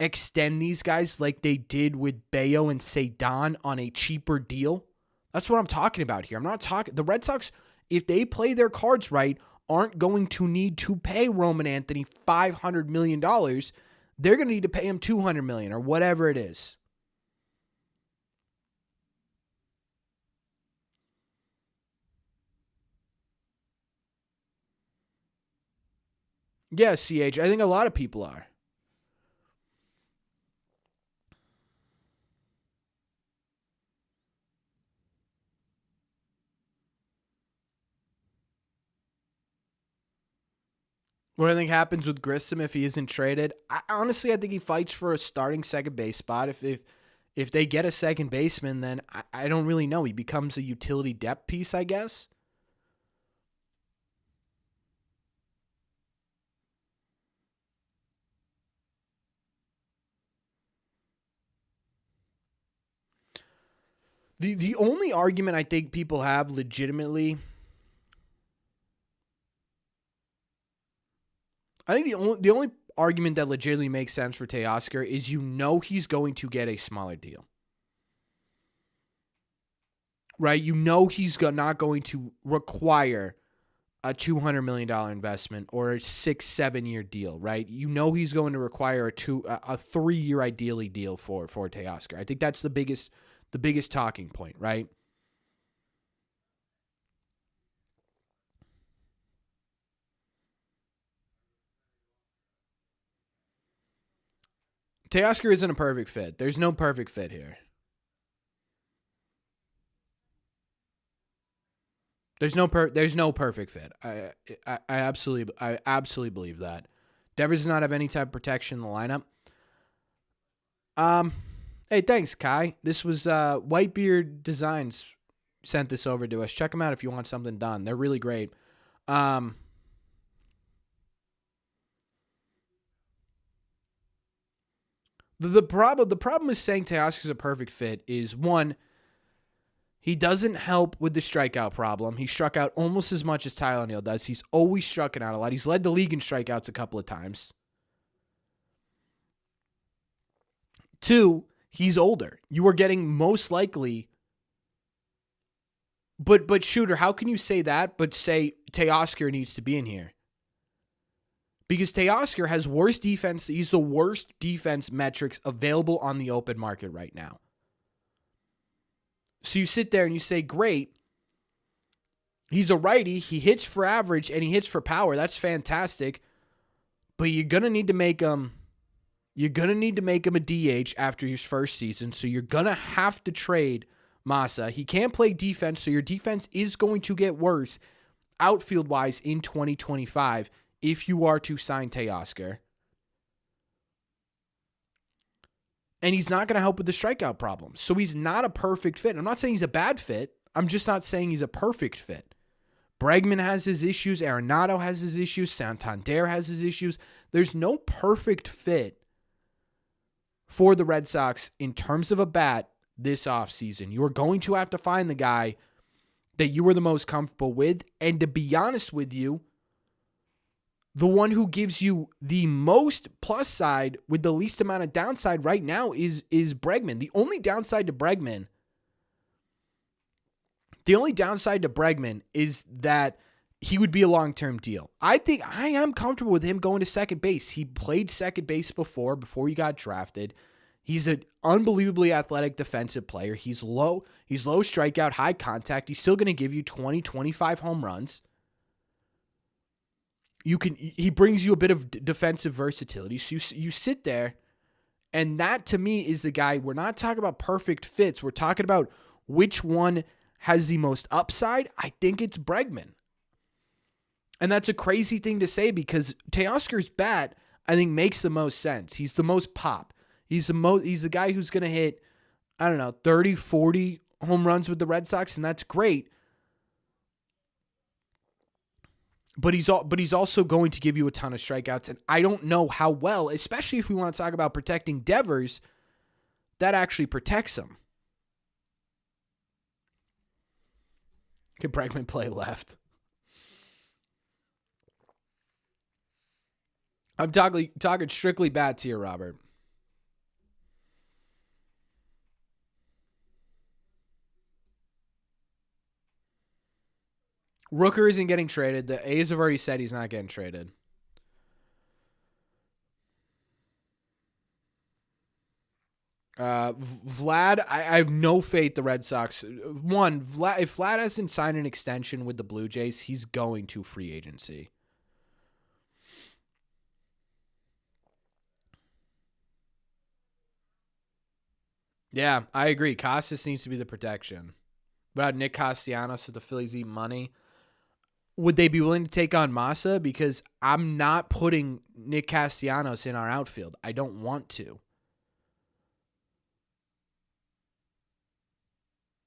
extend these guys like they did with Bayo and Cedon on a cheaper deal? That's what I'm talking about here. I'm not talking... The Red Sox, if they play their cards right, aren't going to need to pay Roman Anthony $500 million. They're going to need to pay him $200 million or whatever it is. Yeah, CH. I think a lot of people are. What do I think happens with Grissom if he isn't traded? Honestly, I think he fights for a starting second base spot. If they get a second baseman, then I don't really know. He becomes a utility depth piece, I guess. The only argument I think people have legitimately, I think the only argument that legitimately makes sense for Teoscar is he's going to get a smaller deal. Right? He's not going to require a $200 million investment or a 6-7 year deal, right? He's going to require a 3-year ideally deal for Teoscar. I think that's the biggest talking point, right? Teoscar isn't a perfect fit. There's no perfect fit here. There's no perfect fit. I absolutely believe that. Devers does not have any type of protection in the lineup. Hey, thanks, Kai. This was Whitebeard Designs sent this over to us. Check them out if you want something done. They're really great. The problem with saying Teoscar's a perfect fit is, one, he doesn't help with the strikeout problem. He struck out almost as much as Tyler O'Neill does. He's always striking out a lot. He's led the league in strikeouts a couple of times. Two, he's older. You are getting most likely. But Shooter, how can you say that but say Teoscar needs to be in here? Because Teoscar has worse defense. He's the worst defense metrics available on the open market right now. So you sit there and you say, great, he's a righty, he hits for average, and he hits for power. That's fantastic. But you're going to need to make him a DH after his first season, so you're going to have to trade Massa. He can't play defense, so your defense is going to get worse outfield-wise in 2025 if you are to sign Teoscar. And he's not going to help with the strikeout problem. So he's not a perfect fit. I'm not saying he's a bad fit. I'm just not saying he's a perfect fit. Bregman has his issues. Arenado has his issues. Santander has his issues. There's no perfect fit for the Red Sox in terms of a bat this offseason. You are going to have to find the guy that you are the most comfortable with. And to be honest with you, the one who gives you the most plus side with the least amount of downside right now is Bregman. The only downside to Bregman is that he would be a long-term deal. I think I am comfortable with him going to second base. He played second base before he got drafted. He's an unbelievably athletic defensive player. He's low strikeout, high contact. He's still going to give you 20, 25 home runs. He brings you a bit of defensive versatility. So you sit there, and that to me is the guy. We're not talking about perfect fits. We're talking about which one has the most upside. I think it's Bregman. And that's a crazy thing to say because Teoscar's bat, I think, makes the most sense. He's the most pop. He's the guy who's going to hit, 30, 40 home runs with the Red Sox, and that's great. But he's also going to give you a ton of strikeouts, and I don't know how well, especially if we want to talk about protecting Devers, that actually protects him. Can Bregman play left? I'm talking strictly bats here, Robert. Rooker isn't getting traded. The A's have already said he's not getting traded. Vlad, I have no faith the Red Sox. One, if Vlad hasn't signed an extension with the Blue Jays, he's going to free agency. Yeah, I agree. Costas needs to be the protection. But Nick Castellanos with the Phillies eat money. Would they be willing to take on Massa? Because I'm not putting Nick Castellanos in our outfield. I don't want to.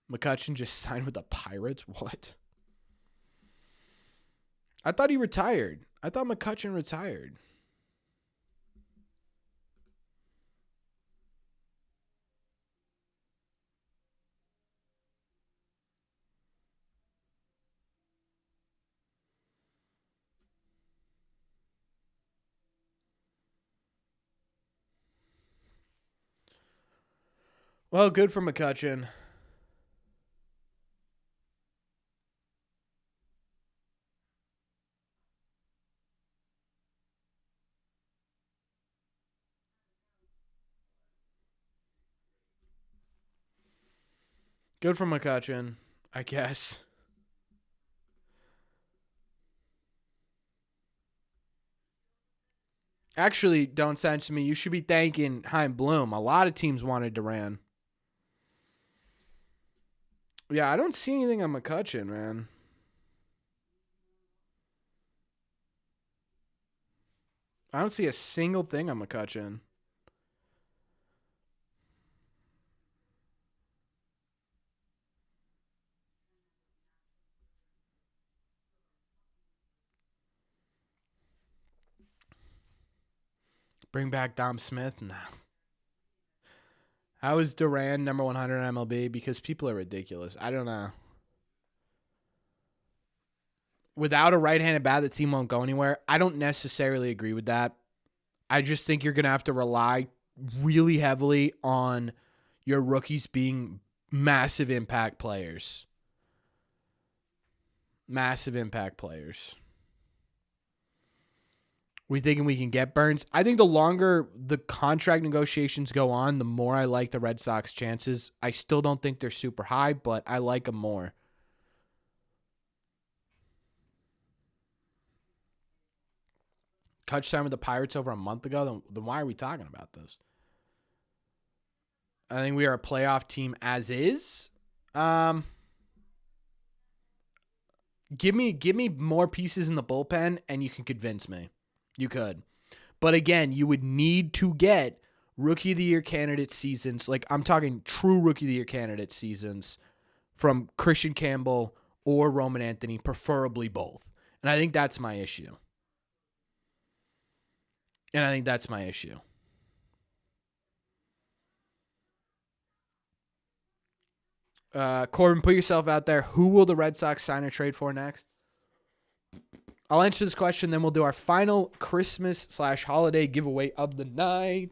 McCutchen just signed with the Pirates? What? I thought he retired. I thought McCutchen retired. Well, good for McCutchen. Good for McCutchen, I guess. Actually, don't send to me. You should be thanking Chaim Bloom. A lot of teams wanted Duran. Yeah, I don't see anything on McCutchen, man. I don't see a single thing on McCutchen. Bring back Dom Smith? No. How is Duran number 100 in MLB? Because people are ridiculous. I don't know. Without a right-handed bat, the team won't go anywhere. I don't necessarily agree with that. I just think you're going to have to rely really heavily on your rookies being massive impact players. Massive impact players. We thinking we can get Burnes? I think the longer the contract negotiations go on, the more I like the Red Sox chances. I still don't think they're super high, but I like them more. Kutch signed with the Pirates over a month ago, then why are we talking about this? I think we are a playoff team as is. Give me more pieces in the bullpen, and you can convince me. You could. But again, you would need to get Rookie of the Year candidate seasons. Like, I'm talking true Rookie of the Year candidate seasons from Christian Campbell or Roman Anthony, preferably both. And I think that's my issue. Corbin, put yourself out there. Who will the Red Sox sign or trade for next? I'll answer this question, then we'll do our final Christmas/holiday giveaway of the night.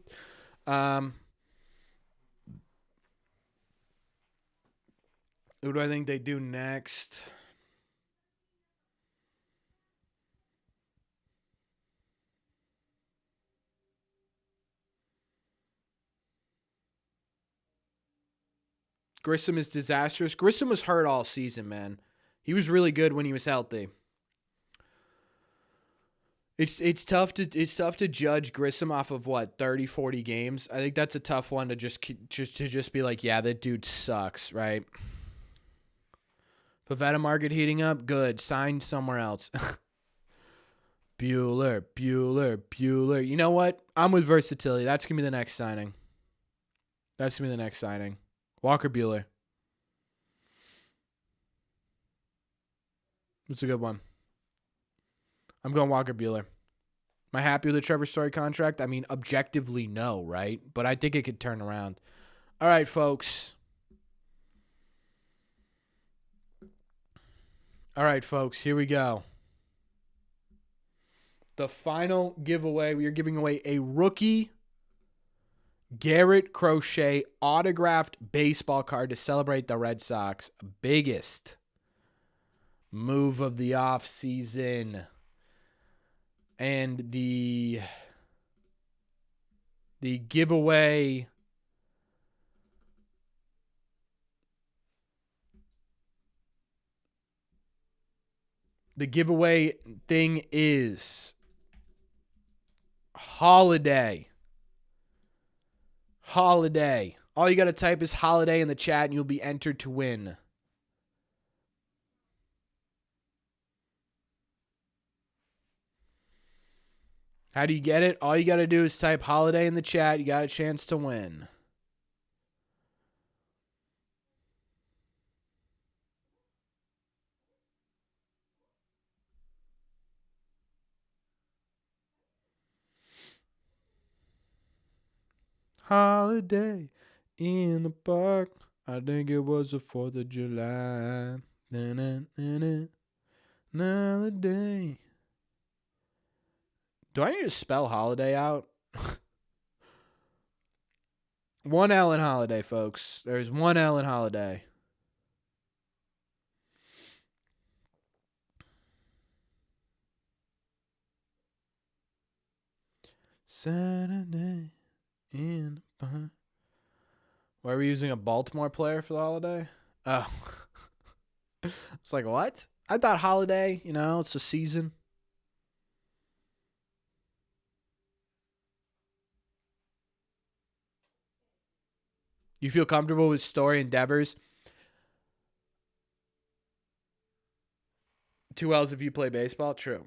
Who do I think they do next? Grissom is disastrous. Grissom was hurt all season, man. He was really good when he was healthy. It's tough to judge Grissom off of 30, 40 games. I think that's a tough one to just be like, yeah, that dude sucks, right? Pivetta market heating up, good. Sign somewhere else. Bueller. You know what? I'm with versatility. That's gonna be the next signing. Walker Bueller. That's a good one. I'm going Walker Bueller. Am I happy with the Trevor Story contract? I mean, objectively, no, right? But I think it could turn around. All right, folks. Here we go. The final giveaway. We are giving away a rookie Garrett Crochet autographed baseball card to celebrate the Red Sox biggest move of the offseason. And the giveaway thing is holiday. All you got to type is holiday in the chat and you'll be entered to win. How do you get it? All you got to do is type holiday in the chat. You got a chance to win. Holiday in the park. I think it was the 4th of July. Another day. Do I need to spell holiday out? One L in holiday, folks. There's one L in holiday. Saturday in the park. Why are we using a Baltimore player for the holiday? Oh. It's like, what? I thought holiday, it's a season. You feel comfortable with Story and Devers? 2 L's if you play baseball? True.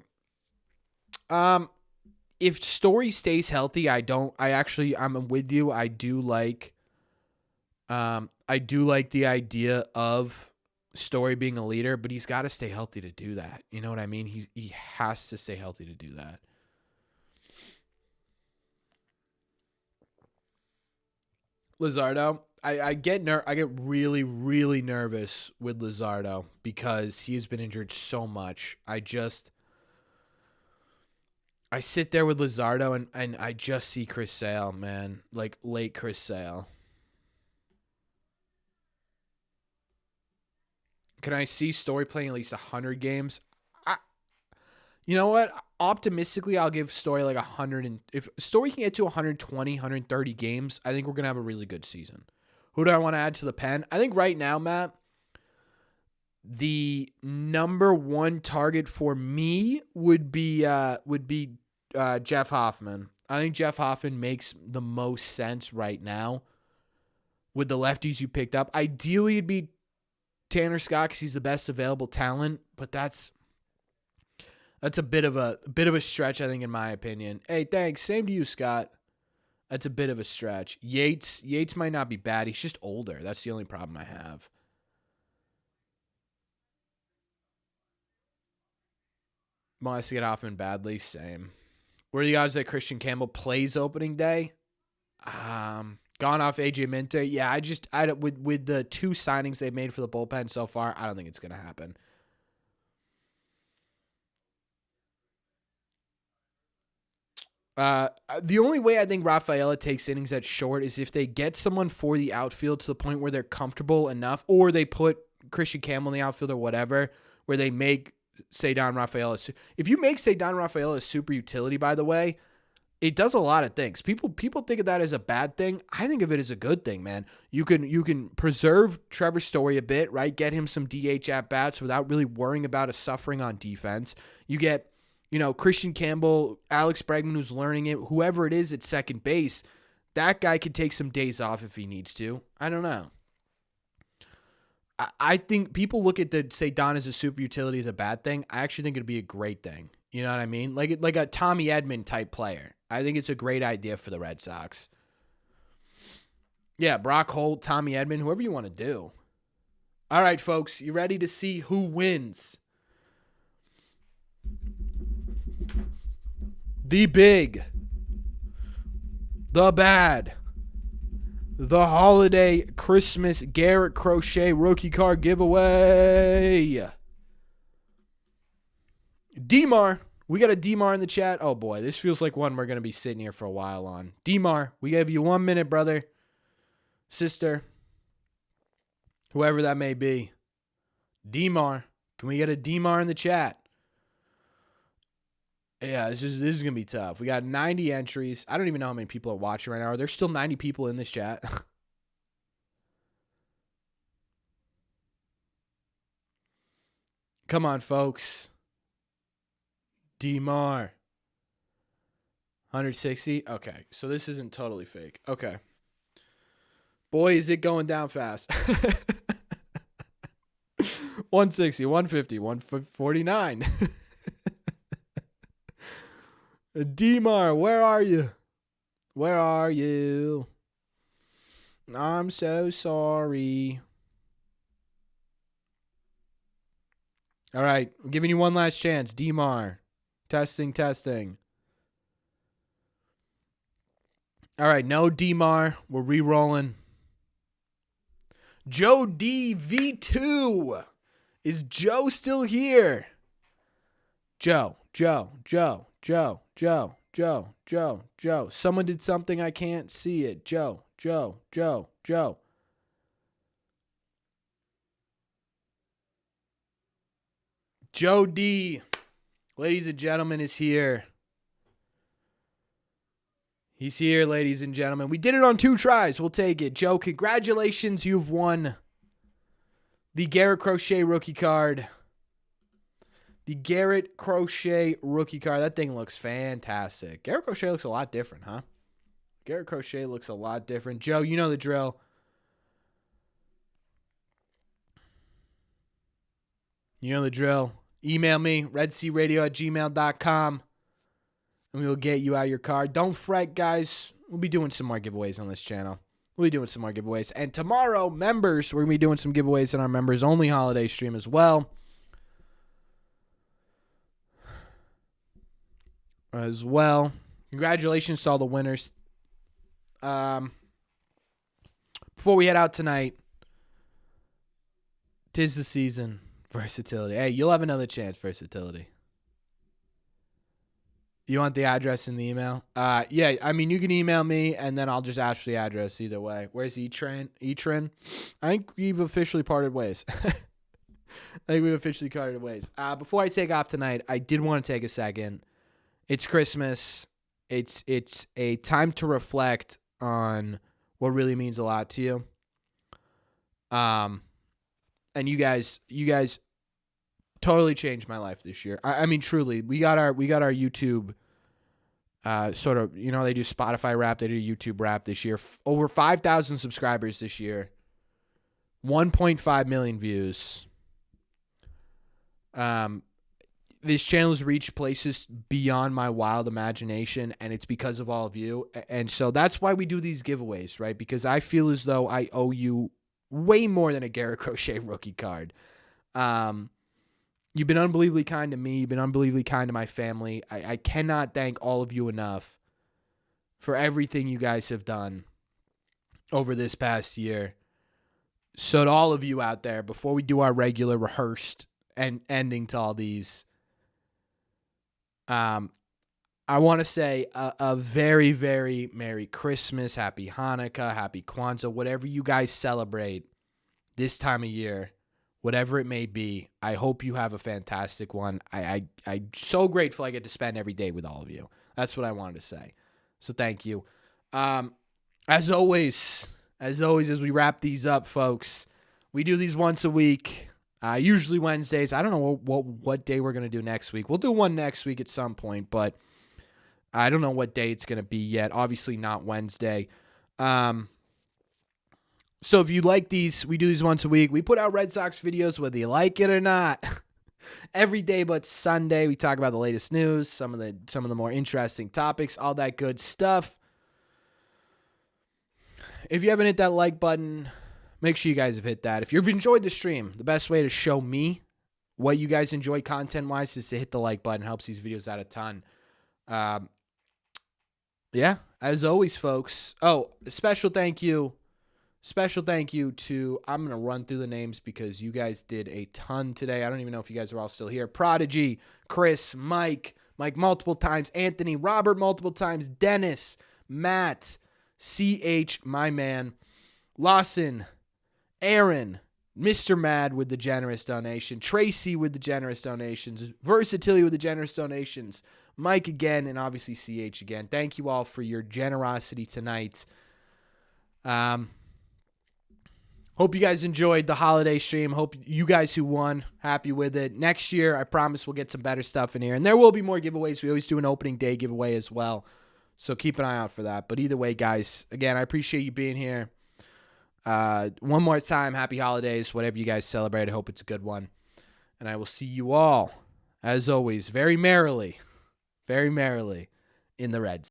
If Story stays healthy, I'm with you. I do like the idea of Story being a leader, but he's got to stay healthy to do that. You know what I mean? He has to stay healthy to do that. Luzardo. I get really, really nervous with Luzardo because he has been injured so much. I sit there with Luzardo and I just see Chris Sale, man. Like late Chris Sale. Can I see Story playing at least 100 games? You know what? Optimistically, I'll give Story like 100. And if Story can get to 120, 130 games, I think we're going to have a really good season. Who do I want to add to the pen? I think right now, Matt, the number one target for me would be Jeff Hoffman. I think Jeff Hoffman makes the most sense right now with the lefties you picked up. Ideally, it'd be Tanner Scott because he's the best available talent, but that's a bit of a stretch, I think, in my opinion. Hey, thanks. Same to you, Scott. That's a bit of a stretch. Yates might not be bad. He's just older. That's the only problem I have. Wants to get Hoffman badly. Same. What are the odds that Christian Campbell plays opening day? Gone off AJ Minter. Yeah, with the two signings they've made for the bullpen so far, I don't think it's going to happen. The only way I think Rafaela takes innings at short is if they get someone for the outfield to the point where they're comfortable enough, or they put Christian Campbell in the outfield or whatever, where they make Cedar Rafaela. If you make Cedar Rafaela a super utility, by the way, it does a lot of things. People think of that as a bad thing. I think of it as a good thing, man. You can preserve Trevor Story a bit, right? Get him some DH at bats without really worrying about a suffering on defense. You get, Christian Campbell, Alex Bregman, who's learning it, whoever it is at second base, that guy could take some days off if he needs to. I don't know. I think people look at say Don as a super utility as a bad thing. I actually think it'd be a great thing. You know what I mean? Like a Tommy Edman type player. I think it's a great idea for the Red Sox. Yeah, Brock Holt, Tommy Edman, whoever you want to do. All right, folks, you ready to see who wins? The big, the bad, the holiday Christmas Garrett Crochet rookie card giveaway. DMAR. We got a DMAR in the chat. Oh, boy. This feels like one we're going to be sitting here for a while on. DMAR, we gave you 1 minute, brother, sister, whoever that may be. DMAR. Can we get a DMAR in the chat? Yeah, this is going to be tough. We got 90 entries. I don't even know how many people are watching right now. Are there still 90 people in this chat? Come on, folks. DMAR. 160? Okay, so this isn't totally fake. Okay. Boy, is it going down fast. 160, 150, 149. DMAR, where are you? Where are you? I'm so sorry. All right, I'm giving you one last chance. DMAR. Testing. All right, no DMAR. We're re-rolling. Joe D V2. Is Joe still here? Joe. Someone did something. I can't see it. Joe. Joe D, ladies and gentlemen, is here. He's here, ladies and gentlemen. We did it on 2 tries. We'll take it. Joe, congratulations. You've won the Garrett Crochet rookie card. The Garrett Crochet rookie card. That thing looks fantastic. Garrett Crochet looks a lot different, huh? Garrett Crochet looks a lot different. Joe, you know the drill. You know the drill. Email me, redcradio@gmail.com, and we will get you out your card. Don't fret, guys. We'll be doing some more giveaways on this channel. And tomorrow, members, we're going to be doing some giveaways on our members-only holiday stream as well. Congratulations to all the winners. before we head out tonight, 'tis the season. Versatility. Hey, you'll have another chance, versatility. You want the address in the email? Yeah, I mean, you can email me, and then I'll just ask for the address either way. Where's E-Train? I think we've officially parted ways. Before I take off tonight, I did want to take a second. It's Christmas. It's a time to reflect on what really means a lot to you. And you guys totally changed my life this year. I mean, truly, we got our YouTube, sort of, they do Spotify rap, they do YouTube rap this year. Over 5,000 subscribers this year, 1.5 million views. This channel has reached places beyond my wild imagination, and it's because of all of you. And so that's why we do these giveaways, right? Because I feel as though I owe you way more than a Garrett Crochet rookie card. You've been unbelievably kind to me. You've been unbelievably kind to my family. I cannot thank all of you enough for everything you guys have done over this past year. So to all of you out there, before we do our regular rehearsed and ending to all these, I want to say a very, very Merry Christmas, Happy Hanukkah, Happy Kwanzaa, whatever you guys celebrate this time of year, whatever it may be. I hope you have a fantastic one. I'm so grateful I get to spend every day with all of you. That's what I wanted to say. So thank you. As always, as we wrap these up, folks, we do these once a week. Usually Wednesdays. I don't know what day we're going to do next week. We'll do one next week at some point, but I don't know what day it's going to be yet. Obviously not Wednesday. So if you like these, we do these once a week. We put out Red Sox videos whether you like it or not. Every day but Sunday, we talk about the latest news, some of the more interesting topics, all that good stuff. If you haven't hit that like button, make sure you guys have hit that. If you've enjoyed the stream, the best way to show me what you guys enjoy content-wise is to hit the like button. It helps these videos out a ton. Yeah, as always, folks. Oh, special thank you to, I'm going to run through the names because you guys did a ton today. I don't even know if you guys are all still here. Prodigy, Chris, Mike multiple times, Anthony, Robert multiple times, Dennis, Matt, CH, my man, Lawson, Aaron, Mr. Mad with the generous donation, Tracy with the generous donations, Versatility with the generous donations, Mike again, and obviously CH again. Thank you all for your generosity tonight. Hope you guys enjoyed the holiday stream. Hope you guys who won, happy with it. Next year, I promise we'll get some better stuff in here. And there will be more giveaways. We always do an opening day giveaway as well. So keep an eye out for that. But either way, guys, again, I appreciate you being here. One more time, happy holidays, whatever you guys celebrate. I hope it's a good one. And I will see you all, as always, very merrily in the Reds.